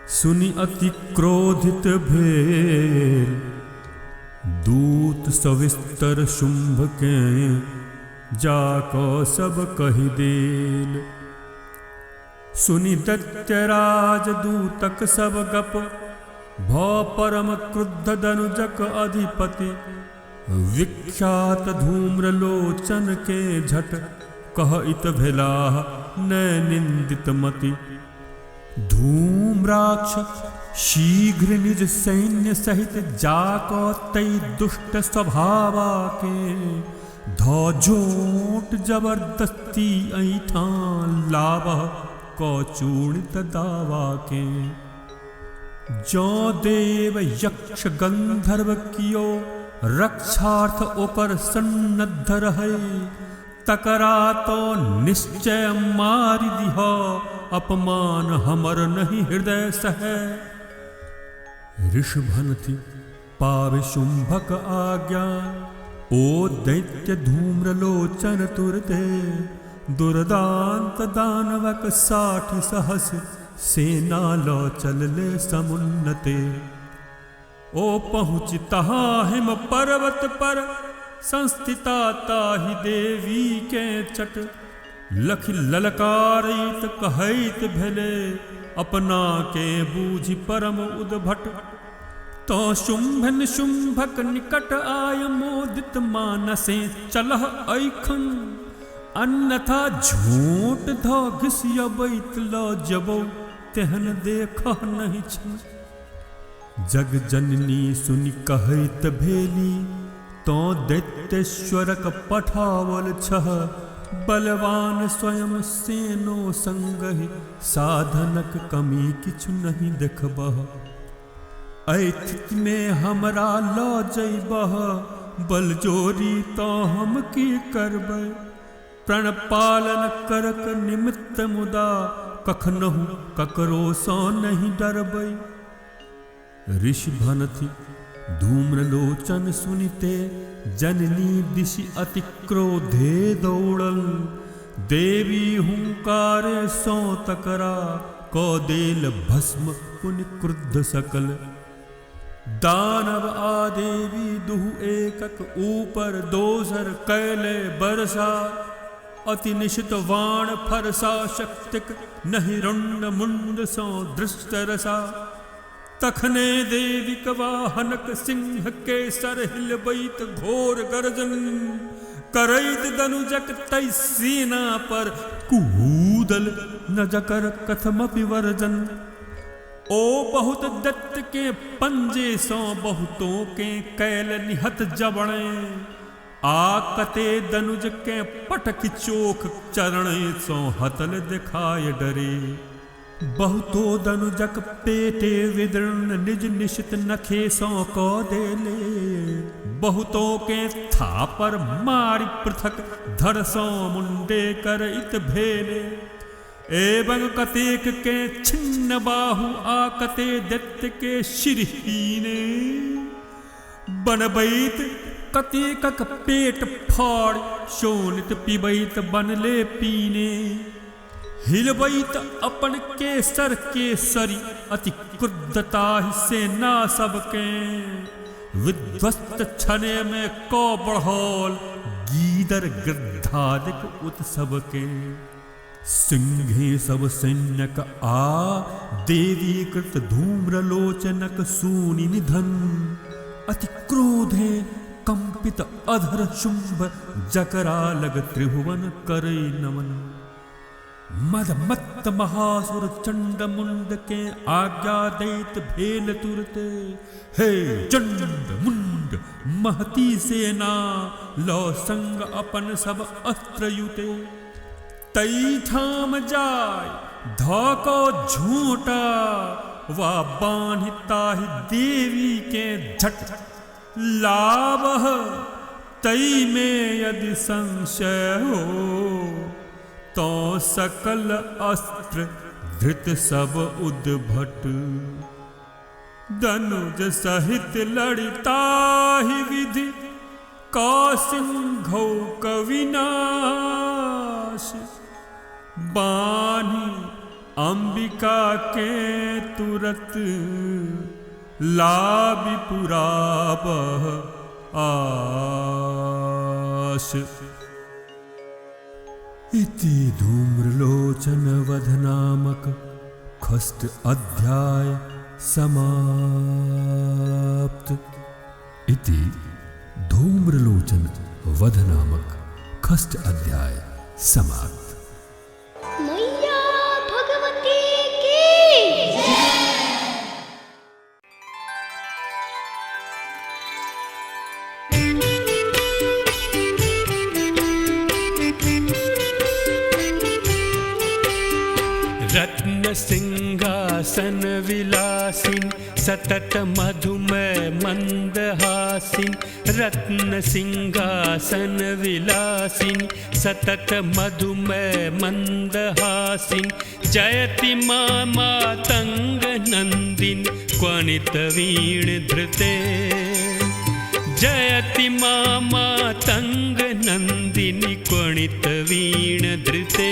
सुनि अति क्रोधित भेल। दूत सविस्तर शुंभ के, जाको सब कहि देल। सुनि दैत्यराज दूतक सब गप, भौ परम क्रुद्ध धनुजक अधिपति। विख्यात धूम्रलोचन के झट, कहइत भेलाह नय निंदित मति। धूम्राक्ष शीघ्र निज सैन्य सहित, जाको तई दुष्ट स्वभावा के। धौजोट जबरदस्ती ऐठा, लावह को चूड़ित दावा के। जो देव यक्ष गंधर्व कियो, रक्षार्थ ओकर सन्नद्ध रहे। तकरा तो निश्चय मारि दिह, अपमान हमर नहीं हृदय सहे। ऋषभन थी पावे शुंभक आज्ञा, ओ दैत्य धूम्रलोचन तुरते। दुर्दांत दानवक 60 सहस, सेना लो चलले समुन्नते। ओ पहुँच तहाँ हिम पर्वत पर, संस्थिता ताहि देवी के चट। लख ललकारित कहैत भेले, अपना के बूझि परम उद्भट। तो शुंभ निशुंभक निकट आय, मोदित मानसे चलह ऐखन। अन्यथा झूठ ध घिसियबैत ल जबौ, तेहन देखह नहीं छन। जग जननी सुनि कहैत भेली, तो दैत्येश्वरक पठावल छह। बलवान स्वयं सेनो संगहि, साधनक कमी किछु नहीं देखबह। ऐथित में हमरा ल जैबह, बल जोरी तो हम की करबै। प्रण पालन करक निमित्त मुदा, कखनहु ककरो सो नहीं डरबै। ऋषि भनति धूम्रलोचन सुनिते, जननी दिशि अति क्रोधे दौड़ल। देवी हुंकारे सो तकरा, को देल भस्म पुनि क्रुद्ध सकल। दानव आदेवी दुहु एकक ऊपर, दोसर कैले बरसा। अति निशित वाण फरसा शक्तिक, नहीं रुंड मुंड सो दृष्ट रसा। तखने देवी वाहनक सिंह के सर हिलबैत घोर गर्जन। करैत दनुजक तै सेना पर, कूदल न जकर कथमपि वर्जन। ओ बहुत दत्त के पंजे सो, बहुतों के कैल निहत जबणे। आकते दनुज के पटक चोख, चरण सो हतल दिखाय डरे। बहुतो दनुजक पेटे विदृण, निज निशित नखे सो को देले। बहुतों के थापर मारि पृथक, धड़ सो मुंडे करैत भेले। एवं कतेक के छिन्न बाहु, आकते दैत्य के शिरहीने। बनबैत कतेकक पेट फाड़, शोणित पिबैत बनले पीने। हिलबैत अपन केसर केसरी, अति क्रुद्धता सेना सबके। विध्वस्त छने में को बढ़ौल, गीदर गृद्धादिक उत्सव के। सिंहे सब सैन्यक आ, देवी कृत धूम्रलोचनक सूनि निधन। अति क्रोधे कंपित अधर शुंभ, जकरा लग त्रिभुवन करे नमन। मद मत्त महासुर चंड मुंड के, आज्ञा दैत भेल तुरते। हे चंड मुंड महती सेना, लो संग अपन सब अस्त्र युते। तई ठाम जाय धको झूठा, वा बान्हिताहि देवी के झट। लावह तई में यदि संशय हो, तो सकल अस्त्र धृत सब उद्भट। दनुज सहित लड़िताहि विधि, कौसिंघौ कविनाश। बानी अंबिका के तुरत, लाबि पुराबह आश। इति धूम्रलोचन वध नामक खष्ट अध्याय समाप्त। इति धूम्रलोचन वध नामक खष्ट अध्याय समाप्त। मैया भगवती की। रत्न सिंहासन विलासिन, सतत मधुमय मंदहासिन। रत्न सिंहासन विलासिन, सतत मधुमय मंदहासिन। जयति मां मातंग नंदिन, क्वणित वीण धृते। जयति मां मातंग नंदिनी, क्वणित वीण धृते।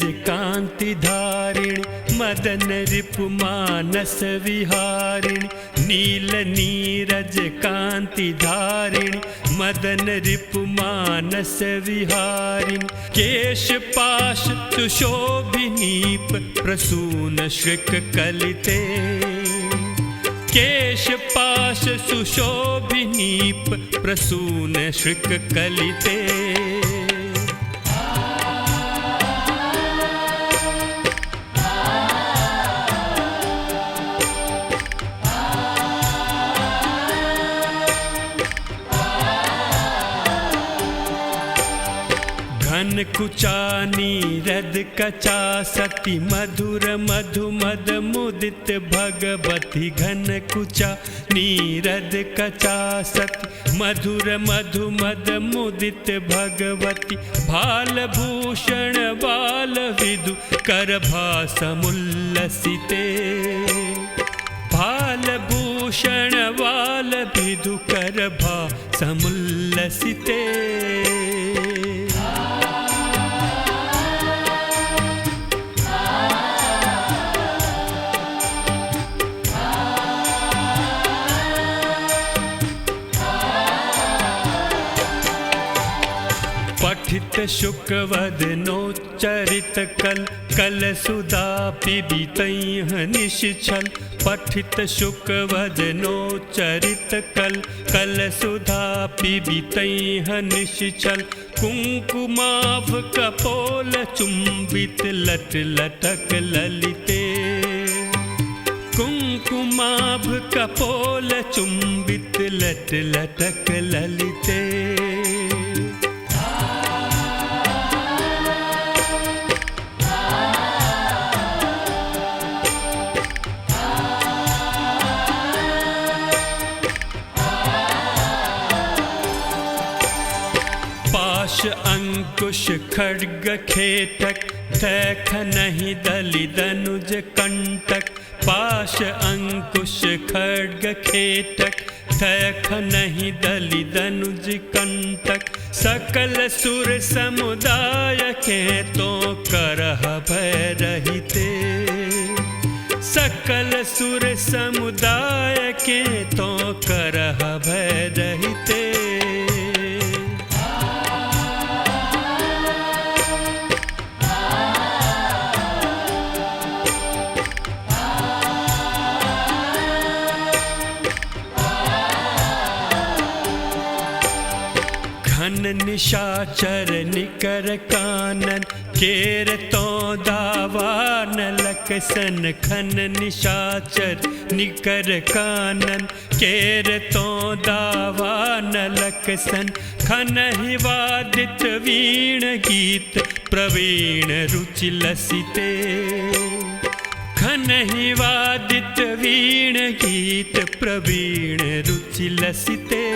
रज कांति धारिणी मदन रिपु मानस विहारिणी नील नीरज कांति धारिणी मदन रिपु मानस विहारिणी केश पाश सुशोभिनीप प्रसून श्रिक कलिते केश पाश सुशोभिनीप प्रसून श्रिक कलिते घन कुचा नीरद कचा सती मधुर मधु मद मुदित भगवती घन कुचा नीरद कचा सती मधुर मधु मद मुदित भगवती भाल भूषण बाल विदु कर भासमुल्लसिते भाल भूषण बाल विदु कर भासमुल्लसिते पठित शुकवदनोच्चरित कल कल सुधा पिबीतैह निश्छल पठित शुकवदनोच्चरित कल कल सुधा पिबीतैह निश्छल कुंकुमाभ कपोल चुंबित लट लटक ललिते कुंकुमाभ कपोल चुंबित लट लटक ललिते अंकुश खड्ग खेटक थैख नहीं दलि दनुज कंटक पाश अंकुश खड्ग खेटक थैख नहीं दलि दनुज कंटक सकल सुर समुदाय के तो करह भय रहिते सकल सुर समुदाय के तो करह भय रहिते घन निशाचर निकर कानन केर तो दावान लकसन खन निशाचर निकर कानन केर तो दावान लकसन खन ही वादित वीण गीत प्रवीण रुचि लसिते खन ही वादित वीण गीत प्रवीण रुचि लसिते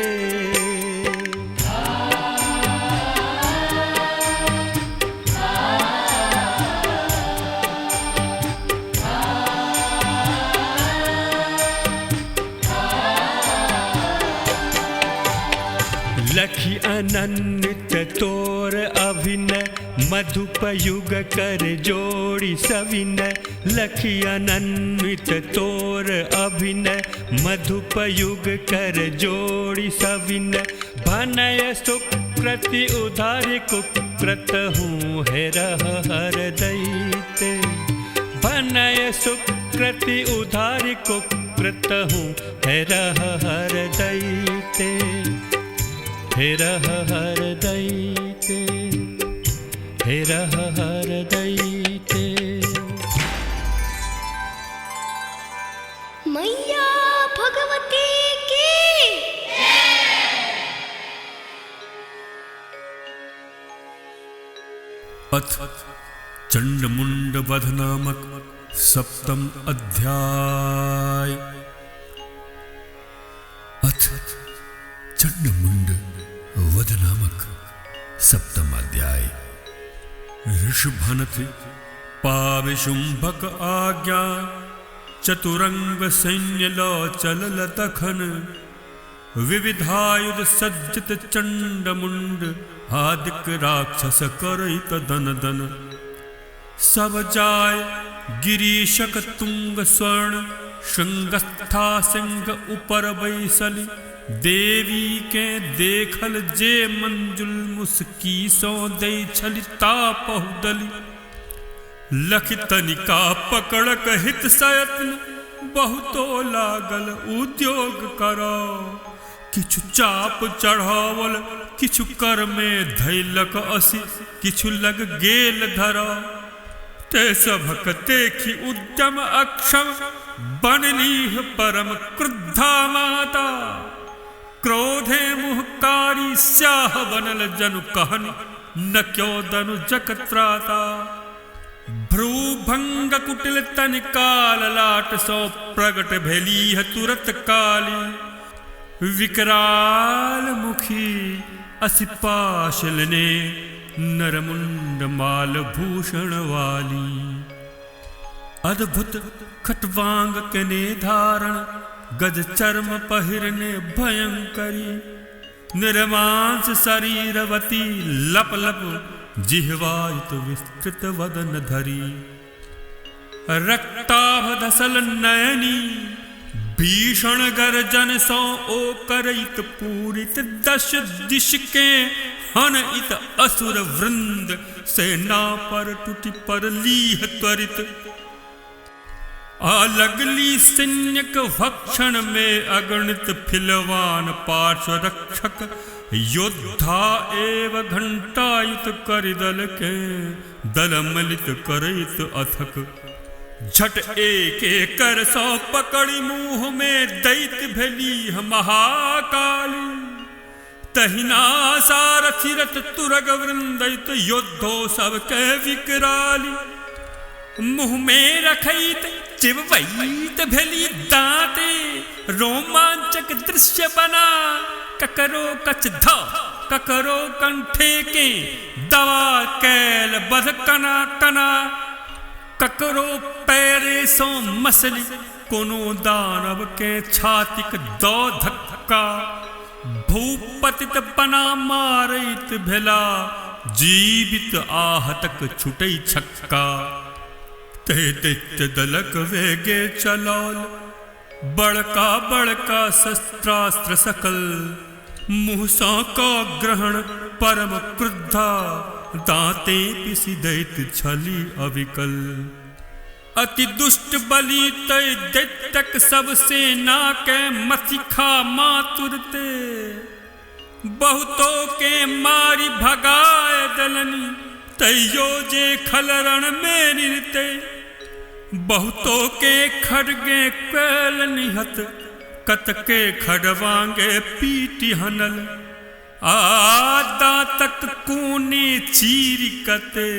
लखी अनन्वित तोर अभिनय मधुपयुग कर जोड़ी सविनय लखी अनन्वित तोर अभिनय मधुपयुग कर जोड़ी सविनय भनय सुकृति उधारि कुकृत हूँ है रह हर दैते भनय सुकृति उधारि कुकृत हूँ है रह हर दैते हे रह हर दैते हे रह हर दैते मैया भगवती की अथ चंडमुंड वध नामक सप्तम अध्याय। अथ चंडमुंड वध नामक सप्तम अध्याय। ऋषभनति पाविशुंभक आज्ञा चतुरंग सैन्य लो चलल तखन विविधायुध सज्जित चंडमुंड आदिक राक्षस करैत दन दन सब जाय गिरीशक तुंग स्वर्ण श्रृंगस्था सिंह उपर बैसली देवी के देखल जे मंजुल मुस्की सो दे छली तापहुदली लख तनिका पकड़क हित सयत्न बहुतो लागल उद्योग करो किछु चाप चढ़ावल किछु कर में धैलक असी किछु लग गेल धरा ते सभक देखी उद्यम अक्षम बनलीह परम क्रुद्धा माता क्रोधे मुहकारी स्याह बनल जनु कहन न क्यों दनु जकत्राता भ्रूभंग कुटिल तन काल लाट सो प्रगट भेलीह तुरत काली विकराल मुखी असिपाशलने नरमुंड माल भूषण वाली अद्भुत खटवांग कने धारण गज चर्म पहिरने भयंकरी निर्मांस शरीरवती लप लप जिह्वायुत विस्तृत वदन धरी रक्ताभ धसल नयनी भीषण गर्जन सो ओ करइत पूरित दश दिश के हन इत असुर वृंद सेना पर टूटी पर लीह त्वरित अलगली सैन्यक भक्षण में अगणित फिलवान पार्श्व रक्षक योद्धा एव घंटायुत करिदल के दलमलित करैत अथक झट एक कर सौ पकड़ी मुंह में दैत भेली महाकाली तहिना सारथी रथ तुरग वृंदित योद्धो सबके विकराली मुंह में रखैत चिबवैत भेली दांते रोमांचक दृश्य बना ककरो कच ध ककरो कंठे के दवा कैल बध कना कना ककरो पैरे सो मसली कोनो दानव के छातिक दो धक्का भूपतित बना मारैत भेला जीवित आहतक छुटै छक्का ते दैत्य दलक वेगे चलौल बड़का बड़का शस्त्रास्त्र सकल मुँह सा का ग्रहण परम क्रुद्धा दांते पिसी दैत छली अविकल अति दुष्ट बलि तय दैत्यक सब सेना के मथिखा मातुरते बहुतों के मारी भगाए दलनी तैयो जे खलरण में निरते बहुतों के खड़गे कैल निहत कतके खड़वांगे पीटी हनल आदा तक कूने चीरी कते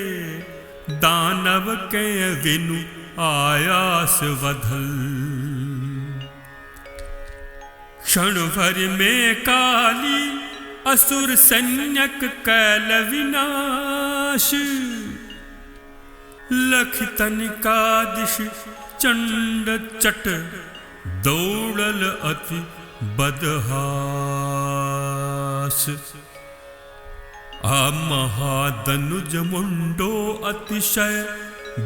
दानव के विनु आयास वधल क्षण भर में काली असुर सैन्यक कैल विनाश लख तनिका दिश चंड चट दौड़ल अति बदहास आ महादनुज मुंडो अतिशय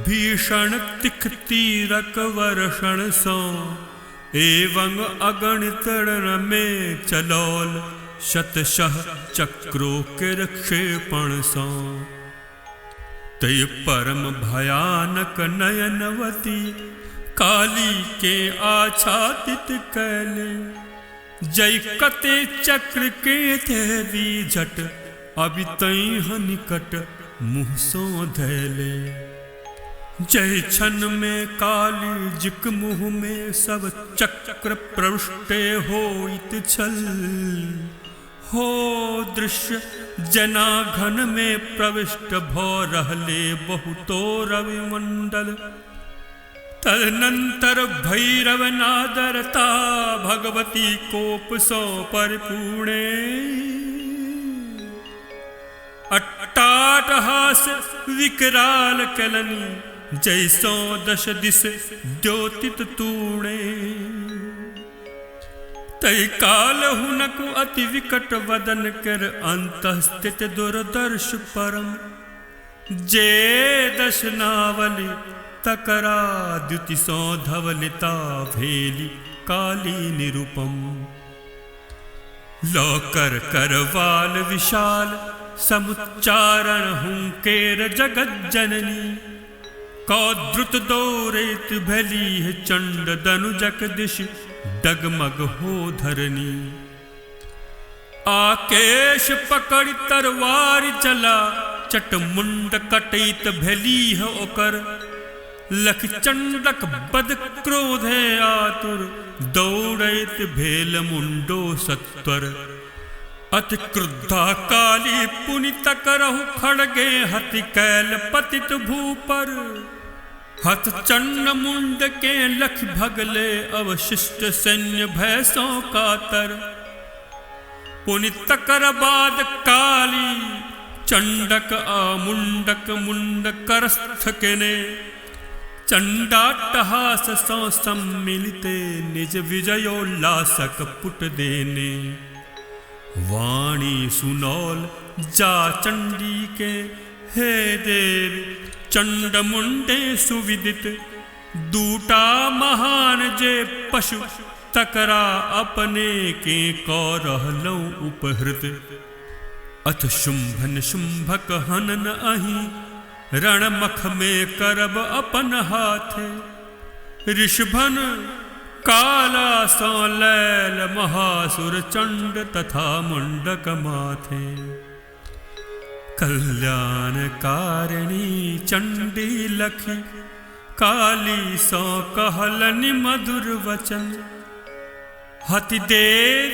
भीषण तिख तीरक वर्षण सो एवं अगणित रण में चलौल शतशः चक्रो के क्षेपण सो तय परम भयानक नयनवती काली के आच्छादित कैले जय कते चक्र के देवी झट अभी तई निकट मुँह सो धैले जय छन में काली जिक मुँह में सब चक्र प्रविष्टे होइत छल हो दृश्य जना घन में प्रविष्ट भो रहले बहुतो रवि मंडल तदनंतर भैरव नादरता भगवती कोप सो परिपूर्णे अट्टाटहास विकराल कलनी जैसो दश दिश द्योतित तूणे तय काल हुनको अति विकट वदन कर अंतः स्थित दुर्दर्श परम जे दशनावली तकरा द्युति सो धवलिता भेली काली निरुपम। लौकर करवाल विशाल समुच्चारण हुंकेर जगत जननी। कौद्रुत दौरेत भली है चंड दनुजक दिश डगमग हो धरनी। आकेश पकड़ तरवार चला चट मुंड कटैत भली है ओकर। लख चंडक बद क्रोध है आतुर दौड़ैत भेल मुंडो सत्वर। अति क्रुद्धा काली पुनि तकरहु खड़गे हति कैल पतित भूपर। हत चंड मुंड के लख भगले अवशिष्ट सैन्य भैसों कातर। पुनि तकर बाद काली चंडक आमुंडक मुंड करस्थ केने। चंडाट्टहास सौ सम्मिलिते निज विजयोल्लासक पुट देने। वाणी सुनौल जा चंडी के हे देव चंड मुंडे सुविदित। दूटा महान जे पशु तकरा अपने के कौरहलौ उपहृत। अथ शुंभन शुंभक हनन अहि रणमख में करब अपन हाथे। ऋषभन काला सो लैल महासुर चंड तथा मुंडक माथे। कल्याण कारिणी चंडी लखी काली सो कहलनि मधुर वचन। हति देव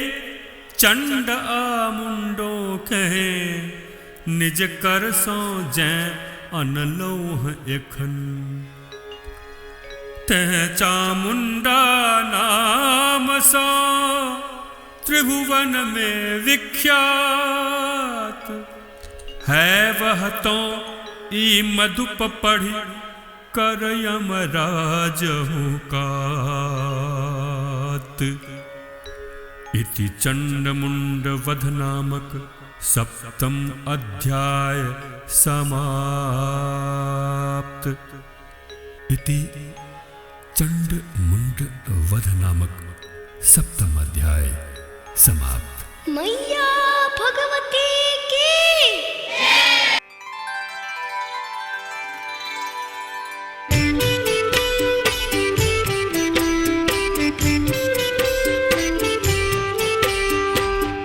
चंड आमुंडो कहे निज कर सो जय अनलोह एखन। तह चामुंडा नाम सो त्रिभुवन में विख्यात। है वह तो ई मधुप पढ़ी कर यमराज हुकात। इति चंडमुंड वध नामक सप्तम अध्याय समाप्त। इति चंड मुंड वध नामक सप्तम अध्याय समाप्त। मैया भगवती की।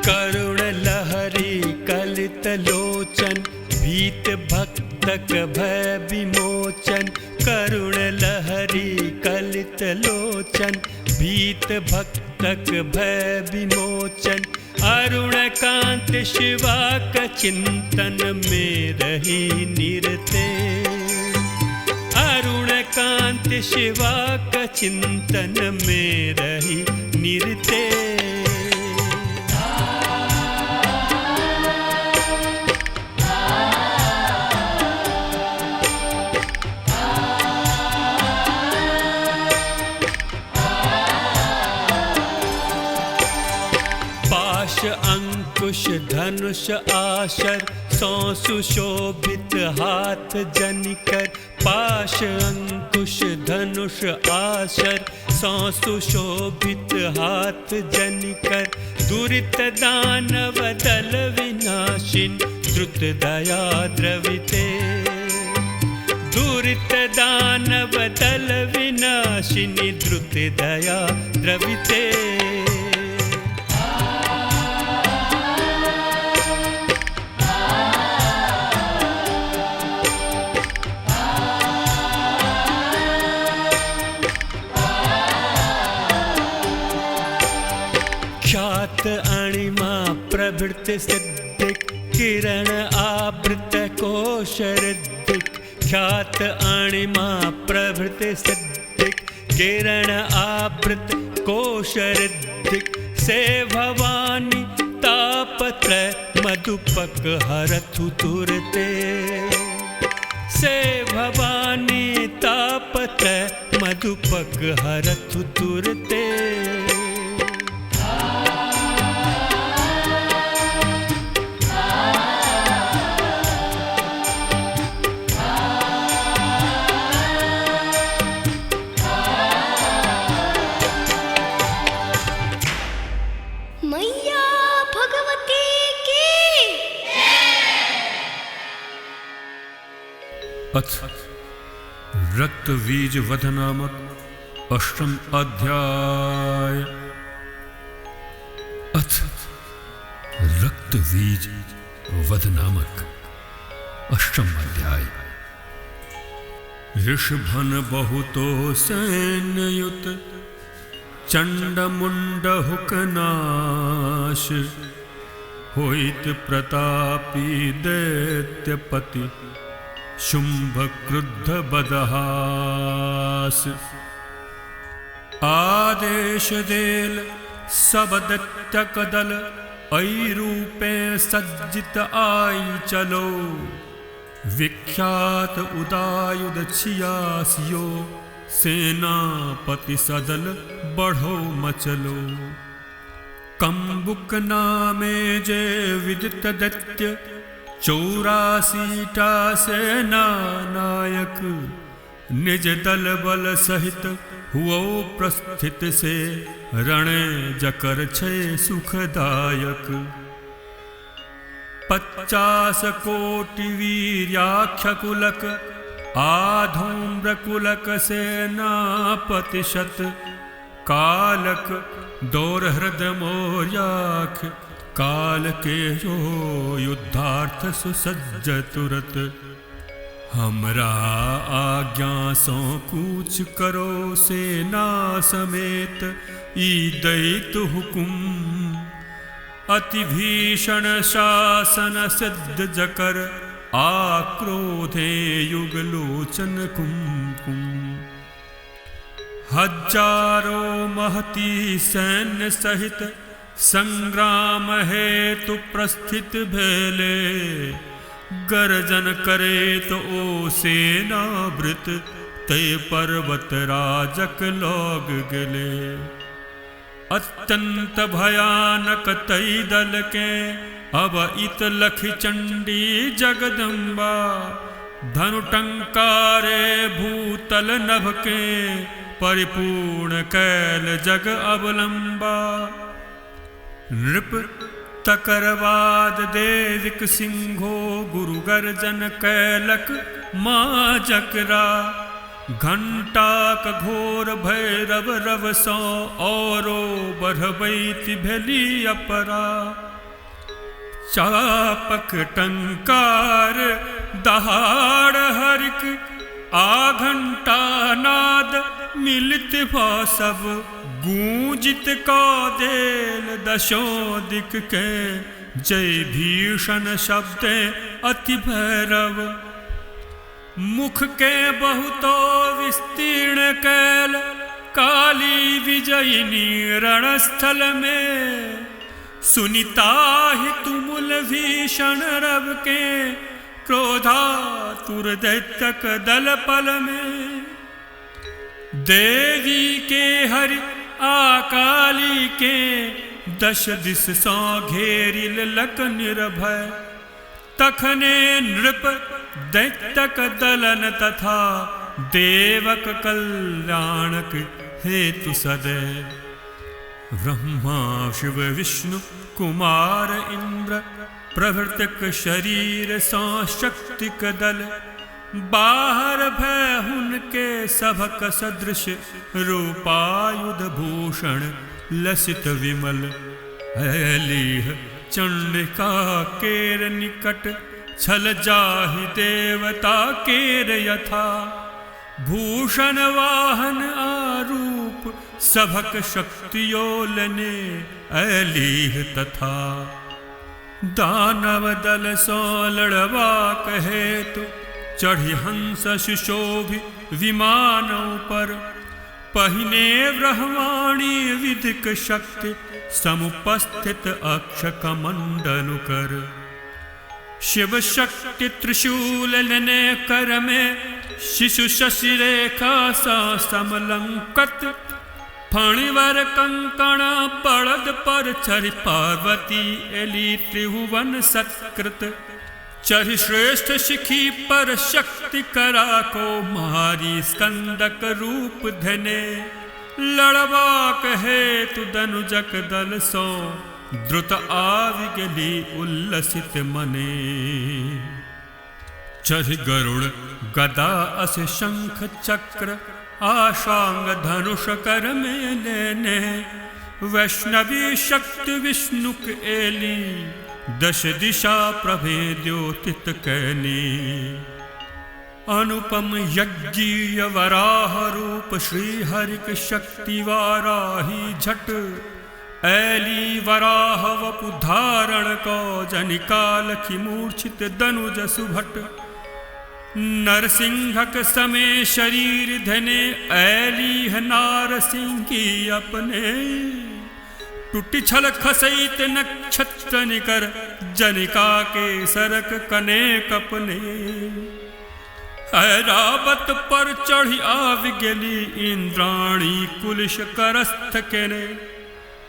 करुण लहरी कलित लोचन भीत भक्तक भय विमोचन। करुण लहरी कलित लोचन भीत भक्तक भय विमोचन। अरुण कांत शिवा का चिंतन में रही निरते। अरुण कांत शिवा का चिंतन में रही निरते। अंकुश धनुष आशर सौ सुशोभित हाथ जनिकर। पाश अंकुश धनुष आशर सौ सुशोभित हाथ जनिकर। दुरित दानव दल विनाशिन द्रुत दया द्रविते। दुरित दानव दल विनाशिनी द्रुत दया द्रविते। ख्यात अणिमा प्रभृत सिद्धिक किरण आवृत कोश ऋद्धिक। ख्यात अणिमा प्रभृत सिद्धिक किरण आवृत कोश ऋद्धिक। से भवानी तापत्र मधुपक हरथु तुरते। से भवानी तापत्र मधुपक हरथु तुरते। अथ रक्तबीज वध नामक अष्टम अध्याय। अथ रक्तबीज वध नामक अष्टम अध्याय। ऋषभन बहुतो सैन्ययुत चंड मुंड हुकनाश, होइत प्रतापी दैत्यपति शुंभ क्रुद्ध बदहास। आदेश देल सब दैत्यक दल, ऐ रूपे सज्जित आई चलो। विख्यात उदायुध छियासियो, सेनापति सदल बढ़ो मचलो। कंबुक नामे जे विदित दैत्य, 84टा सेना नायक। निज दल बल सहित हुओ प्रस्थित से, रणे जकर छे सुखदायक। 50 कोटि वीर्याख्य कुलक, आधूम्र कुलक सेनापति शत। कालक दोरहृद मौर्याख, काल के जो युद्धार्थ सुसज्ज तुरत। हमरा आज्ञा सो कूच करो सेना समेत, ई दैत हुकुम। अति भीषण शासन सिद्ध जकर, आक्रोधे युगलोचन कुमकुम। हजारों महती सैन्य सहित, संग्राम हेतु प्रस्थित भेले। गर्जन करे तो ओ सेनावृत, ते पर्वत राजक लोग गेले। अत्यंत भयानक तई दल के, अब इत लख चंडी जगदम्बा। धनु टंकारे भूतल नभ के, परिपूर्ण कैल जग अवलंबा। नृप तकरवाद देविक सिंहो, गुरु गर्जन कैलक माँ जकरा। घंटाक घोर भैरव रव सौ, औरो बढ़बैति भेली अपरा। चापक टंकार दहाड़ हरिक, आ घंटा नाद मिलित भा सब। गूंजित का देल दशों दिक के, जय भीषण शब्द अति भैरव। मुख के बहुतो विस्तीर्ण कैल, काली विजयिनी रणस्थल में। सुनिता ही तुमुल भीषण रव के, क्रोधातुर दैत्यक दल पल में। देवी के हरि आकाली के, दश दिस सौ घेरिल लक निर्भय। तखने नृप दैत्यक दलन तथा, देवक कल्याणक हेतु सदैव। ब्रह्मा शिव विष्णु कुमार इंद्र, प्रभृतिक शरीर सौ शक्तिक दल। बाहर भय हुनके सभक सदृश, रूपायुध भूषण लसित विमल। ऐलीह चंडिका केर निकट, छल जाहि देवता केर यथा। भूषण वाहन आरूप, सभक शक्तियोलने ऐलीह तथा। दानव दल सो लड़वा हेतु, चढ़ी हंस सुशोभि विमानों पर। पहिने ब्रह्माणी विधिक शक्ति, समुपस्थित अक्ष कमंडलु कर। शिव शक्ति त्रिशूल लेने कर में, शिशु शशि रेखा सा समलंकत। फणिवर कंकण बड़द पर चरि, पार्वती एली त्रिभुवन सत्कृत। चरि श्रेष्ठ शिखी पर शक्ति करा को, मारी स्कंदक रूप धने। लड़वा कहे तु दनुजक दल सो, द्रुत आवि गेली उल्लसित मने। चरि गरुड़ गदा अस शंख चक्र आशांग धनुष कर में लेने, वैष्णवी शक्ति विष्णुक एली, दश दिशा प्रभे द्योतित कैनी। अनुपम यज्ञीय वराह रूप श्री हरिक शक्ति वाराही झट, ऐली वराह वपु धारण को जनिकालखि मूर्छित दनुज सुभट। नरसिंहक समय शरीर धने, ऐली है नारसिंही अपने, टूटी छल खसैत नक्षत्र निकर, जनिका के सरक कने कपने। ऐरावत पर चढ़ी आव गेली, इंद्राणी कुलिश करस्थ केने।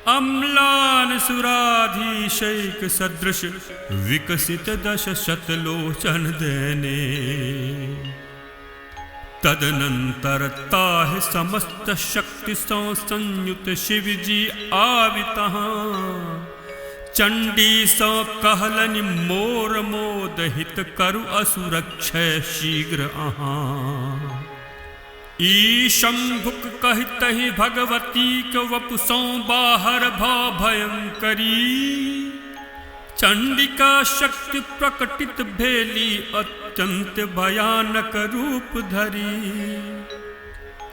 अम्लान सुराधीशैक सदृश, विकसित दश शतलोचन देने। तदनंतर ताहि समस्त शक्ति सौ संयुत शिव जी आवितहाँ, चंडी सौ कहलनि मोर मोद हित करु असुरक्षय शीघ्र अहाँ। ई शंभुक कहितहि भगवती क वपु सौ बाहर भव भयंकरी, चंडिका शक्ति प्रकटित भेली अत्यंत भयानक रूप धरी।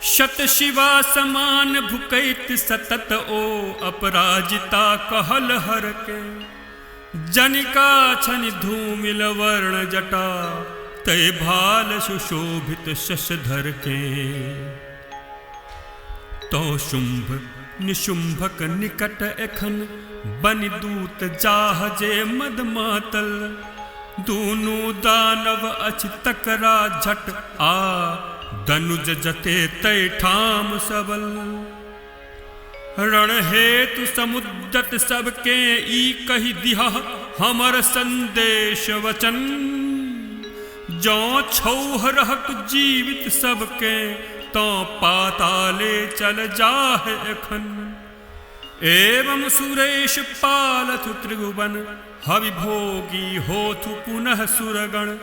शत शिवा समान भुकैत सतत ओ अपराजिता कहल हर के, जनिका छनि धूमिल वर्ण जटा, तय भाल सुशोभित शशधर के। तो शुंभ निशुंभक निकट एखन, बनि दूत जाहजे मद मातल। दूनु दानव अछि तकरा झट, आ दनुज जते तय ठाम सबल। रण हेतु समुद्रत सबके, ई कहि दिहा हमर संदेश वचन। जो छौह रहक जीवित सबके, तो पाताले चल जाहे एखन। एवं सुरेश पालथु त्रिभुवन, हवि भोगी होथु पुनः सुरगण।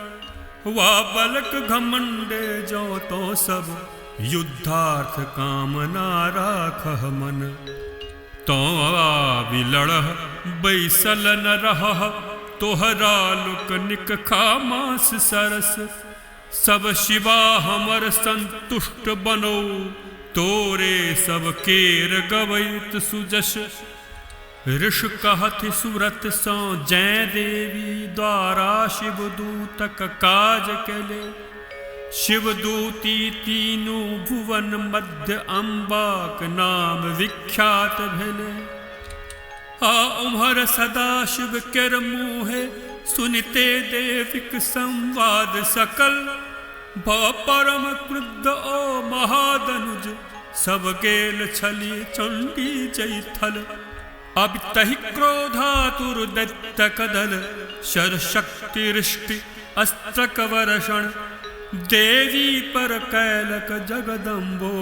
वा बलक घमंडे जो तो सब, युद्धार्थ कामना राखह मन। तो विलड़ह बैसल न रहह, तोहरा लुक निक खामास सरस। सब शिवा हमर संतुष्ट बनो, तोरे सब केर गवैत सुजस। ऋष कहति सुरत सौ जय देवी, द्वारा शिवदूतक काज केले। शिवदूती तीनों भुवन मध्य, अम्बाक नाम विख्यात भेले। आ उम्हर सदा शिव केर मुहे, सुनिते देविक संवाद सकल। परम क्रुद्ध ओ महादनुज, सब गेल छली चंडी जैथल। अब तहि क्रोधातुर दैत्य कदल, शर शक्ति रिष्टि अस्त्रक वर्षण। देवी पर कैलक जगदम्बो,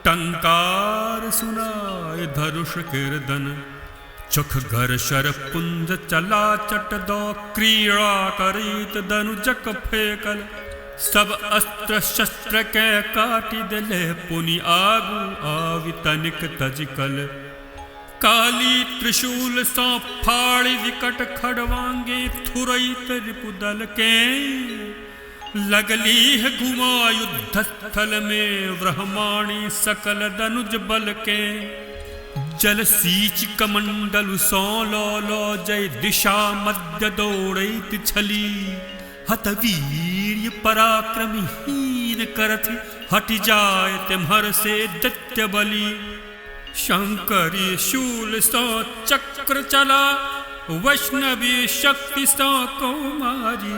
टंकार सुनाय धनुष कीर्दन। चख घर शर पुंज चला चट दो, क्रीड़ा करीत दनुजक फेकल। सब अस्त्र शस्त्र के काटि दिले, पुनि आगु आवि तनिक तजिकल। काली त्रिशूल सौ फाड़ी विकट खड़वांगे, थुरैत रिपुदल के। लगली है घुमा युद्ध स्थल में, ब्रह्माणी सकल दनुज बल के। जल सीच कमंडल सौ लो लो, जय दिशा मध्य दौड़ैत छली। हत वीर्य पराक्रमी हीन करथि, हटि जाय तिम्हर से दैत्य बलि। शंकरी शूल सौ चक्र चला, वैष्णवी शक्ति सौ कौमारी।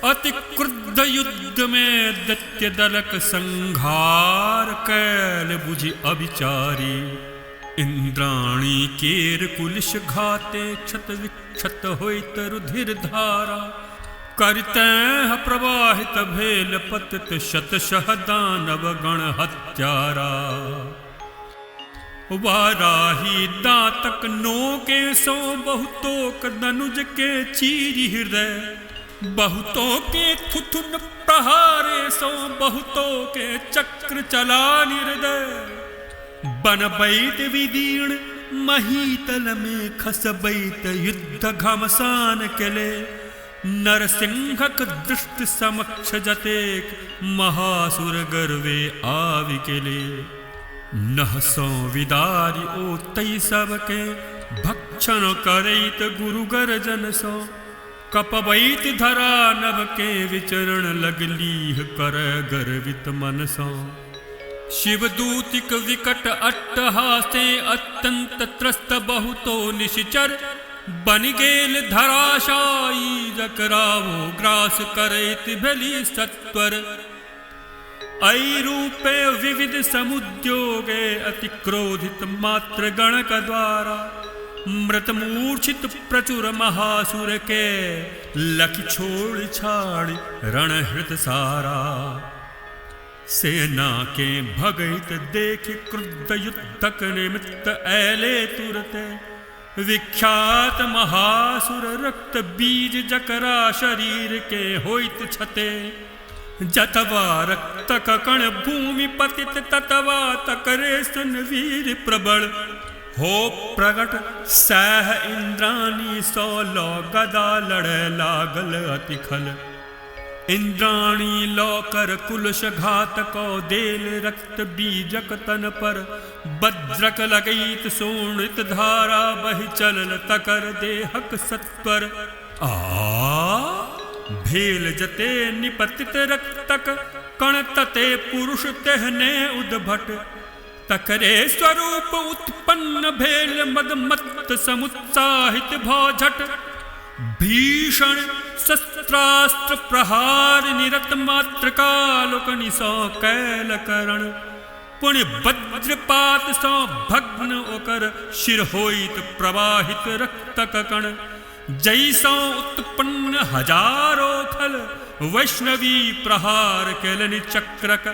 अति क्रुद्ध युद्ध में दैत्य दलक संघार, कैल बुझि अविचारी। इंद्राणी केर कुलिश घाते, क्षत विक्षत होइत रुधिर धारा। करतैह प्रवाहित भेल पतित, शतशः दानव गण हत्यारा। वाराही दातक नोके सो, बहुतोक दनुज के चीरी हृदय। बहुतों के थुथुन प्रहारे सो बहुतों के चक्र चला निर्दय बन बैत विदीर्ण महीतल में खसबैत युद्ध घमसान केले नरसिंहक दृष्ट समक्ष जतेक महासुर गर्वे आवि केले नहसो विदारी ओ तई सबके भक्षण करैत गुरु गर्जन सो कपबैत धरा नभ के विचरण लगलीह कर गर्वित मन सो शिवदूतिक विकट अट्टहासे अत्यंत त्रस्त बहुतो निशिचर बन गेल धराशायी जकरावो ग्रास करैत भेली सत्वर ऐ रूपे विविध समुद्योगे अति क्रोधित मात्र गणक द्वारा मृत मूर्छित प्रचुर महासुर के लख छोड़ छाड़ रण हृत सारा सेना के भगैत देख क्रुद्ध युद्धक निमित्त ऐले तुरते विख्यात महासुर रक्त बीज जकरा शरीर के होइत छते जतवा रक्त कण भूमि पतित ततवा तकरे सन वीर प्रबल हो प्रगट सह इंद्राणी सौलो गदा लड़े लागल अतिखल इंद्राणी लौकर कुलश घातको देल रक्त बीजक तन पर बज्रक लगैत सोणित धारा बहि चलल तकर देहक सत्वर भेल जते निपतित रक्तक कण तते पुरुष तेहने उद्भट तकरे स्वरूप उत्पन्न भेल मदमत्त समुत्साहित भौझट भीषण शस्त्रास्त्र प्रहार निरत मात्र कालोकनि सौ कैल करण पुण्य वज्रपात सौ भग्न ओकर शिर होइत प्रवाहित रक्तक कण जैसो उत्पन्न हजारों खल वैष्णवी प्रहार केलनि चक्रक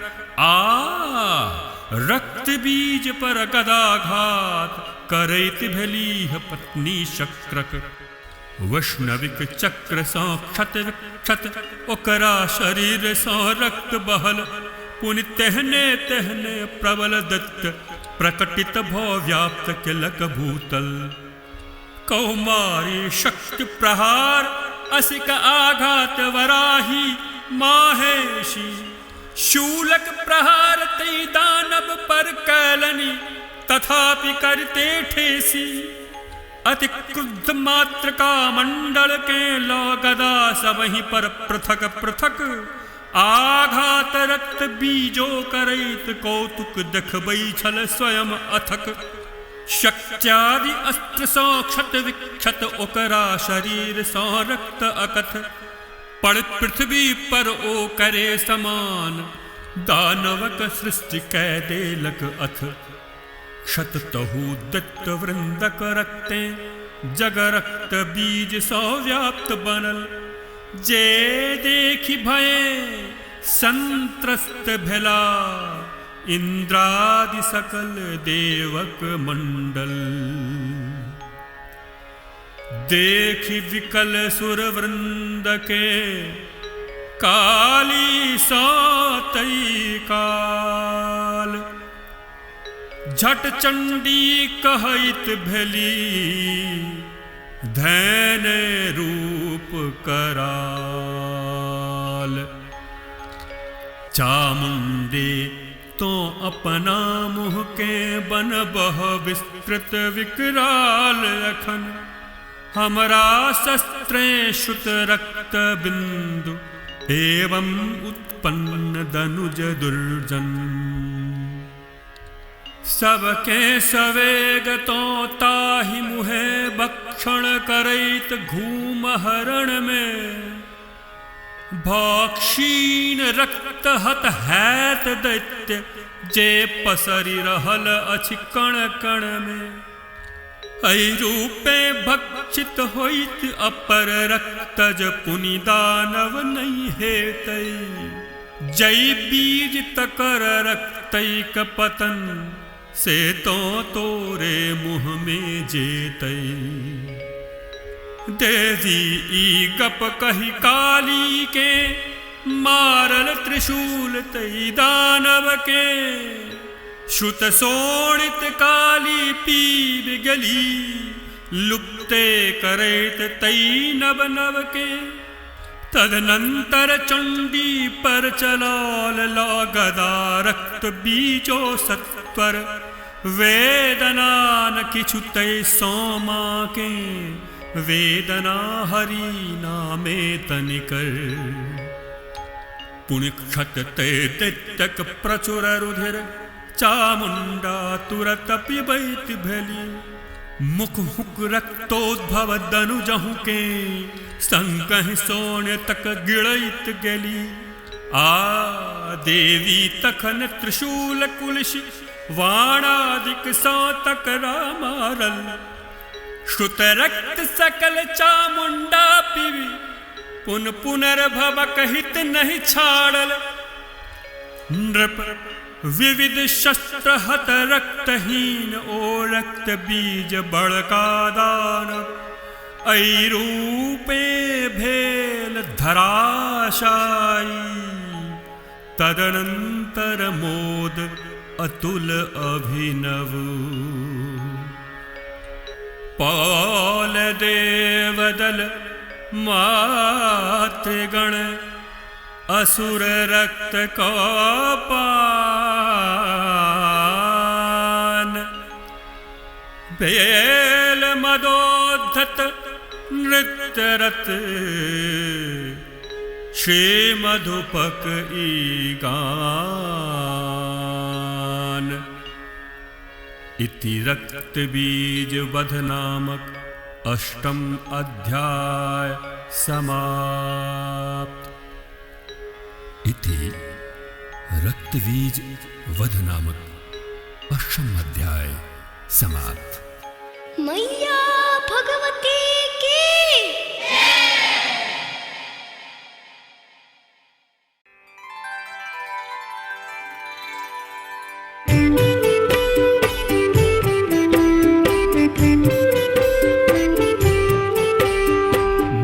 रक्त बीज पर गदाघात करैत भेलीह पत्नी शक्रक वैष्णविक चक्र सौ क्षत विक्षत ओकरा शरीर सौ रक्त बहल पुनि तेहने तेहने प्रबल दत्त प्रकटित भो व्याप्त किलक भूतल कौमारी शक्ति प्रहार असिक आघात वराही माहेशी शूलक प्रहार तई दानव पर कैलनी तथापि करते ठेसी अति क्रुद्ध मात्र का मंडल के लो गदा सबहि पर पृथक पृथक आघात रक्त बीजो करैत कौतुक देखबै छल स्वयं अथक शक्त्यादि अस्त्र सौ क्षत विक्षत ओकरा शरीर सौ रक्त अकथ पड़ पृथ्वी पर ओ करे समान दानवक सृष्टि कै देलक अथ क्षत तहु दत्त वृंदक रक्ते जग रक्त बीज सौ व्याप्त बनल जे देखि भये संत्रस्त भेला इंद्रादि सकल देवक मंडल देखि विकल सुर वृंद के काली सौतई काल झट चंडी कहैत भेली धैन रूप कराल चामुंडे तो अपना मुह के बन बह विस्तृत विकराल अखन हमरा शस्त्रे श्रुत रक्त बिंदु एवं उत्पन्न दनुज दुर्जन सबके सवेग तो ताहि मुहे भक्षण करैत घूम हरण में भक्षीण रक्त हत हैत दैत्य जे पसरि रहल अछि कण कण में ऐ रूपे भक्षित होइत अपर रक्तज पुनि दानव नहीं हेतै जय बीज तकर रक्तैक पतन से तो तोरे मुँह में जेतै देवी ई गप कही काली के, मारल त्रिशूल तई दानव के। श्रुत सोणित काली पीब गली, लुप्ते करैत तई नव नव के। तदनंतर चंडी पर चलाल ला गदा, रक्त बीजो सत्वर वेदना न किछु तै सोमा के। वेदना हरि नामे तनिकर, पुण्य क्षत ते दैत्यक प्रचुर रुधिर। चामुंडा तुरत पिबैत भेली, मुख हुक रक्तोद्भव दनुजहु के। संकहि सोने तक गिड़ैत गेली, आ देवी तखन त्रिशूल कुलिश वाणादिक सौ तकरा मारल। श्रुत रक्त सकल चामुंडा पीवी, पुन पुनर्भव कहित नहीं छाड़ल। नृप विविध शस्त्र हत रक्तहीन, ओ रक्त बीज बड़का दानव। ऐ रूपे भेल धराशायी, तदनंतर मोद अतुल अभिनव। पाल देवदल मातृगण, असुर रक्त का पान। बेल मदोद्धत नृत्यरत, श्री मधुपक ई गान। इति रक्त बीज वध नामक अष्टम अध्याय समाप्त। इति रक्तबीज वध नामक अष्टम अध्याय समाप्त। मैया भगवती की।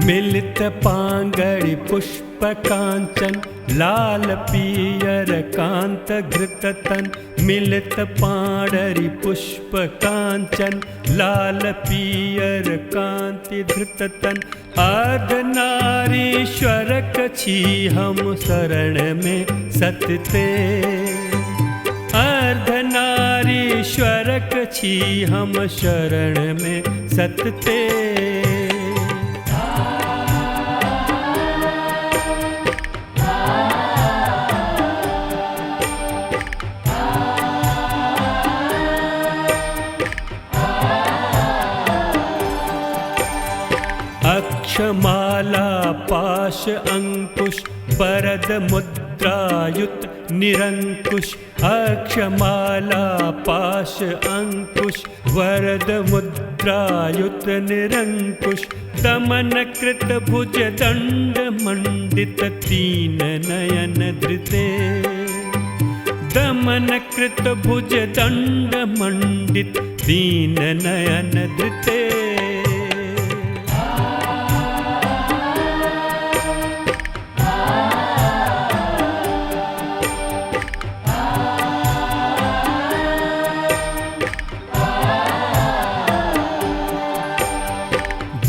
मिलित पांगड़ी पुष्प कांचन, लाल पियर कांत घृततन। मिलित पांडरी पुष्प कांचन, लाल पियर कांति धृततन। अर्धनारीश्वर कछी हम शरण में सतते। अर्धनारीश्वर कछी हम शरण में सतते। अक्षमाला पाश अंकुश, वरद मुद्रायुत निरंकुश। अक्षमाला पाश अंकुश, वरद मुद्रायुत निरंकुश। दमन कृत भुज दंड मंडित, तीन नयन धृते। दमन कृत भुज दंड मंडित, तीन नयन धृते।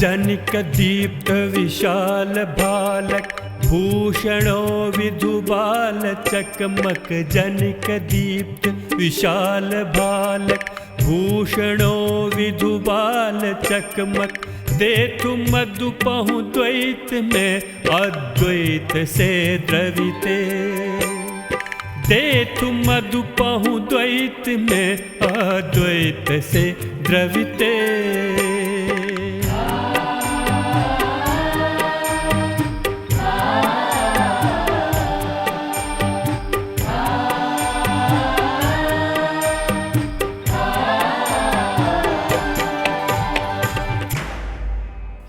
जनिक दीप्त विशाल भालक, भूषणो विधुबाल चकमक। जनिक दीप्त विशाल भालक, भूषणो विधुबाल चकमक। देतु मधु पहु द्वैत में, अद्वैत से द्रविते। देतु मधु पहु द्वैत में, अद्वैत से द्रविते।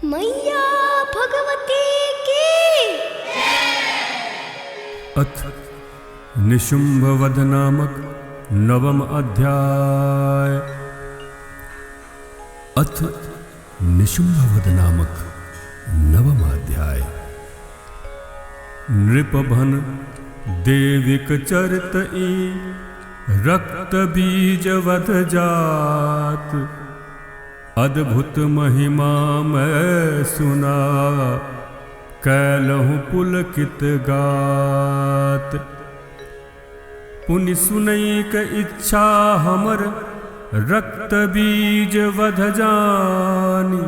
मैया भगवती की। अथ निशुंभ वध नामक नवम अध्याय। अथ निशुम्भवध नामक नवम अध्याय। नृपभन देविक चरित ई रक्त बीज वध जात, अद्भुत महिमा मैं सुना कैलहु पुलकित गात। पुनि सुनैक इच्छा हमर रक्त बीज वध जानी,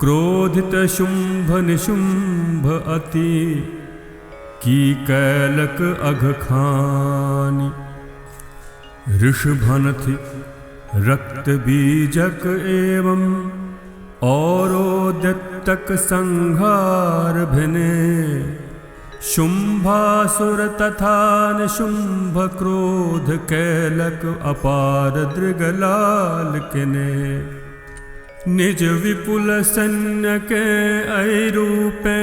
क्रोधित शुंभ निशुंभ अति की कैलक अघ खानी। ऋषभनथि रक्त बीजक एवं औरोद्यतक संहार भिने, शुंभासुर तथा निशुंभ क्रोध कैलक अपार दृगलाल किने। निज विपुल सैन्य के ऐरूपे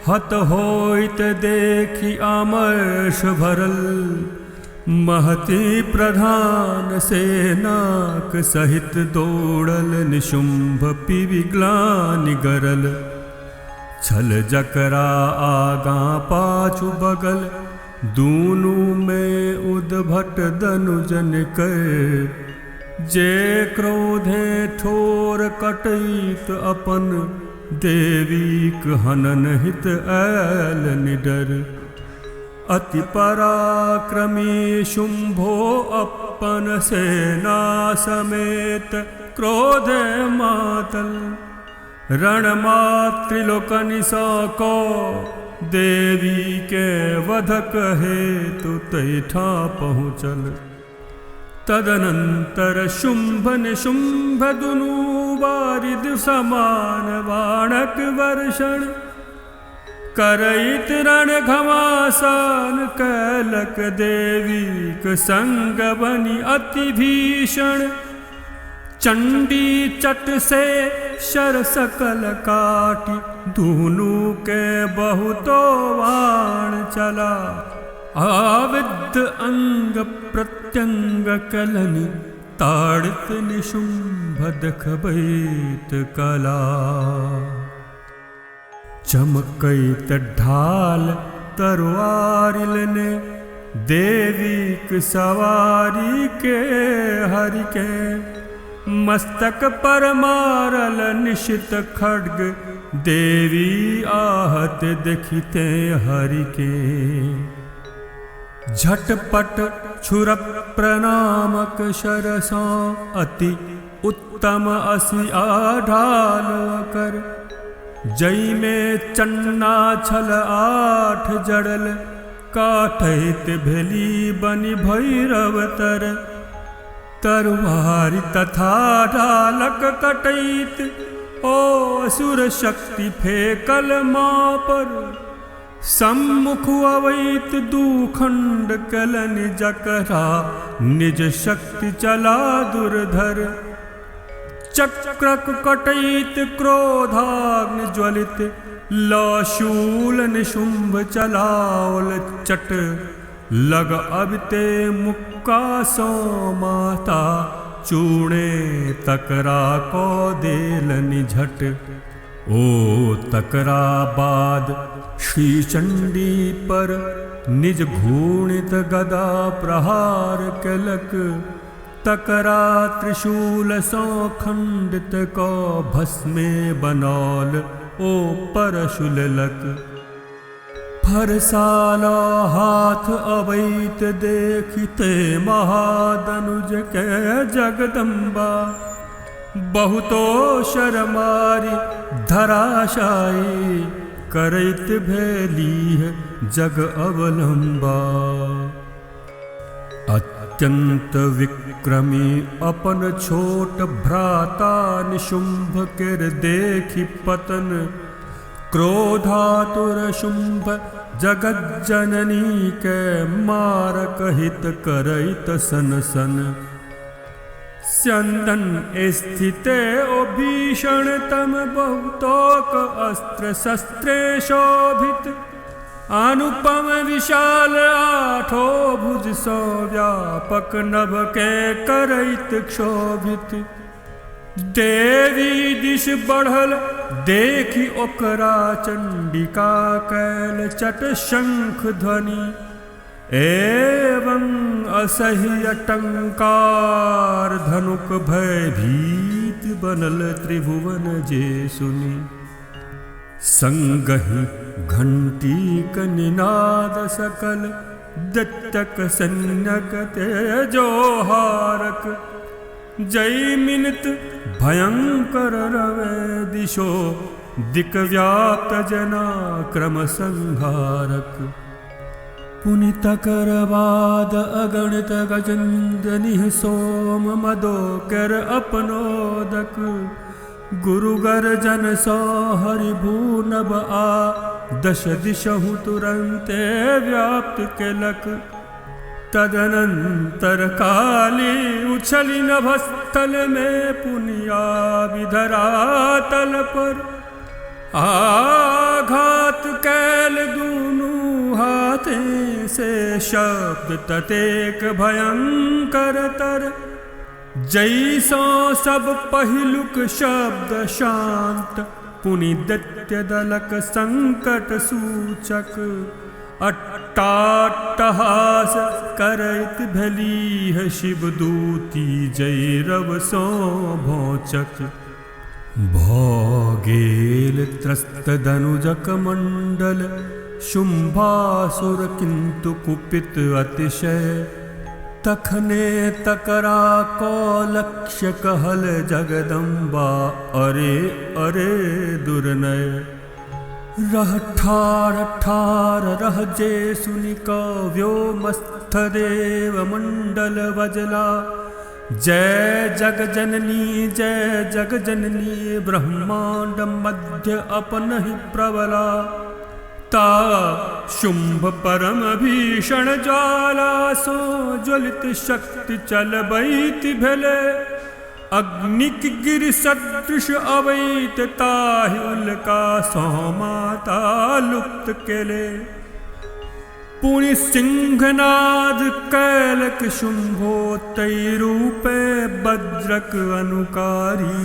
हत होइत देखी आमर्ष भरल, महती प्रधान सेनाक सहित दौड़ल निशुंभ पिविग्लानि गरल। छल जकरा आगा पाछू बगल, दूनु में उद्भट दनुजन कर। जे क्रोधे ठोर कटैत अपन, देवीक हनन हित ऐल निडर। अति पराक्रमी शुंभो अपन सेना समेत, क्रोधे मातल। रणमात्रिलोकनि सौ को, देवी के वधक हेतु तैठा पहुँचल। तदनंतर शुंभ निशुंभ दुनू बारिद समान बाणक वर्षण, करैत रण घमासान कैलक देवीक संग बनि अति भीषण। चंडी चट से शर सकल काटी, दूनु के बहुतो बाण चला। आविद अंग प्रत्यंग कलनि, ताड़ित निशुंभ देखबैत कला। चमकैत ढाल तरुआरिल ने, देवीक सवारी के हरि के। मस्तक पर मारल निशित खड्ग, देवी आहत देखिते हरि के। झटपट छुरप प्रणामक शरसा, अति उत्तम असि आढाल कर। जई में चन्ना छल 8 जड़ल, काटैत भेली बनि भैरव तर। तरुवारि तथा ढालक कटैत, ओ असुर शक्ति फेकल माँ पर। सम्मुख अवैत दूखंड कलनि जकरा, निज शक्ति चला दुर्धर। चक्रक कटैत क्रोधाग्नि ज्वलित, लशूल निशुंभ चलाओल चट। लग अबिते मुक्का सो माता, चूणे तकरा को देलनि झट। ओ तकरा बाद श्री चंडी पर, निज घूर्णित गदा प्रहार कलक। तकरा त्रिशूल सो खंडित को, भस्मे बनौल ओ परशुलक। फरसाला हाथ अवैत देखिते, महादनुज के जगदम्बा। बहुतो शरमारी धराशायी, करैत भेलीह जग अवलंबा। अत्यंत विक्रमी अपन छोट भ्राता, निशुंभ केर देखि पतन। क्रोधातुर शुंभ जगत जननी के, मारक हित करैत सन सन। स्यंदन स्थिते ओ भीषणतम, बहुतोक अस्त्र शस्त्रे शोभित। अनुपम विशाल 8 भुज सो, व्यापक नभ के करैत क्षोभित। देवी दिश बढ़ल देखी ओकरा चंडिका कैल चट शंख ध्वनि एवं असह्य टंकार धनुक भयभीत बनल त्रिभुवन जे सुनि संगहि घंटीक निनाद सकल दत्तक सन्नक तेजोहारक जय मिनत भयंकर रवे दिशो दिक व्याप्त जना क्रम संहारक पुनितकर बाद अगणित गजंदनिह सोम मदोकर अपनोदक गुरु गर्जन सो हरिभूनभ आ दश दिशहु तुरंते व्याप्त केलक तदनंतर काली उछली नभस्थल में पुनिया विधरा तल पर आघात कैल दूनु हाथे से शब्द ततेक भयंकर तर जैसो सब पहिलुक शब्द शांत पुनि दैत्य दलक संकट सूचक अट्टाट्टहास करैत भेलीह शिव दूती जय रव सो भोचक भो गेल त्रस्त दनुजक मंडल शुंभासुर किंतु कुपित अतिशय तखने तकरा को लक्ष्य कहल जगदम्बा अरे अरे दुर्नय रह ठार ठार रह जे सुनि व्योमस्थ देव मंडल वजला जय जग जननी ब्रह्मांड मध्य अपनहि प्रबला ता शुंभ परम भीषण ज्वाला सो ज्वलित शक्ति चल बैति भेले अग्निक गिर सदृश अवैत ताहि उल्का सो माता लुप्त केले पुनि सिंहनाद कैलक शुंभो तै रूपे वज्रक अनुकारी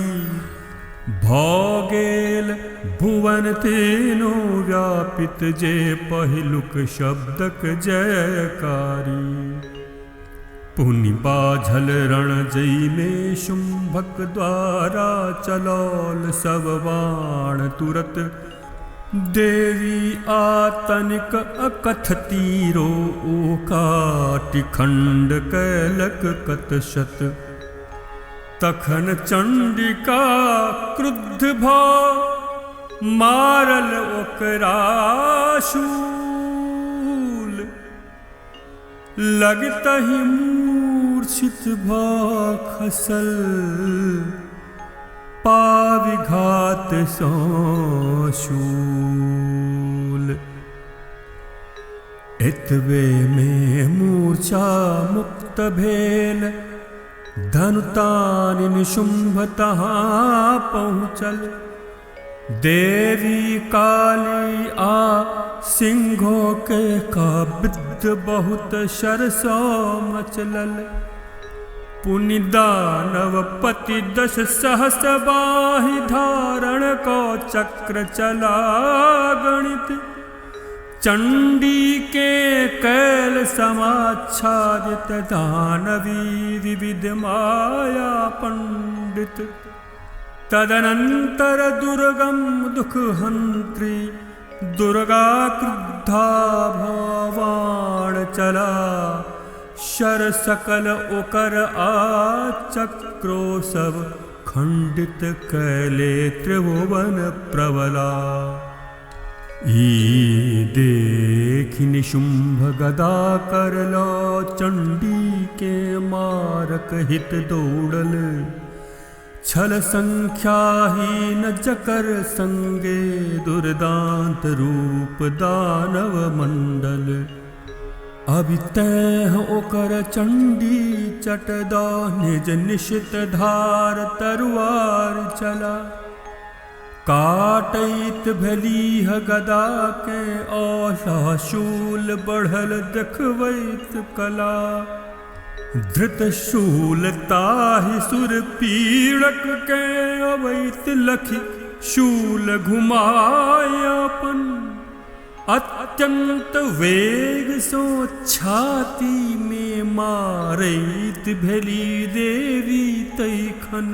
भोगेल भुवन तीनो व्यापित जे पहिलुक शब्दक जयकारी पुनि बाझल रण जई में शुंभक द्वारा चलौल सब बाण तुरत देवी आतनिक अकथ तीरो काटि खंड कैलक कतशत तखन चंडिका क्रुद्ध भा मारल ओकरा शूल लगतहि मूर्छित भा खसल पाविघात सो शूल एतबे में मूर्छा मुक्त भेल धनुतानि शुंभ तहाँ पहुँचल देवी काली आ सिंहों के काबिद बहुत शरसो मचलल पुनि दानव पति 10 सहस बाहि धारण को चक्र चला गणित चंडी के कैल समाच्छादित दानवी विविध माया पंडित तदनंतर दुर्गम दुख हंत्री दुर्गा क्रुद्धा भवाण चला शर सकल ओकर आ चक्रो सब खंडित कैले त्रिभुवन प्रबला ई देखि निशुंभ गदा करलो चंडी के मारक हित दौड़ल छल संख्याहीन जकर संगे दुर्दांत रूप दानव मंडल अभितैह ओकर चंडी चटदा निज निशित धार तरुआर चला काटैत भेलीह गदा के औषा शूल बढ़ल देखबैत कला धृतशूलताहि सुर पीड़क के अवैत लखि शूल घुमायापन अत्यंत वेग सो छाती में मारैत भेली देवी तैखन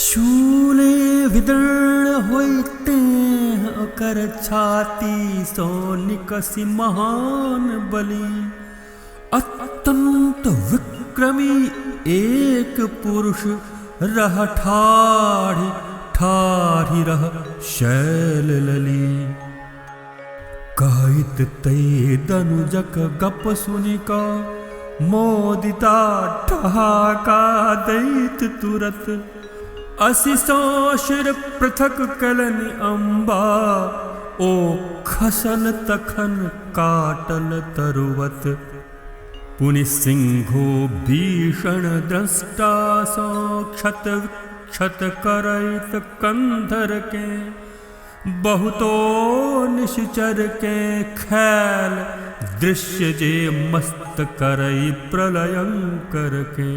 शूले विदर्ण होते ओकर छाती सो निकसि महान बलि अत्यंत विक्रमी एक पुरुष रह ठाढ़ी ठाढ़ी रह शैल लली कहित ते दनुजक गप सुनिका मोदिता ठहाका दैत तुरत असिसो शिर पृथक कलनि अम्बा ओ खसन तखन काटल तरुवत पुनि सिंहो भीषण दृष्टा सो क्षत क्षत करैत कंधर के बहुतो निश्चर के खैल दृश्य जे मस्त करई प्रलयंकर के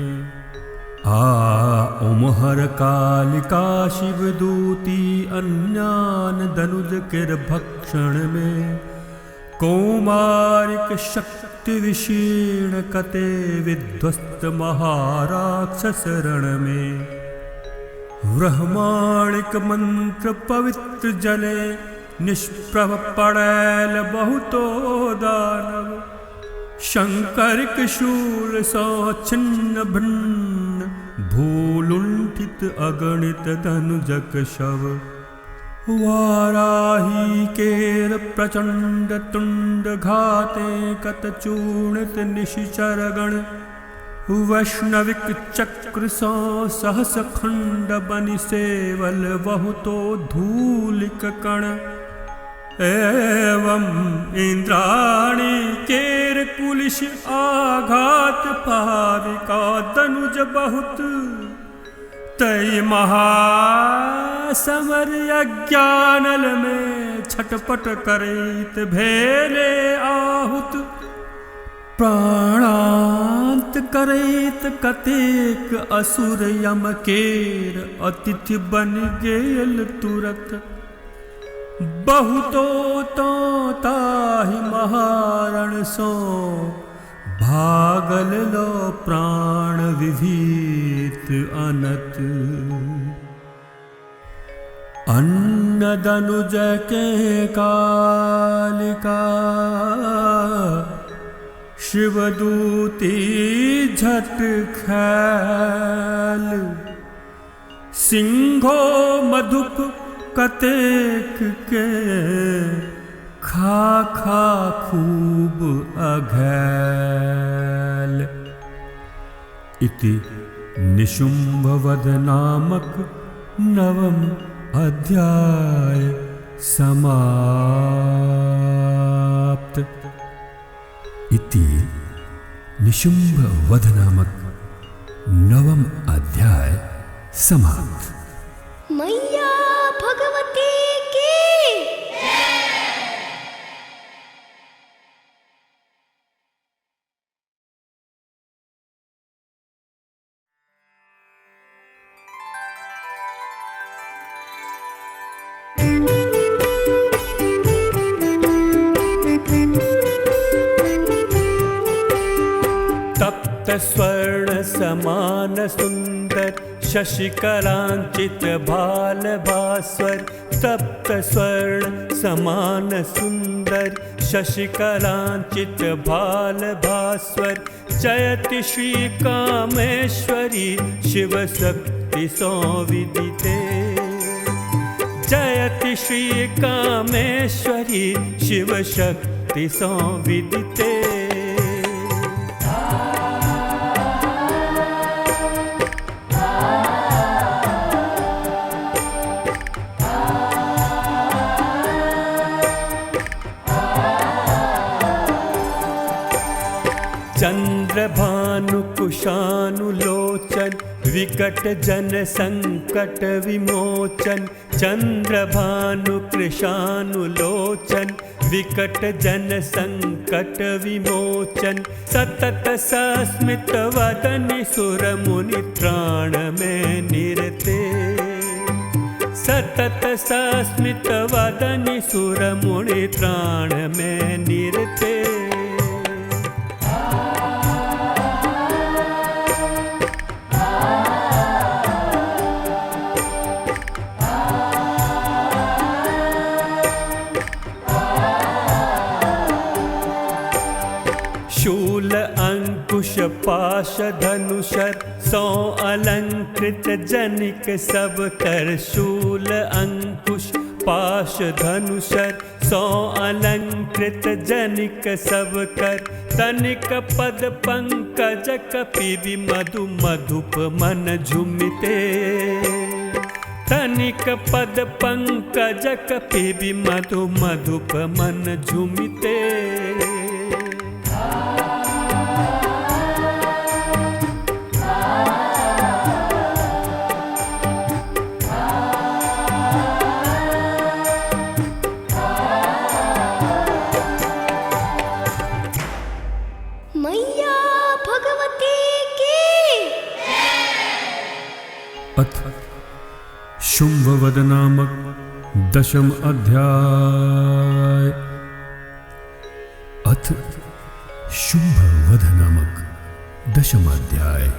उमहर कालिका शिवदूती अन्यान दनुज किर भक्षण में कौमारिक शक्ति विशीर्ण कते विध्वस्त महाराक्षस रण में ब्रह्माणिक मंत्र पवित्र जले निष्प्रभ पड़ैल बहुतो दानव शंकरिक शूल सो छिन्न भिन्न भूलुंठित अगणित धनुजक शव वाराही केर प्रचंड तुंड घाते कत चूर्णित निशिचर गण वैष्णविक चक्र सो सहस खंड बनि सेवल बहुतो धूलिक कण एवं इंद्राणी केर कुलिश आघात पाविका दनुज बहुत तय महासमर अज्ञानल में छटपट करैत भेले आहुत प्राणांत करैत कतेक असुर यम केर अतिथि बन गेल तुरत बहुतो तो ताहि महारण सो भागल लो प्राण विभीत अनत अन्न दनुज के कालिका शिवदूती झट खैल सिंहो मधुप कतेक के खा खा खूब अघैल इति निशुंभवध नामक नवम अध्याय समाप्त। इति निशुंभवध नामक नवम अध्याय समाप्त। मैया भगवती की तप्त स्वर्ण समान सुंदर शशिकलांचित भाल भास्वर तप्त स्वर्ण समान सुंदर शशिकलांचित भाल भास्वर जयति श्री कामेश्वरी शिव शक्ति संविदिते जयति श्री कामेश्वरी शिव शक्ति संविदिते चंद्रभानु कुशानु लो लोचन, विकट जन संकट विमोचन, चंद्रभानु कृशानुलोचन, विकट जन संकट विमोचन, सतत सस्मित वदनि सुर मुनि त्राण में निरते, सतत सस्मित वदनि सुर मुनि त्राण में निरते। शूल अंकुश पाश धनुषर, सौ अलंकृत जनिक सब कर, शूल अंकुश पाश धनुषर, सौ अलंकृत जनिक सब कर, तनिक पद पंकज कपि मधु मधुप मन झुमिते, तनिक पद पंकज कपि मधु मधुप मन झुमिते। मैया भगवती की। अथ शुंभवद नामक दशम अध्याय। अथ शुंभवद नामक दशम अध्याय।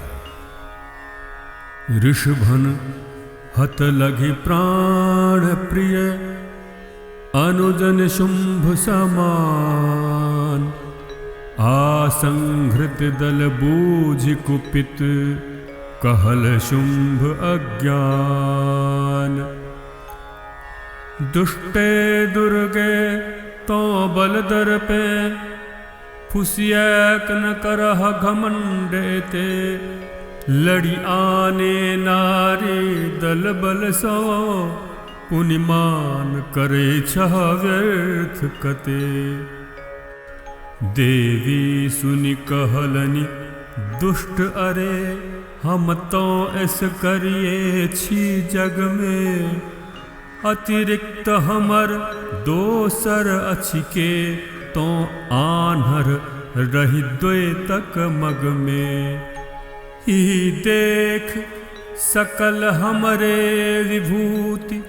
ऋषभन हत लघि प्राण प्रिय, अनुजन शुंभ समान, आसंहृत दल बूझ कुपित, कहल शुंभ अज्ञान। दुष्टे दुर्गे तो बल दर पे, फुसियक न करह घमंडेते, लड़ी आने नारी दल बल सो, पुनिमान करे छह व्यर्थ कते। देवी सुनि कहलनि दुष्ट अरे, हम तो ऐस करिए छी जग में, अतिरिक्त हमर दोसर अछि के, तो आन्हर रही द्वैतक मग में। ही देख सकल हमरे विभूति,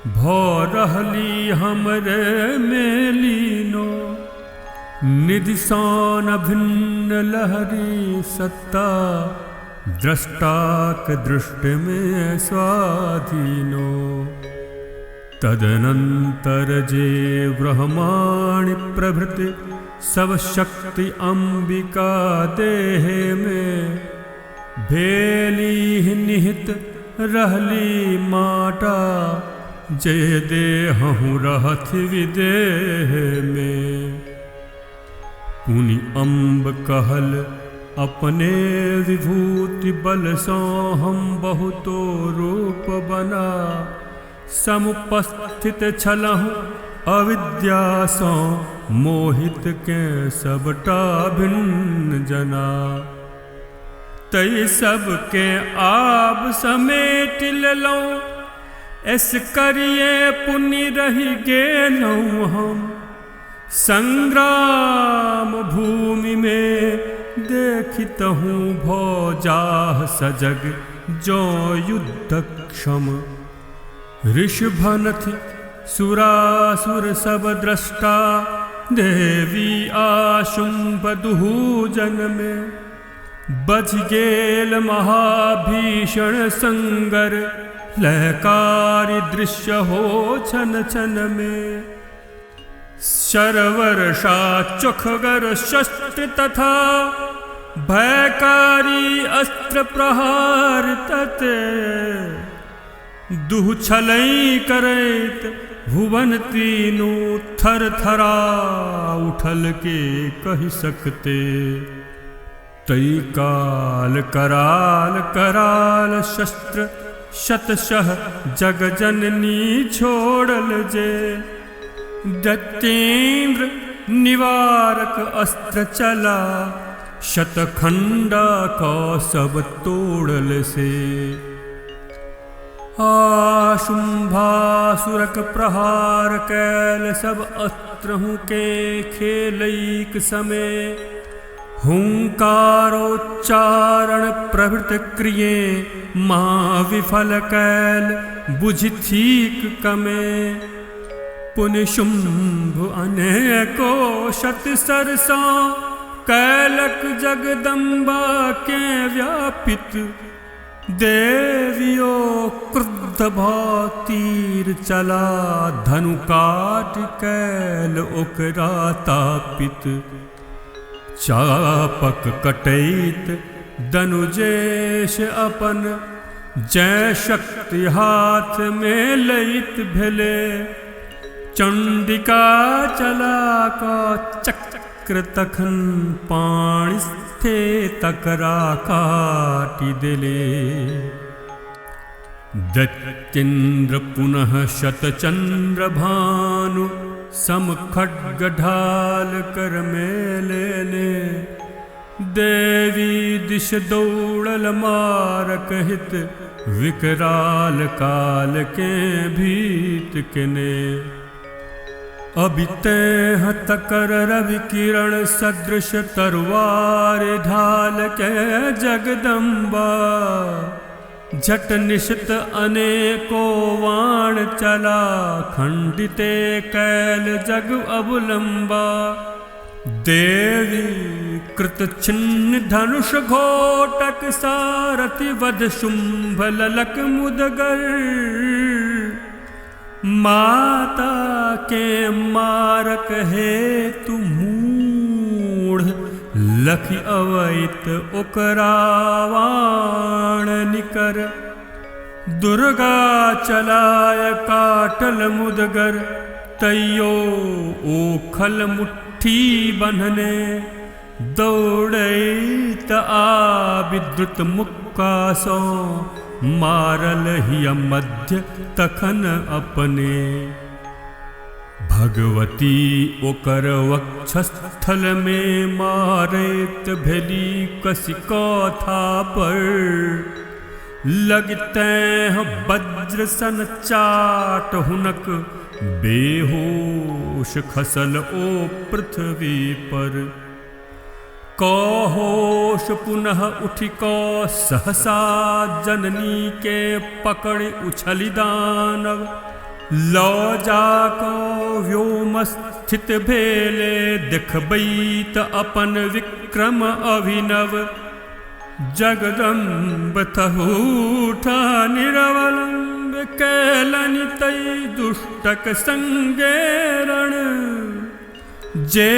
भौ रहली हमरे में लीनो, निधि सान भिन्न लहरी सत्ता, द्रष्टाक दृष्टि में स्वाधीनो। तदनंतर जे ब्रह्माणि प्रभृति, सब शक्ति अंबिका देह में, भेली निहित रहली माटा, जय देहु रहत विदेह में। पुनि अम्ब कहल अपने विभूति बल सो, हम बहुतो रूप बना, समुपस्थित छलहु अविद्या सो, मोहित के सबटा भिन्न जना। तई सब के आब समेट लेलौं, ऐस करिए पुनि रहि गेलौं हम। संग्राम भूमि में देखितहूँ भौजाह सजग, जो युद्ध क्षम। ऋषभनथि सुरासुर सब द्रष्टा, देवी आशुंभ दुहु जन में। बज गेल महाभीषण संगर, लहकारी दृश्य हो छन छन में। शरवर्षा चुखगर शस्त्र तथा, भयकारी अस्त्र प्रहार तते। दुह छलई करैत भुवन तीनू, थर थरा उठल के कहि सकते। तई काल कराल कराल शस्त्र, शतशः जग जननी छोड़ल जे। दैत्येंद्र निवारक अस्त्र चला, शतखंडा का सब तोड़ल से। आशुंभासुरक प्रहार कैल सब अस्त्रहु के खेलैक समय। हुंकारोच्चारण प्रभृत क्रिये महाविफल कैल बुझिथीक कमे। पुनि शुंभ अनेको शत सरसा कैलक जगदम्बा के व्यापित। देवियो क्रुद्ध भा तीर चला धनु काट कैल ओकरा तापित। चापक कटैत दनुजेश अपन जय शक्ति हाथ में लैत भेले। चंडिका चला का चक्र तखन पाणि स्थे तकरा काटि देले। दैत्येन्द्र पुनः शतचंद्र भानु सम खड्ग ढाल कर मेलेने। देवी दिश दौड़ल मारक हित विकराल काल के भीत केने। अबिते हत कर रवि किरण सदृश तरवार ढाल के जगदम्बा। झट निशित अनेको वाण चला खंडिते कैल जग अवलंबा। देवी कृत छिन्न धनुष घोटक सारथि वध शुंभ ललक मुदगर। माता के मारक हेतु मूढ़ लखि अवैत ओकरा वाण निकर। दुर्गा चलाय काटल मुदगर तैयो ओखल मुट्ठी बन्हने। दौड़ैत आ विद्रुत मुक्का सो मारल हिय मध्य तखन अपने। भगवती ओकर वक्षस्थल में मारैत भेली कसी कथा पर। लगते वज्र सन चाट हुनक बेहोश खसल ओ पृथ्वी पर। कहोश पुनः उठि को सहसा जननी के पकड़ उछली दानव। लौ जाको व्योम स्थित भेले देखबैत अपन विक्रम अभिनव। जगदम्ब तहूठा निरवलंब कैलनि तै दुष्टक संगेरण। जे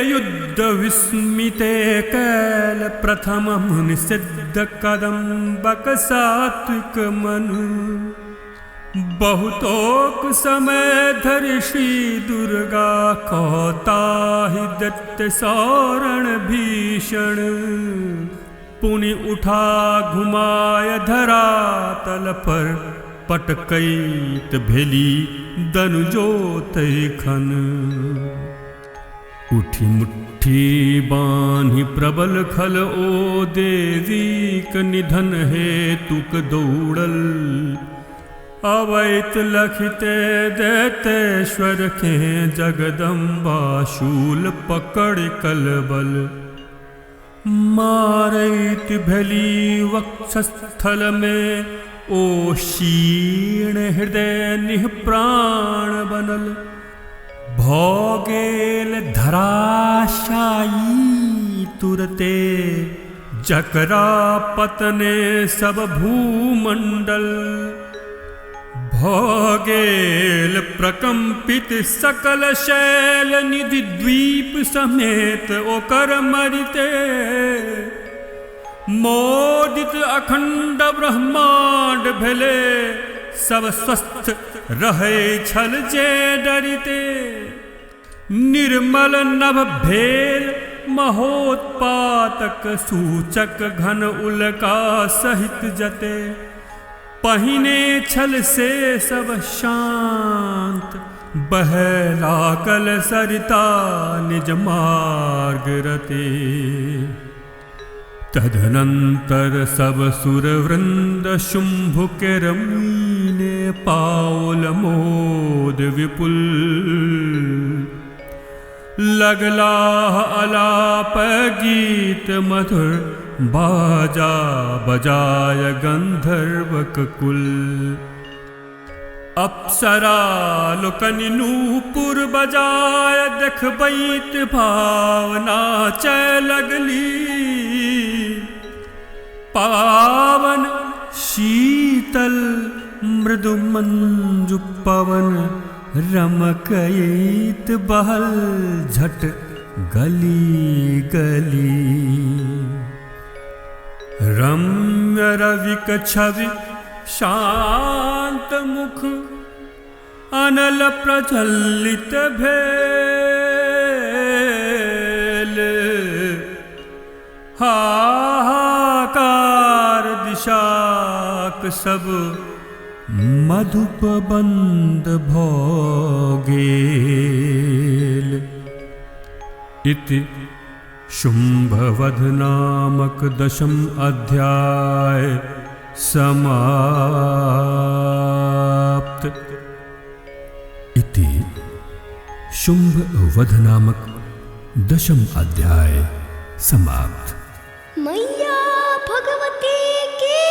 युद्ध विस्मिते कैल प्रथम मुनि सिद्ध कदम्बक सात्विक मनु। बहुतोक समय धरि श्री दुर्गा कौताहि दत्त सौरण भीषण। पुनि उठा घुमाय धरातल पर पटकैत भेली दनुजोतै खन। उठी मुट्ठी बान्हि प्रबल खल ओ देवी क निधन हेतुक दौड़ल। अवैत लखिते दैतेश्वर के जगदम्बा शूल पकड़ कलबल। मारैत भेली वक्षस्थल में ओ क्षीण हृदय निः प्राण बनल। भोगेल धराशायी तुरते जकरा पतने सब भूमंडल। भोगेल प्रकंपित सकल शैल निधि द्वीप समेत ओकर मरिते। मोदित अखंड ब्रह्मांड भेले सब स्वस्थ रहे छल जे डरिते। निर्मल नभ भेल महोत्पातक सूचक घन उल्का सहित जते। पहिने छल से सब शांत बह लागल सरिता निज मार्ग रते। तदनंतर सब सुर वृंद शुंभ के रमीने पावल मोद विपुल लगला अलाप गीत मधुर बाजा बजाय गंधर्वक कुल अप्सरा लोकनि नूपुर बजाय देखबैत भावना चै लगली पावन शीतल मृदु मंजु पवन रमकैत बहल झट गली गली रम्य रविक छवि शांत मुख अनल प्रज्वलित भेल हाहाकार दिशाक सब मधुप बंद भो गेल। इति शुंभवध नामक दशम अध्याय समाप्त। इति शुंभवध नामक दशम अध्याय समाप्त। मैया भगवती की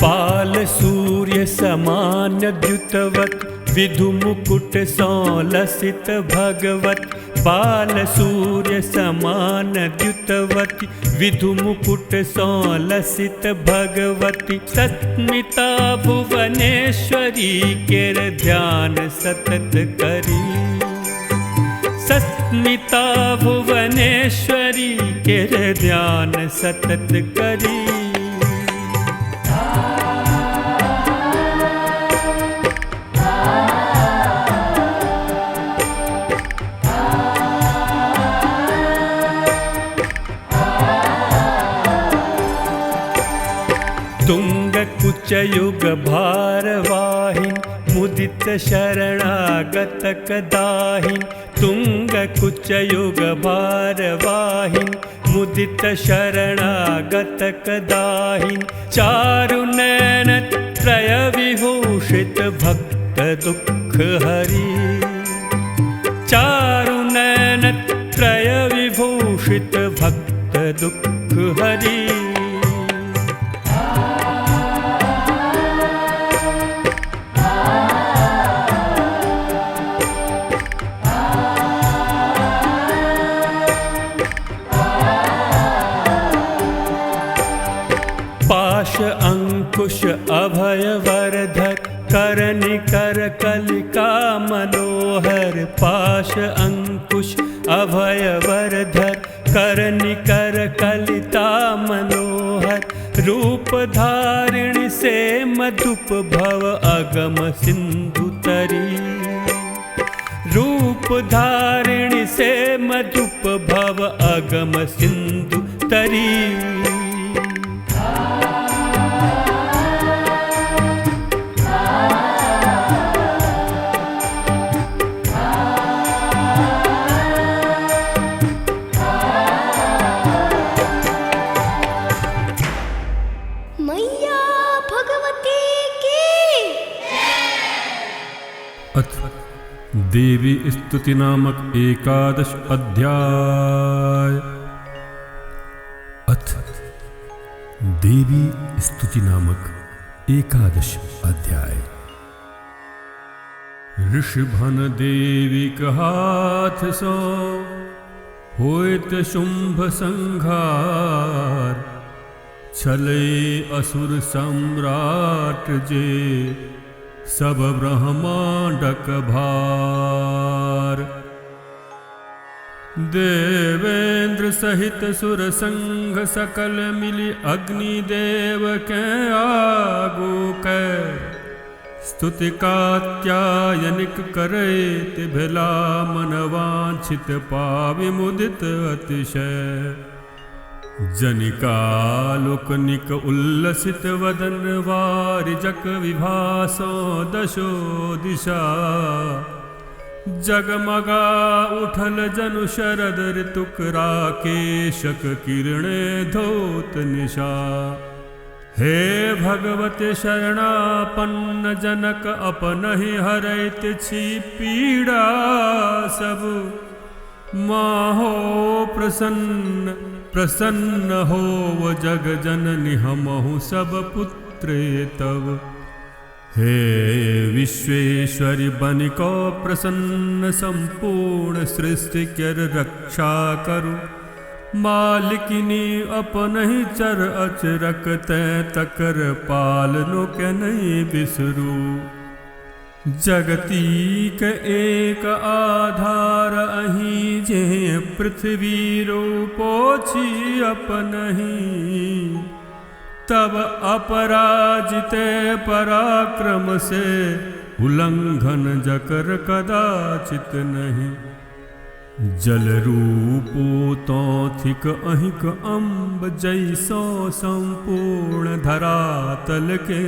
बाल सूर्य समान द्युतवत विधु मुकुट सौलसित भगवत बाल सूर्य समान द्युतवती विधु मुकुट सौलसित भगवती सत्मिता भुवनेश्वरी केर ध्यान सतत करी सत्मिता भुवनेश्वरी केर ध्यान सतत करी। तुंग कुचयुग भारवाहिन मुदित शरणागत कदाहिन तुंग कुचयुग भारवाहिन मुदित शरणागत कदाहिन चारु नयन त्रय विभूषित भक्त दुख हरि चारु नयन त्रय विभूषित भक्त दुख हरि। पाश अंकुश अभय वरधर करनिकर कलिका मनोहर पाश अंकुश अभय वरधर करनिकर कलिता मनोहर रूप धारिणी से मधुप भव अगम सिंधु तरी रूप धारिणी से मधुप भव अगम सिंधु तरी। मैया भगवती की अथ देवी स्तुति नामक एकादश अध्याय। अथ देवी स्तुति नामक एकादश अध्याय। ऋषभन देवी हाथ सो होइत शुंभ संघार छले असुर सम्राट जे सब ब्रह्मांडक भार देवेंद्र सहित सुर संघ सकल मिली अग्निदेव के आगू कै स्तुति कात्यायनिक करैत भेला मन वांछित पावि मुदित अतिशय जनिकालोकनिक उल्लसित वदन वारिजक विभासो दशो दिशा जगमगा उठल जनु शरद ऋतुक राकेशक किरणे धोत निशा। हे भगवते शरणापन्न जनक अपनहि हरैत छी पीड़ा सब। माहो प्रसन्न प्रसन्न हो जग जननि हमहु सब पुत्रे तव। हे विश्वेश्वरि बनिको प्रसन्न संपूर्ण सृष्टि कर रक्षा करु। मालिकिनी अपनहि चर अचरक तै तकर पालनो के नहीं बिसरू। जगतीक एक आधार अहीं जे पृथ्वी रूपो छी अपनहि। तब अपराजिते पराक्रम से उल्लंघन जकर कदाचित नहीं। जल रूपो तौथिक अहिक अम्ब जैसो संपूर्ण धरातल के।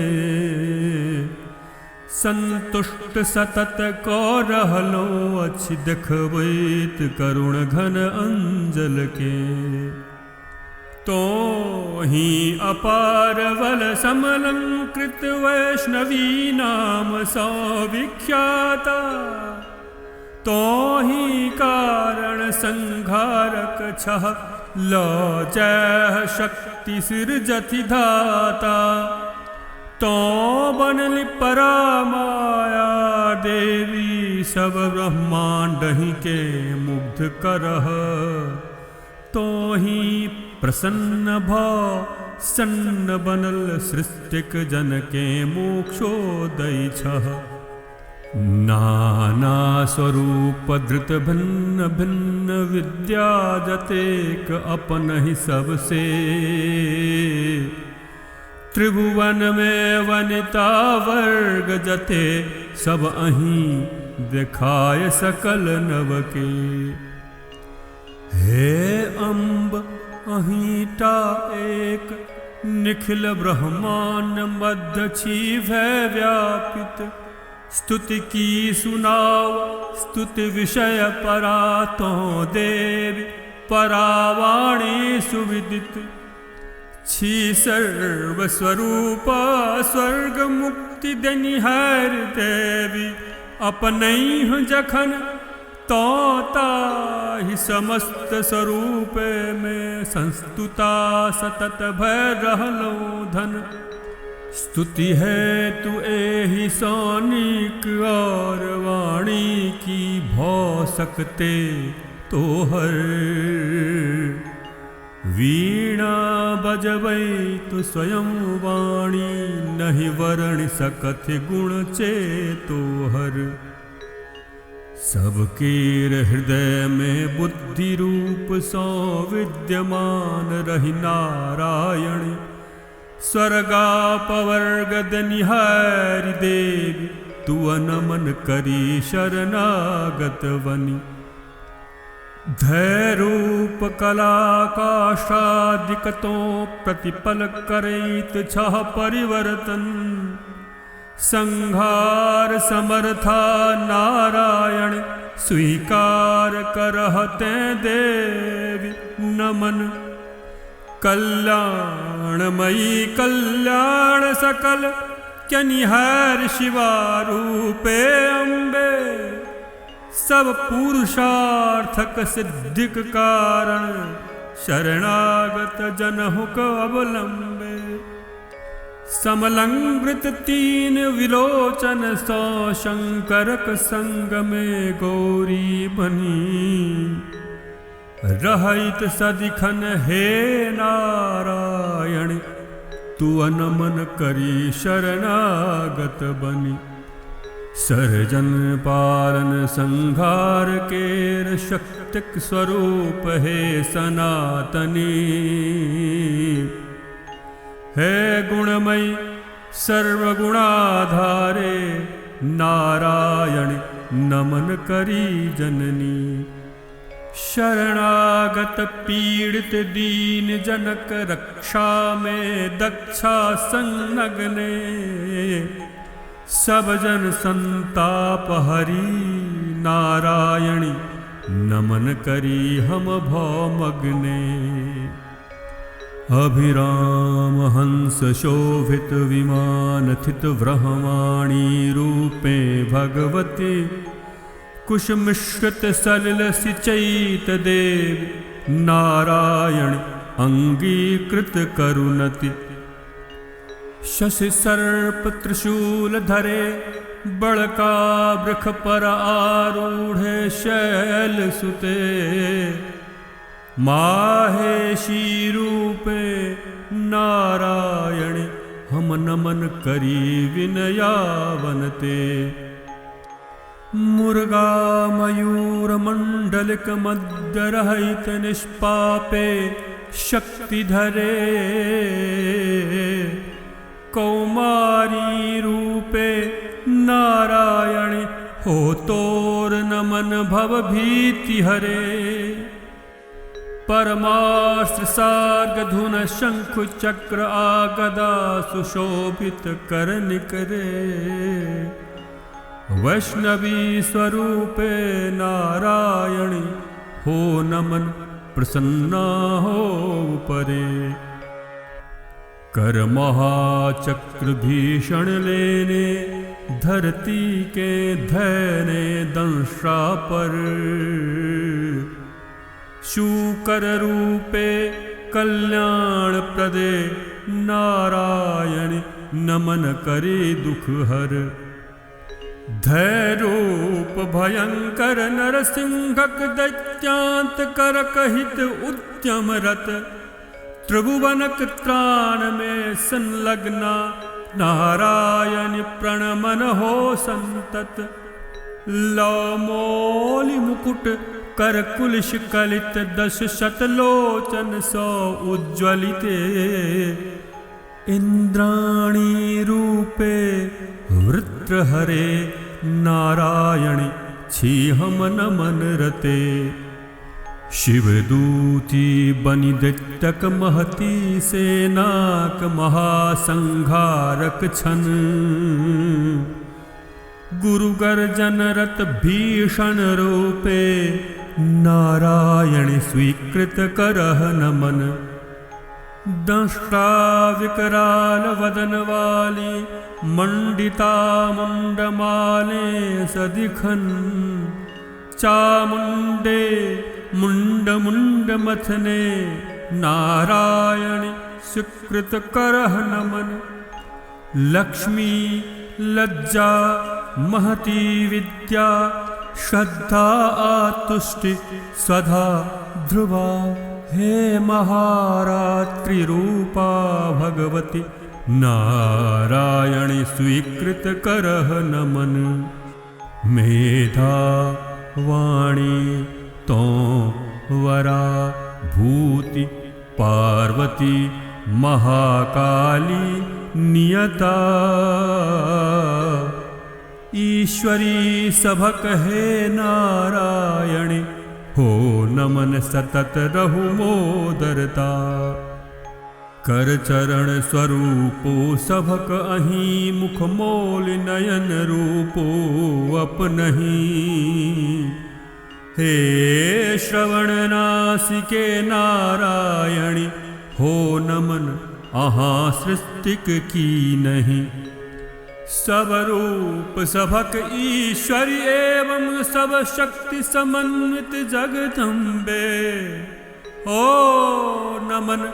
संतुष्ट सतत को रहलो अच्छी देखबैत करुण घन अंजल के। तो ही अपार बल समलंकृत वैष्णवी नाम सौ विख्याता। तो ही कारण संघारक छह लो जय शक्ति सिरजति धाता। तो बनली परामाया देवी सब ब्रह्मांड ही के मुग्ध करह। तो ही प्रसन्न भव सन्न बनल सृष्टिक जन के मोक्षोदय छह। नाना स्वरूप धृत भिन्न भिन्न विद्या जतेक अपन ही सबसे। त्रिभुवन में वनिता वर्ग जते सब अहीं देखाय सकल नव के। हे अम्ब अहींटा एक निखिल ब्रह्मांड मध्य छी भय व्यापित। स्तुति की सुनाव स्तुति विषय परा तो देवी परावाणी सुविदित। छी सर्व स्वरूपा स्वर्ग मुक्ति देनिहार देवी। अपनहि जखन तो ताहि समस्त स्वरूप में संस्तुता सतत भय रहलो धन। स्तुति है तु एहि सोनिक और वाणी की भौ सकते तोहर। वीणा बजबै तु स्वयं वाणी नहीं वर्ण सकथ गुण चेतोहर। सबके हृदय में बुद्धि रूप सो विद्यमान रहि नारायण। स्वर्गापवर्ग दनिहारि देवी तु नमन करी शरणागत वनि। धैरूप कला काशादिकतों प्रतिपल करैत छह परिवर्तन। संहार समर्था नारायण स्वीकार करहते देवी नमन। कल्याणमयी कल्याण सकल कनिहार शिवा रूपे अम्बे। सब पुरुषार्थक सिद्धिक कारण शरणागत जनहुक अवलंबे। समलंकृत तीन विलोचन सो शंकरक संग में गौरी बनी। रहित सदिखन हे नारायण तु नमन करी शरणागत बनी। सर्जन पालन संहार केर शक्तिक स्वरूप हे सनातनी। हे गुणमयी सर्वगुणाधारे नारायण नमन करी जननी। शरणागत पीड़ित दीन जनक रक्षा में दक्षा संलग्ने सब जन संताप हरि नारायणी नमन करी हम भौमग्ने अभिराम हंस शोभित विमान थित ब्रह्माणी रूपे भगवती कुश मिश्रित सलिल सिचैत देव नारायण अंगीकृत करुणति शशि सर्प त्रिशूल धरे बड़का वृख पर आरूढ़े शैल सुते माहेशी रूपे नारायण हम नमन करी विनयावनते मुर्गा मयूर मंडलिक मध्य रहित निष्पापे शक्ति धरे कौमारी रूपे नारायण हो तोर नमन भव भीति हरे परमास्त्र सार्ग धुन शंख चक्र आगदा सुशोभित कर निकरे वैष्णवी स्वरूपे नारायणी हो नमन प्रसन्ना हो परे कर महाचक्र भीषण लेने धरती के धैने दंशा पर शूकर रूपे कल्याण प्रदे नारायण नमन करे दुख हर धैरूप भयंकर नरसिंहक दैत्यांत कर कहित उद्यम रत त्रिभुवनक त्राण में संलग्ना नारायण प्रणमन हो संतत लौमोलि मुकुट कर कुलिश कलित दश शतलोचन सौ उज्ज्वलिते इंद्राणी रूपे वृत्रहरे नारायण छीहम नमन रते शिवदूती बनि दैत्यक महती सेनाक महासंघारक छन गुरु गर्जन रत भीषण रूपे नारायण स्वीकृत करह नमन दंष्टा विकराल वदन वाली मंडिता मुंडमाले सदिखन चामुंडे मुंड मुंड मथने नारायण स्वीकृत करह नमन लक्ष्मी लज्जा महती विद्या श्रद्धा आतुष्टि स्वधा ध्रुवा हे महारात्रि रूपा भगवती नारायण स्वीकृत करह नमन मेधा वाणी तो वरा भूति पार्वती महाकाली नियता ईश्वरी सभक हे नारायण हो नमन सतत रहु मोदरता कर चरण स्वरूपो सभक अहीं मुख मोल नयन रूपो अपनहि हे श्रवण नासिके नारायणी हो नमन अहाँ सृष्टिक की नहीं सब रूप सभक ईश्वरी एवं सब शक्ति समन्वित जगदम्बे ओ नमन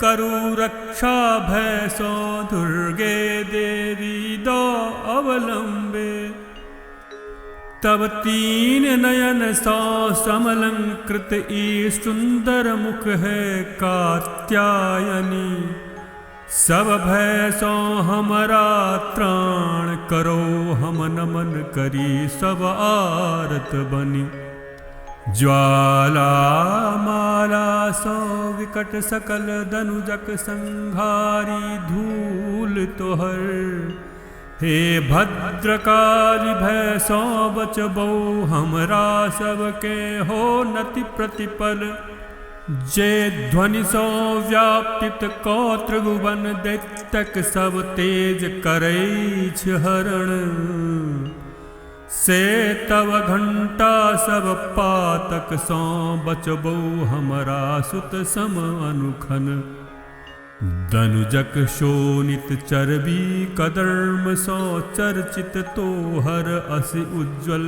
करु रक्षा भय सो दुर्गे देवी दो अवलंबे तब तीन नयन सौ समलंकृत ई सुंदर मुख है कात्यायनी सब भय सो हमारा त्राण करो हम नमन करी सब आरत बनी ज्वाला माला सो विकट सकल दनुजक संघारी धूल तोहर हे भद्रकाली भय सो बचबो हमरा सबके हो नति प्रतिपल। जे ध्वनि सो व्यापित को त्रिभुवन दैत्यक सब तेज करैछ हरण। से तव घंटा सब पातक सो बचबो हमरा सुत सम अनुखन। दनुजक शोणित चर्बी कदर्म सो चर्चित तोहर असि उज्ज्वल।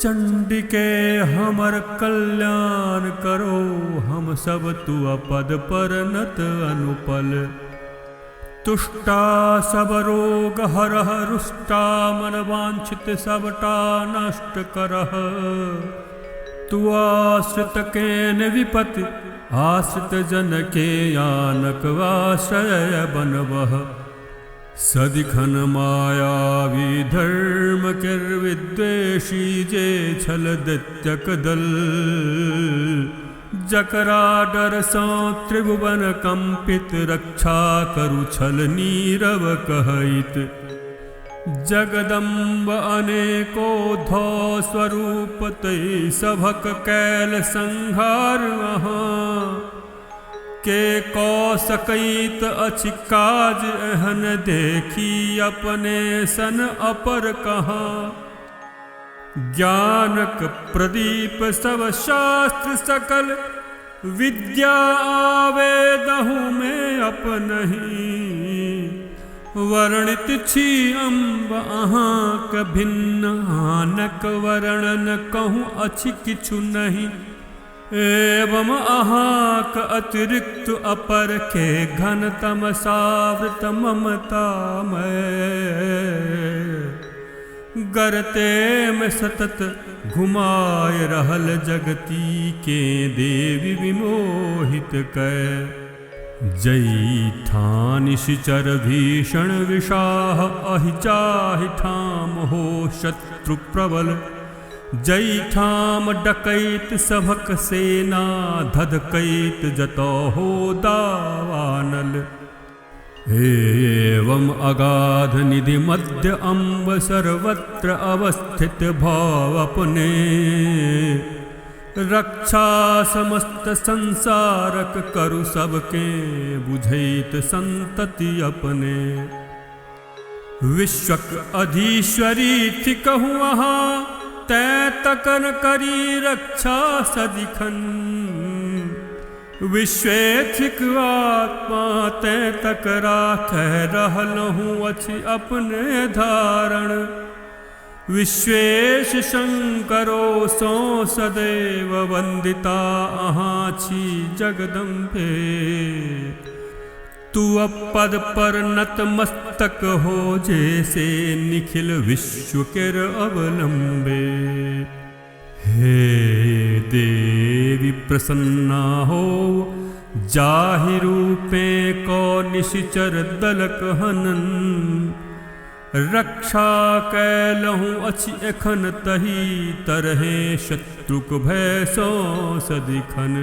चंडिके हमर कल्याण करो हम सब तु अपद पर नत अनुपल। तुष्टा सब रोग हरह रुष्टा मन वांछित सबटा नष्ट करह। तु आश्रित केन विपति आश्रित जन के यानक आश्रय बनवह। सदिखन मायावी धर्म किर्विद्वेषी जे छल दैत्यक दल। जकरा डर सो त्रिभुवन कंपित रक्षा करु छल नीरव कहैत। जगदम्ब अनेको धौ स्वरूप तै सभक कैल संहार अहाँ। के कौ सकैत अछि काज एहन देखी अपने सन अपर कहाँ। ज्ञानक प्रदीप सब शास्त्र सकल विद्या आवेदहु में अपनहि। वर्णित छी अम्ब अहाँक भिन्न आनक वर्णन कहूँ अछि किछु नहीं। एवं अहाँक अतिरिक्त अपर के घन तमसावृत ममता में। गरते में सतत घुमाए रहल जगती के देवी विमोहित कै। जई ठान निश्चर भीषण विषाह अहि जाहि ठाम हो शत्रु प्रबल। जई ठाम डकैत सभक सेना धधकैत जतौ हो दावानल। एवं अगाध निधि मध्य अम्ब सर्वत्र अवस्थित भाव अपने। रक्षा समस्त संसारक करु सबके बुझैत संतति अपने। विश्वक अधीश्वरी थी कहूँ अहाँ तै तकन करी रक्षा सदिखन। विश्वेथिक आत्मा तै तक राखै रहलहूँ अछि अपने धारण। विश्वेश शंकरो सो सदैव वंदिता अहाँ छी जगदम्बे। तू अपद पर नत मस्तक हो जैसे निखिल विश्व केर अवलंबे। हे देवी प्रसन्ना हो जाहि रूपे को निशिचर दलक हनन। रक्षा कैलहूँ अछि एखन तही तरहे शत्रुक भय सो सदिखन।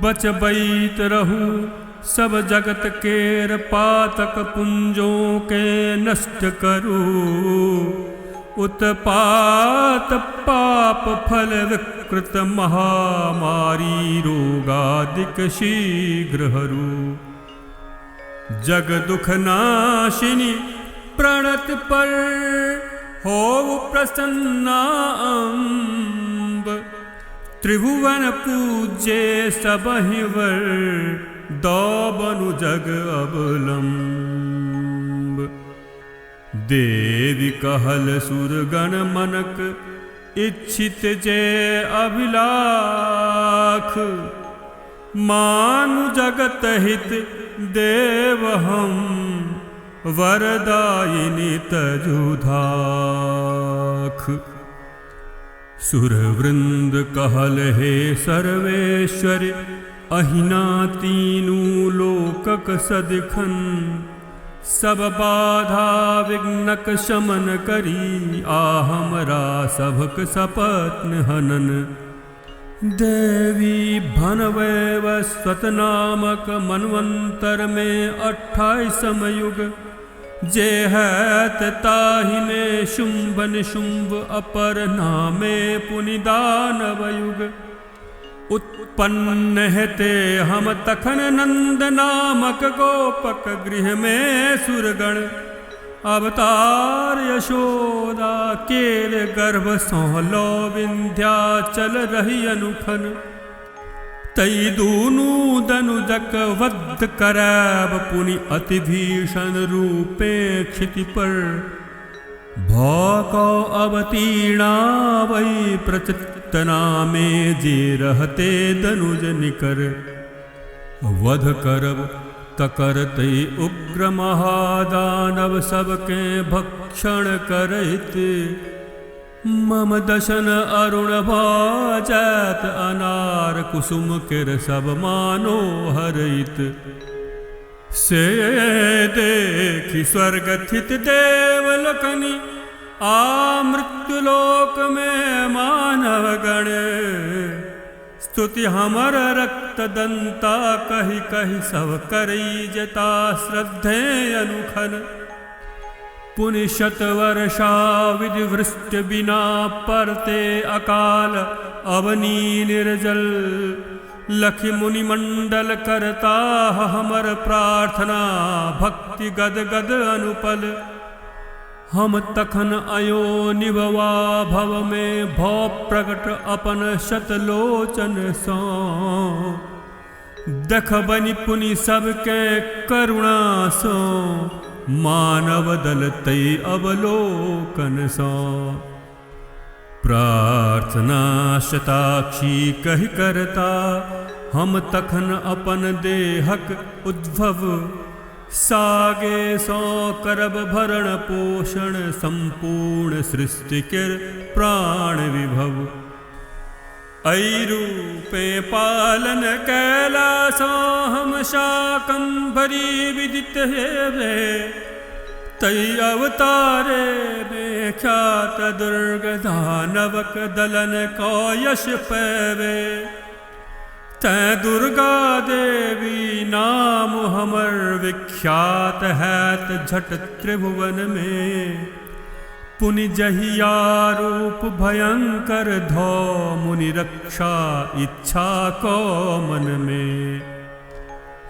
बचबैत रहू सब जगत केर पातक पुंजों के नष्ट करू। उत्पात पाप फल विकृत महामारी रोगादिक शीघ्र हरू। जग दुख नाशिनी प्रणत पर हो प्रसन्ना अम्ब। त्रिभुवन पूज्य सबहि वर दो बनु जग अवलंब। देवी कहल सुरगण मनक इच्छित जे अभिलाख। मानु जगत हित देव हम वरदायिनी तजुधाख। सुरवृंद कहल हे सर्वेश्वरि अहिना तीनू लोकक सदिखन। सब बाधा विघ्नक शमन करी आ हमरा सभक सपत्न हनन। देवी भनवैवस्वत नामक मनवंतर में 28 युग जे हैत ताहि में शुंभ निशुंभ अपर नामे पुनि दानव युग उत्पन्न हेते हम तखन नंद नामक गोपक गृह में सुरगण अवतार यशोदा केल गर्भ सोहलो विंध्याचल रही अनुखन तई दूनु दनुजक वध करैब पुनि अति भीषण रूपे क्षिति पर भौको अवतीर्णा वै प्रचित्तना में जे रहते दनुज निकर वध करब तकरते उग्र महादानव सबके भक्षण करैत मम दशन अरुण भाजत अनार कुसुम किर सब मानो हरित से देखि स्वर्ग स्थित देवलोकनि आ मृत्युलोक में मानव गण स्तुति हमर रक्त दंता कहि कहि सब करई जता श्रद्धे अनुखन पुनि शत वर्षा विधि वृष्टि बिना परते अकाल अवनी निर्जल लखि मुनि मंडल करता हमर प्रार्थना भक्ति गद गद अनुपल हम तखन अयो निभवा भव में भौ प्रगट अपन शतलोचन सो देखबनि पुनि सबके करुणा सो मानव दल तई अवलोकन सो प्रार्थना शताक्षी कहि करता हम तखन अपन देहक उद्भव सागे सो करब भरण पोषण संपूर्ण सृष्टि किर प्राण विभव ऐ रूपे पालन कैलासो हम शाकंभरी विदित हेवे तई अवतारे में ख्यात दुर्ग दानवक दलन को यश पैवे तै दुर्गा देवी नाम हमर विख्यात हैत झट त्रिभुवन में पुनि जहिया रूप भयंकर धो मुनि रक्षा इच्छा को मन में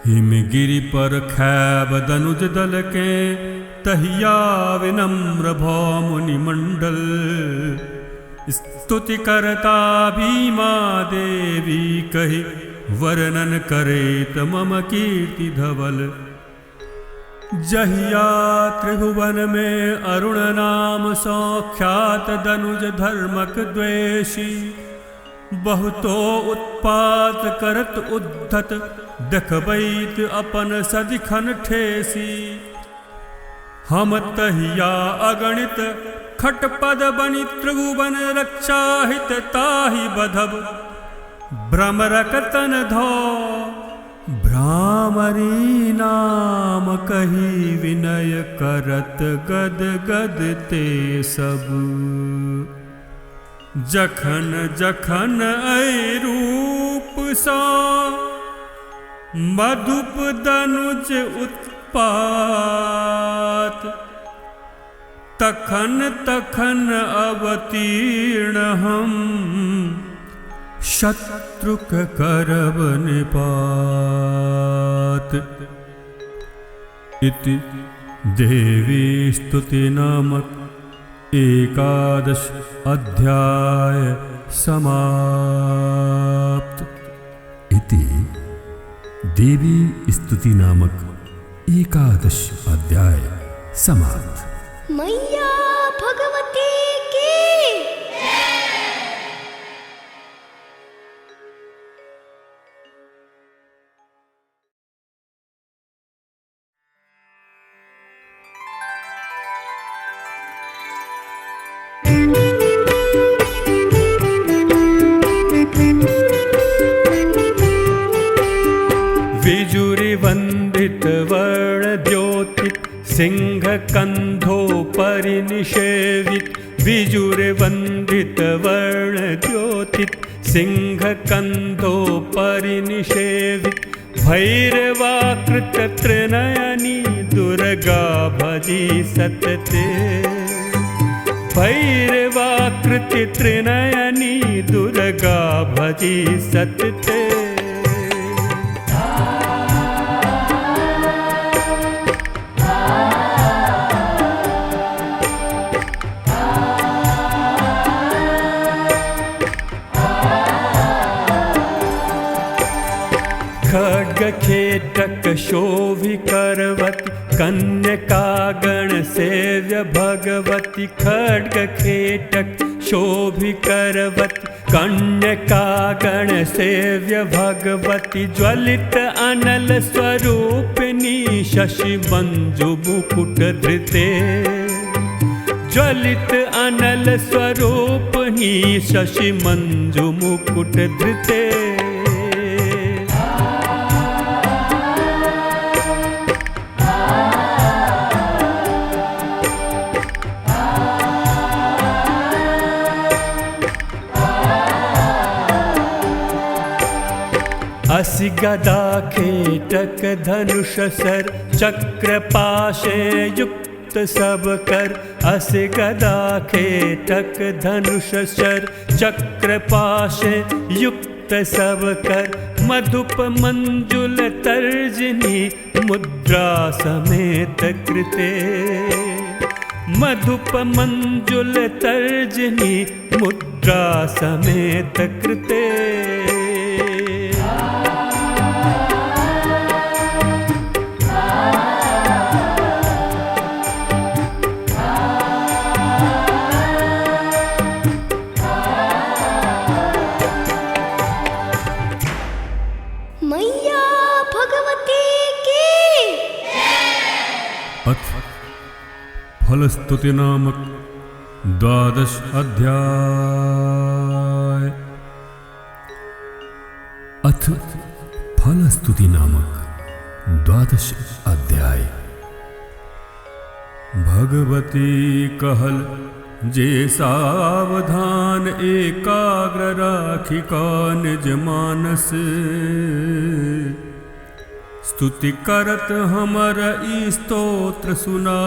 हिमगिरि पर खैब दनुज दल के तहिया विनम्र भौ मुनि मंडल स्तुति करता भीमा देवी कहि वर्णन करेत मम कीर्ति धवल जहिया त्रिभुवन में अरुण नाम सो ख्यात दनुज धर्मक द्वेषी बहुतो उत्पात करत उद्धत देखबैत अपन सदिखन ठेसी हम तहिया अगणित खटपद बनि त्रिभुवन रक्षा हित ताहि बधब भ्रमरक तन धो भ्रामरी नाम कही विनय करत गद गद ते सब जखन जखन ऐ रूप सा मधुप दनुज उत्पात तखन तखन अवतीर्ण हम शत्रुक करब निपात इति देवी स्तुति नामक एकादश अध्याय समाप्त। इति देवी स्तुति नामक एकादश अध्याय समाप्त। मैया भगवती की विजुरि वंदित वर्ण द्योतित सिंह कंधो परिनिषेवित विजुरे वंदित वर्ण द्योतित सिंह कंधो परिनिषेवित भैरवाकृत त्रिनयनी दुर दुर्गा भजी सतते भैरवाकृति त्रिनयनी दुर्गा भजी सतते खड्गखेटक शोभिकरवती कन्यका गण सेव्य भगवती खड्गखेटक शोभिकरवती कन्यका गण सेव्य भगवती ज्वलित अनल स्वरूपिणी शशि मंजु मुकुट धृते ज्वलित अनल स्वरूपिणी शशि मंजु मुकुट धृते असि गदा खेटक धनुष सर चक्र पाशे युक्त सब कर असि गदा खेटक धनुष सर चक्र पाशे युक्त सब कर मधुप मंजुल तर्जनी मुद्रा समेत कृते मधुप मंजुल तर्जनी मुद्रा समेत कृते मैया भगवती की। अथ फलस्तुति नामक 12 अध्याय। अथ फलस्तुति नामक 12 अध्याय। भगवती कहल जे सावधान एकाग्र राखी का निज मानस स्तुति करत हमर ई स्तोत्र सुना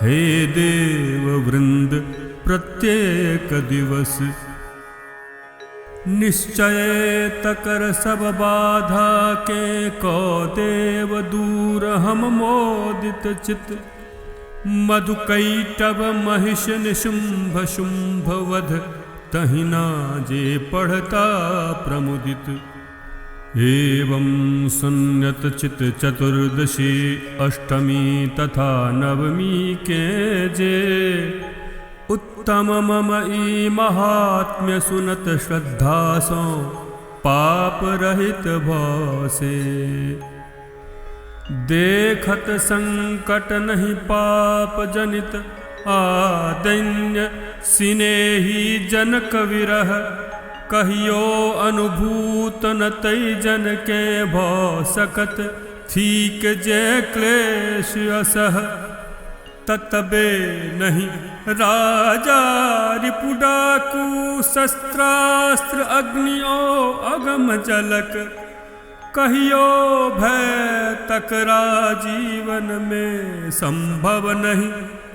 हे देव वृंद प्रत्येक दिवस निश्चय तकर सब बाधा के को देव दूर हम मोदित चित मधुकैटभ महिष निशुंभ शुंभ वध तहिना जे पढ़ता प्रमुदित एवं सुन्यत चित चतुर्दशी अष्टमी तथा नवमी के जे उत्तम मम ई महात्म्य सुनत श्रद्धा सो पाप रहित भव से देखत संकट नहीं पाप जनित आदैन्य सिनेही जनक विरह कहियो अनुभूत न तै जन के भव सकत ठीक जे क्लेश असह ततबे नहीं राजा रिपुडाकू शस्त्रास्त्र अग्नियो अगम जलक कहियो भय तकरा जीवन में संभव नहीं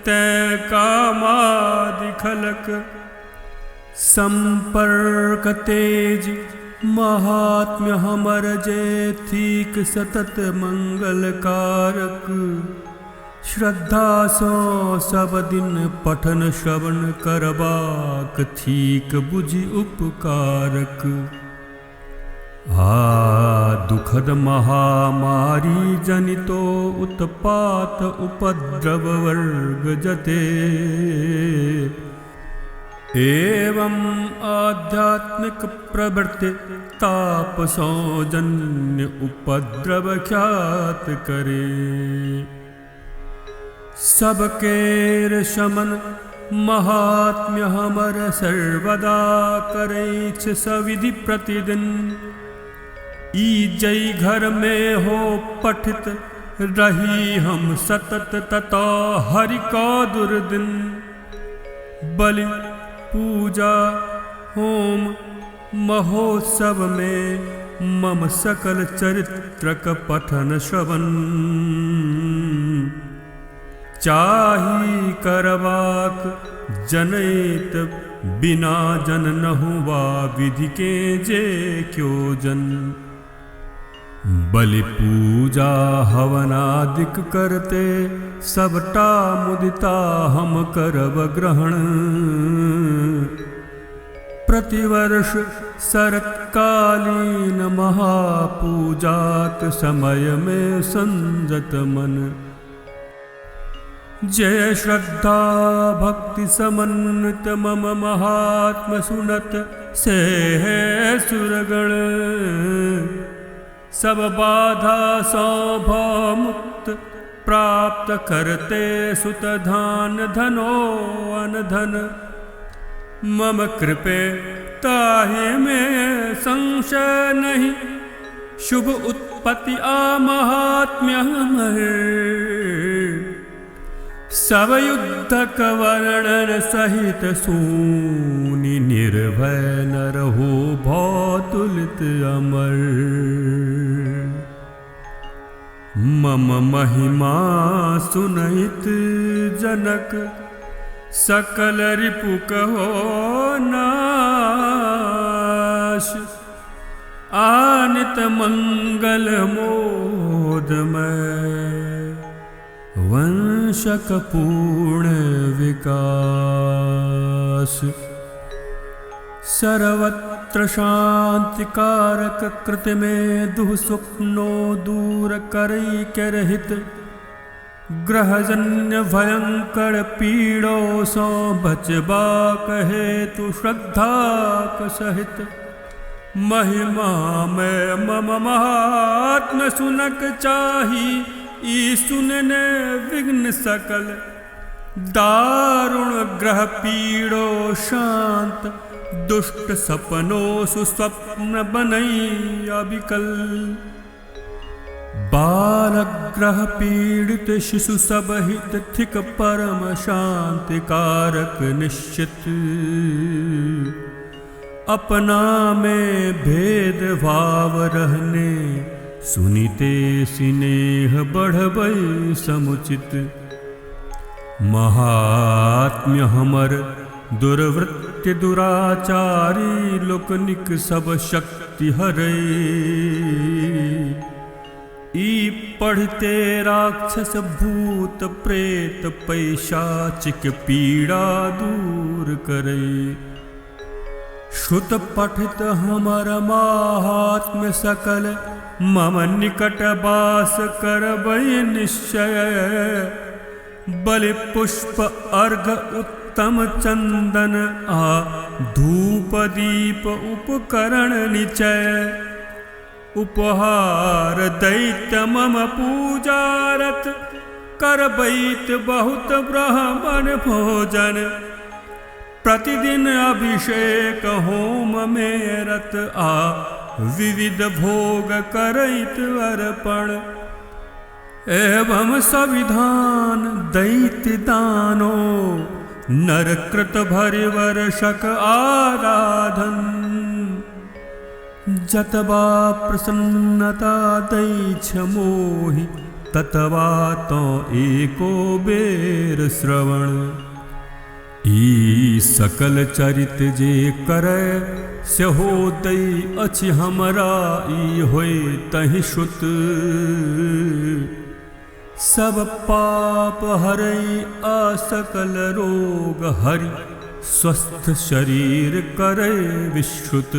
तै कामादि खलक संपर्क तेज महात्म्य हमर जे थीक सतत मंगल कारक श्रद्धा सो सब दिन पठन श्रवण करबाक थीक बुझि उपकारक दुखद महामारी जनितो उत्पात उपद्रव वर्ग जते एवं आध्यात्मिक प्रवृत्ति ताप सौजन्य उपद्रव ख्यात करे सबकेर शमन महात्म्य हमर सर्वदा करैछ सविधि प्रतिदिन ई जय घर में हो पठित रही हम सतत तथा हरि का दुर्दिन बलि पूजा होम महोत्सव में मम सकल चरित्रक पठन श्रवण चाही करवाक जनैत बिना जन न हुआ विधि के जे क्यों जन। बलि पूजा हवनादिक करते सबटा मुदिता हम करब ग्रहण। प्रतिवर्ष शरत्कालीन महापूजाक समय में संजत मन। जय श्रद्धा भक्ति समन्वित मम महात्म सुनत से है सुरगण। सब बाधा सौ मुक्त प्राप्त करते सुत धान धनो अनधन। मम कृपे ताहि में संशय नहीं शुभ उत्पत्ति आ महात्म्य हमर। सब युद्धक वर्णन सहित सूनि निर्भय न रहो भौतुलित अमर। मम महिमा सुनहित जनक सकल रिपु कहो नाश। आनित मंगल मोदमय वंशक पूर्ण विकास। सर्वत्र शांतिकारक कृत में दुह सुखनो दूर करई के रहित। ग्रहजन्य भयंकर पीड़ो सो बचबा कहे तु श्रद्धा सहित। महिमा में मम महात्म सुनक चाही ई सुनने विघ्न सकल। दारुण ग्रह पीड़ो शांत दुष्ट सपनो सुस्वप्न बनई अविकल। बालग्रह पीड़ित शिशु सब हित थिक परम शांति कारक निश्चित। अपना में भेद भाव रहने सुनिते स्नेह बढ़बई समुचित। महात्म्य हमर दुर्वृत्ति दुराचारी लोकनिक सब शक्ति हरई। ई पढ़ते राक्षस भूत प्रेत पैशाचिक पीड़ा दूर करे। श्रुत पठित हमर महात्म्य सकल मम निकट वास करबई निश्चय। बलि पुष्प अर्घ उत्तम चंदन आ धूप दीप उपकरण निचय। उपहार दैत्य मम पूजारत करबैत बहुत ब्राह्मण भोजन। प्रतिदिन अभिषेक होम में रत आ विविध भोग करैत अर्पण। एवं सविधान दैत्य दानो नर कृत भरि वर्षक आराधन। जतवा प्रसन्नता दैछ मोहि ततवा तो एको बेर श्रवण। ई सकल चरित जे करे से हो दई अछि हमरा ई होय तहि श्रुत। सब पाप हरई असकल रोग हरि स्वस्थ शरीर करे विश्रुत।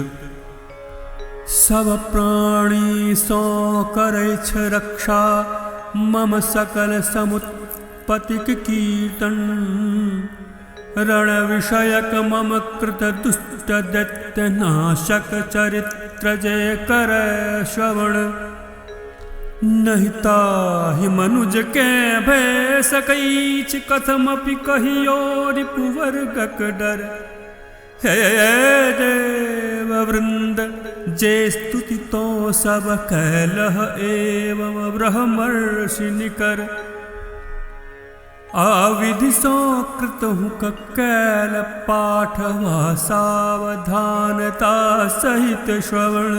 सब प्राणी सो करे छ रक्षा मम सकल समुत्पत्तिक कीर्तन। रण विषयक मम कृत दुष्ट दैत्य नाशक चरित्र जय कर श्रवण। नहीं ताहि मनुज के भय सकैछ कथमपि कहियो रिपुवर्गक डर। हे देव वृंद जे स्तुति तो सब कैलह एवं ब्रह्मर्षि निकर। आविधि सो कृत हूँ कैल पाठवा सावधानता सहित श्रवण।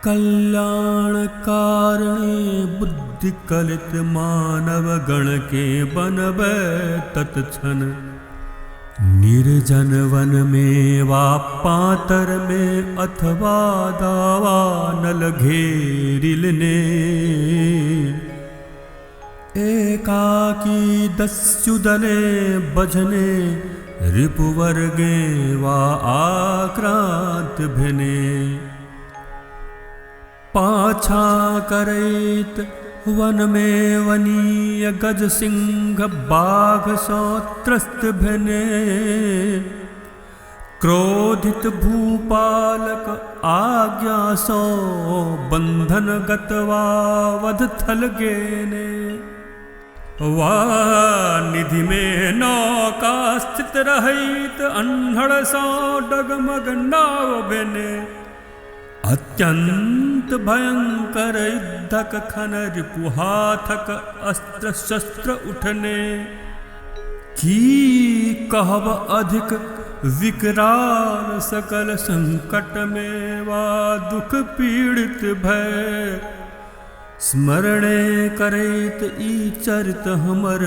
कल्याण कारणे बुद्धि बुद्धि कलित मानव गण के बनबै तत्क्षण। निर्जन वन में वा पातर में अथवा दावानल घेरिलने। एकाकी दस्युदले बजने रिपुवर्गे वा आक्रांत भिने। पाछा करैत वन में वनीय गज सिंह बाघ सो त्रस्त भिने। क्रोधित भूपालक आज्ञा सो बंधन गतवा वध थल गेने। वानिधि में नौका स्थित रहित अन्हड़ सो डगमग नाव बेने। अत्यंत भयंकर युद्धक खन रिपुहाथक अस्त्र शस्त्र उठने। की कहब अधिक विकराल सकल संकट में वा दुख पीड़ित भय। स्मरणे करैत ई चरित हमर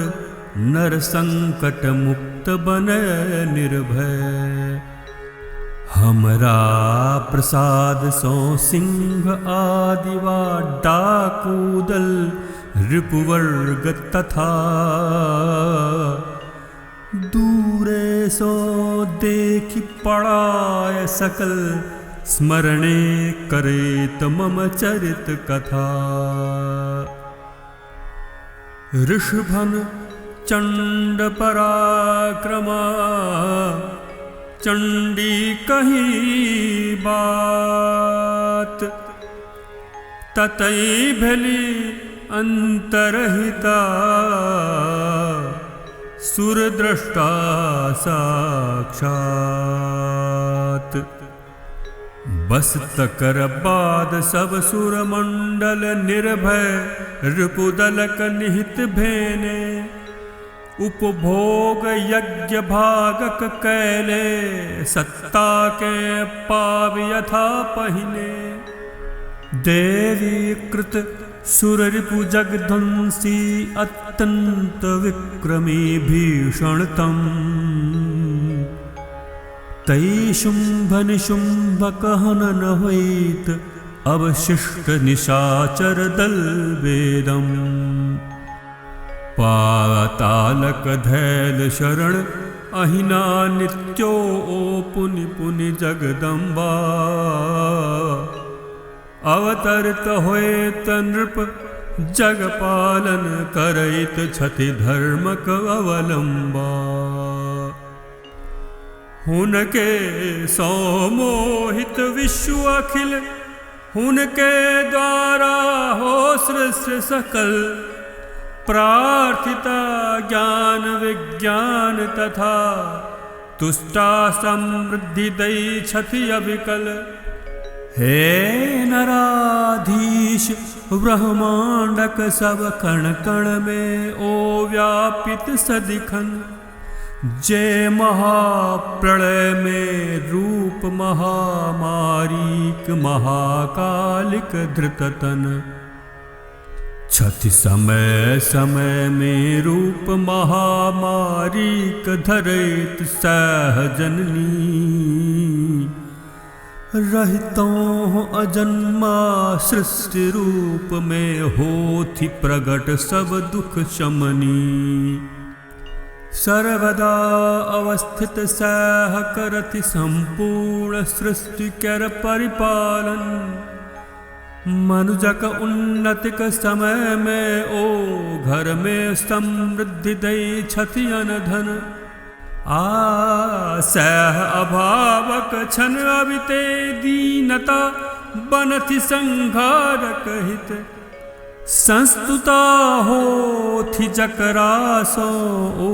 नर संकट मुक्त बने निर्भय। हमरा प्रसाद सो सिंह आदि वा डाकूदल रिपुवर्ग तथा। दूरे सो देखि पड़ाय सकल स्मरणे करेत मम चरित कथा। ऋषभन चंड पराक्रमा चंडी कही बात। ततई भली अंतरहिता सुरद्रष्टा साक्षात। बस तकर बाद सब सुर मंडल निर्भय रिपुदलक निहित भेने। उपभोग यज्ञ भागक कैले सत्ता के पाव यथा पहिने। देवी कृत सुर रिपु जगध्वंसी अत्यंत विक्रमी भीषणतम। तई शुंभ निशुंभ कहन न होइत अवशिष्ट निशाचर दल वेदम। पातालक धैल शरण अहिना नित्यो पुनि पुनि जगदम्बा। अवतरित होएत नृप जग पालन करैत छति धर्मक अवलंबा। हुनके सो मोहित विश्व अखिल हुनके द्वारा हो सृष्टि सकल। प्रार्थिता ज्ञान विज्ञान तथा तुष्टा समृद्धि दई छति अविकल। हे नराधीश ब्रह्मांडक सब कण कण में ओ व्यापित सदिखन। जय महाप्रलय में रूप महामारीक महाकालिक धृततन। छति समय समय में रूप महामारीक धरैत सहजननी। रहितों अजन्मा सृष्टि रूप में होथि प्रगट सब दुख शमनी। सर्वदा अवस्थित सह करति संपूर्ण सृष्टि कर परिपालन। मनुजक उन्नतिक समय में ओ घर में समृद्धि दई छति अनधन। सह अभावक छन अबिते दीनता बनति संघारक हित। संस्तुता होथि जकरासो ओ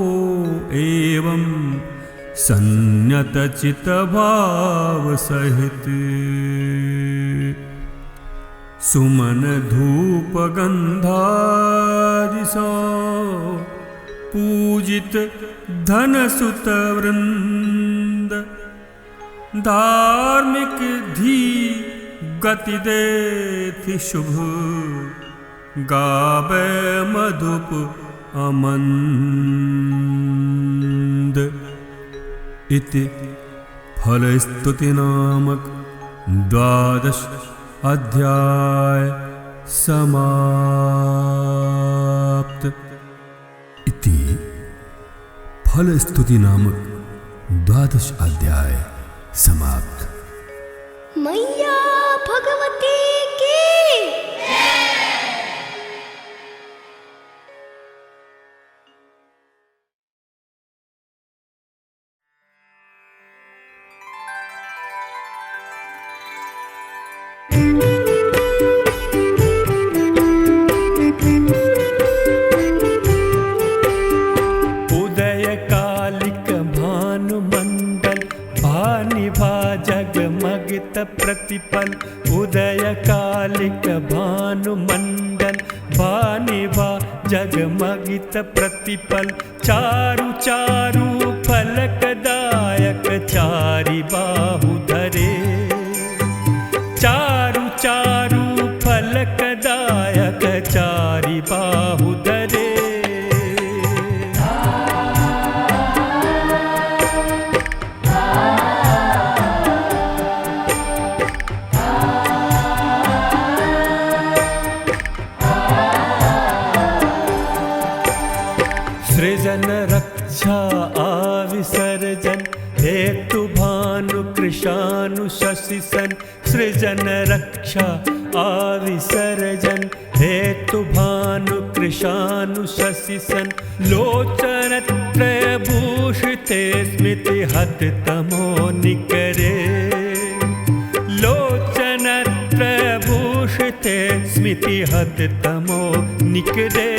एवं संयत चित भाव सहित। सुमन धूप गंधादि सो पूजित धन सुत वृंद। धार्मिक धी गति देथि शुभ गावे मधुप अमंद। इति फलस्तुति नामक 12 अध्याय समाप्त। इति फलस्तुति नामक 12 अध्याय समाप्त। मैया भगवती की प्रतिपल उदय कालिक भानुमंडल भानिभा जगमगित प्रतिपल चारु चारु फलकदायक चारि बाहु धरे चारु चारु फलकदायक चारि बाहु धरे। सृजन रक्षा आविसर्जन हेतु भानु कृशानु शशिसन सृजन रक्षा आविसर्जन हेतु भानु कृशानु शशिसन लोचन त्रय भूषिते स्मृति हत तमो निकरे लोचन त्रय भूषिते स्मृति हत तमो निकरे।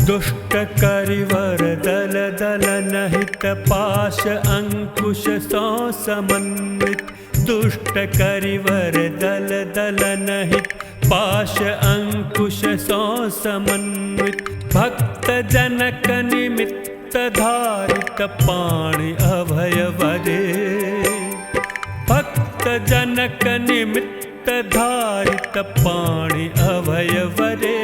दुष्ट करिवर दल दल नहित पाश अंकुश सौ समन्वित दुष्ट करिवर दल दल नहित पाश अंकुश सौ समन्वित भक्त जनक निमित्त धारित पाणि अभय वरे भक्त जनक निमित्त धारित पाणि अभय वरे।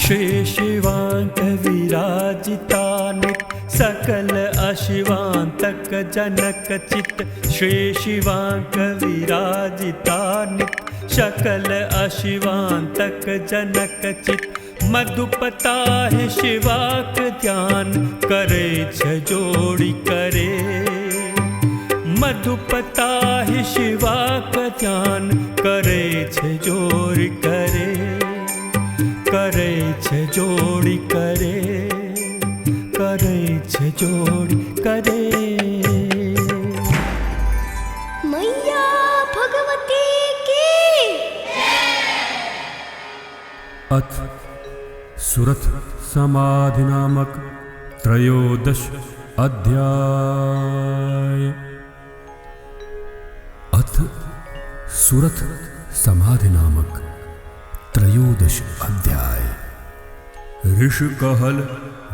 श्री शिवांक विराजितानित सकल अशिवांतक जनक चित श्री शिवांक विराजितानित सकल अशिवांतक जनक चित मधुपताहि शिवाक ध्यान करे छ जोड़ी करे मधुपताहि शिवाक ध्यान करे छ जोड़ी करे करे छे जोड़ी करे करे छे जोड़ी करे। मैया भगवती की अथ सुरथ समाधि नामक 13 अध्याय। अथ सुरथ समाधि नामक 13 अध्याय। ऋषिकहल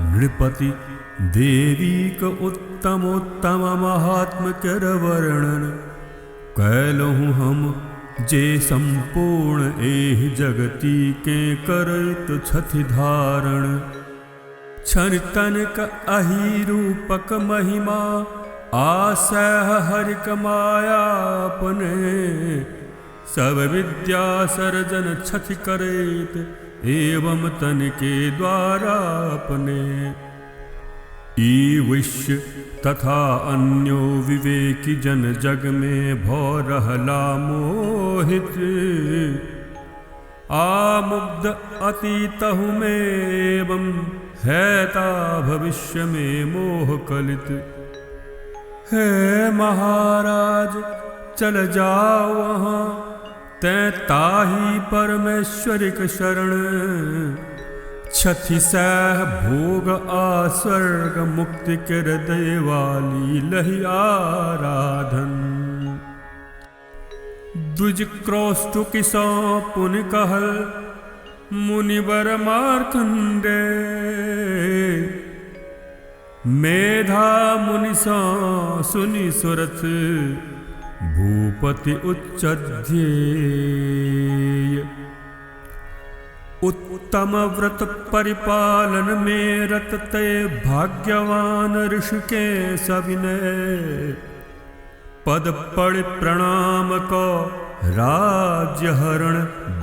नृपति देवीक उत्तमोत्तम महात्म कर वर्णन कैलहु हम जे संपूर्ण एह जगती के करत छथि धारण क्षण तनक अहि रूपक महिमा आसह हरिक माया अपने सब विद्या सर्जन छथि करेत एवं तन के द्वारा अपने ई विश्व तथा अन्यो विवेकी जन जग में भौ रहला मोहित आमुग्ध अतीतहु में एवं हैता भविष्य में मोह कलित। है महाराज चल जाओ वहाँ तै ताही परमेश्वरिक शरण, छथि सह भोग आस्वर्ग मुक्ति कर देवाली लहि आराधन। द्विज क्रोष्टु किसो पुनि कहल, मुनिवर मार्कंडे, मेधा मुनि सो सुनि सुरथ, भूपति उच्च ध्येय। उत्तम व्रत परिपालन में रत ते, भाग्यवान ऋषि के सविनय। पद पड़ प्रणाम को राज्य हरण,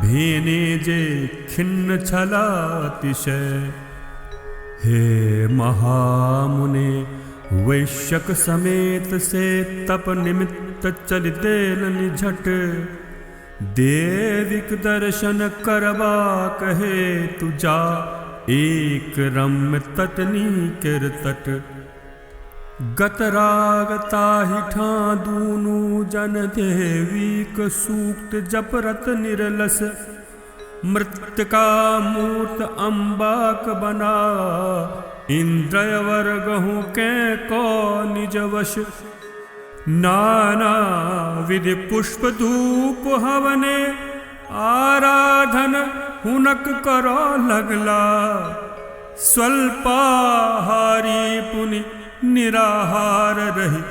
भेने जे खिन्न छलातिशय। हे महामुने वैश्यक समेत से, तप निमित्त चलिते निझट। देविक दर्शन करवा कहे तुझा, एक रम्य तटनी किर तट। गतराग ताहि ठा दूनु जन, देवीक सूक्त जपरत निरलस। मृत्तिका मूर्त अम्बाक बना, इंद्रयवर गहु के को निज वश। नाना विधि पुष्प धूप हवने, आराधन हुनक करो लगला। स्वल्पाहारी पुनि निराहार रही,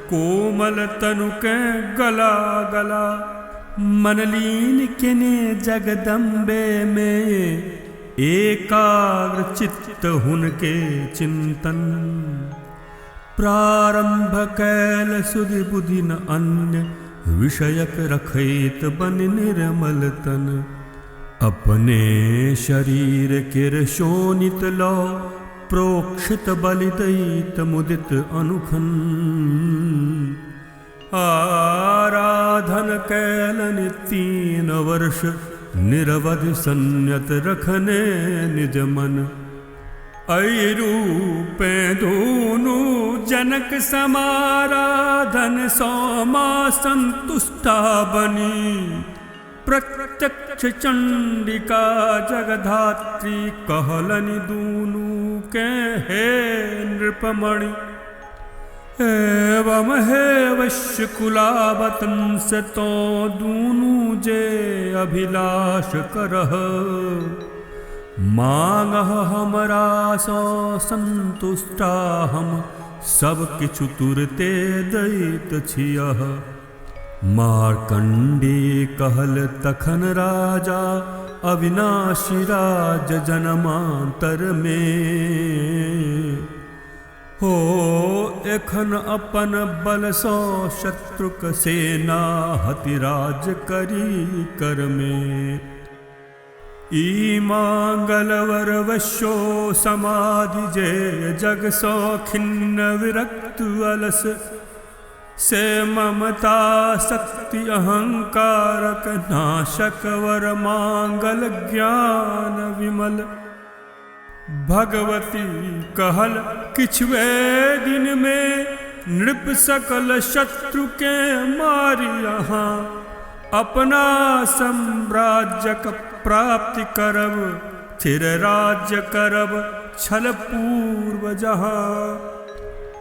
कोमल तनु के गला गला। मनलीन किने जगदम्बे में, एकाग्र चित्त हुनके चिंतन। प्रारंभ कैल सुधि बुद्धि न अन्य, विषयक रखैत बन निर्मल तन। अपने शरीर किर शोणित लो, प्रोक्षित बलि दैत मुदित अनुखन। आराधन कैलन 3 वर्ष, निरवधि संयत रखने निज मन। अरूपे दोनों जनक समाराधन, सोमा संतुष्टा बनी। प्रत्यक्ष चंडिका जगधात्री, कहलनि दूनु के हे नृपमणि। एवं हे वश्य कुलावतंस, तो दूनु जे अभिलाष करह। मांगह हमरा सो संतुष्टा, हम सब किछु तुरते दैत छियह। मार्कंडे कहल तखन राजा, अविनाशी राज जन्मांतर में। हो एखन अपन बल सो, शत्रुक सेना हति राज करी कर में। ई मांगलवर वश्यो समाधि जे, जग सो खिन्न विरक्त अलस। से ममता शक्ति अहंकारक, नाशक वर मांगल ज्ञान विमल। भगवती कहल किछुए दिन में, नृप सकल शत्रु के मारी यहाँ। अपना साम्राज्यक प्राप्ति करब, थिर राज्य करब छल पूर्व जहाँ।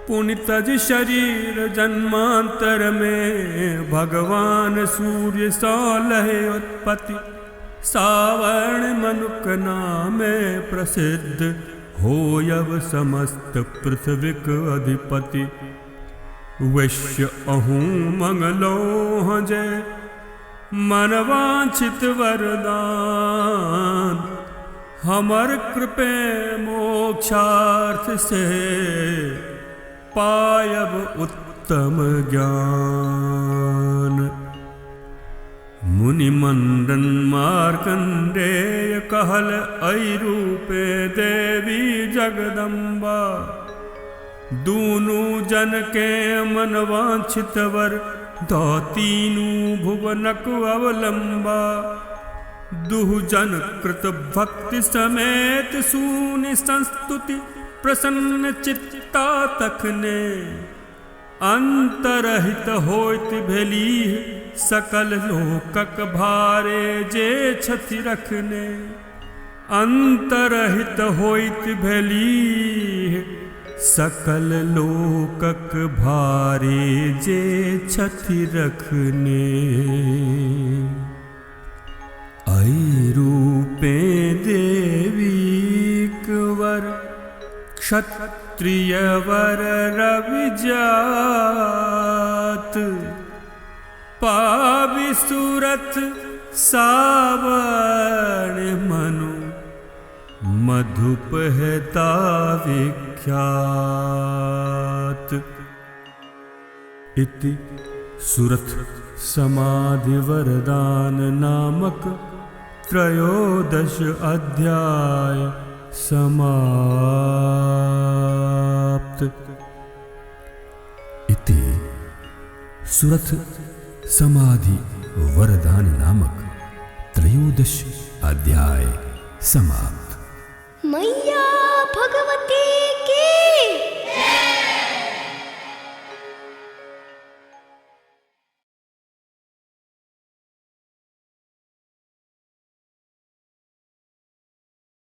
पुनितज शरीर जन्मांतर में, भगवान सूर्य सो लहे उत्पत्ति। सावर्ण मनुक नामे प्रसिद्ध, होयव समस्त पृथ्वीक अधिपति। वैश्य अहूँ मंगलो जय, मनवांछित वरदान। हमर कृपे मोक्षार्थ से, पायब उत्तम ज्ञान। मुनि मंदन मार्कंडेय कहल, अरूपे देवी जगदम्बा। दूनु जन के मन वांछित वर, दो तीनू भुवनक अवलंबा। दुह जन कृत भक्ति समेत, सूनि संस्तुति प्रसन्न चित्ता तखने। अंतरहित होइत भेलीह सकल लोकक भारे जे छथि रखने। अंतरहित होइत भेलीह सकल लोकक भारे जे छथि रखने। आई रूपे देवीक वर क्षत्रिय वर रविजात। पावि सूरत सावण मनु मधुप हेता विख्यात। इति सुरथ समाधि वरदान नामक त्रयोदश अध्याय समाप्त। इति सुरथ समाधि वरदान नामक त्रयोदश अध्याय समाप्त। मैया भगवती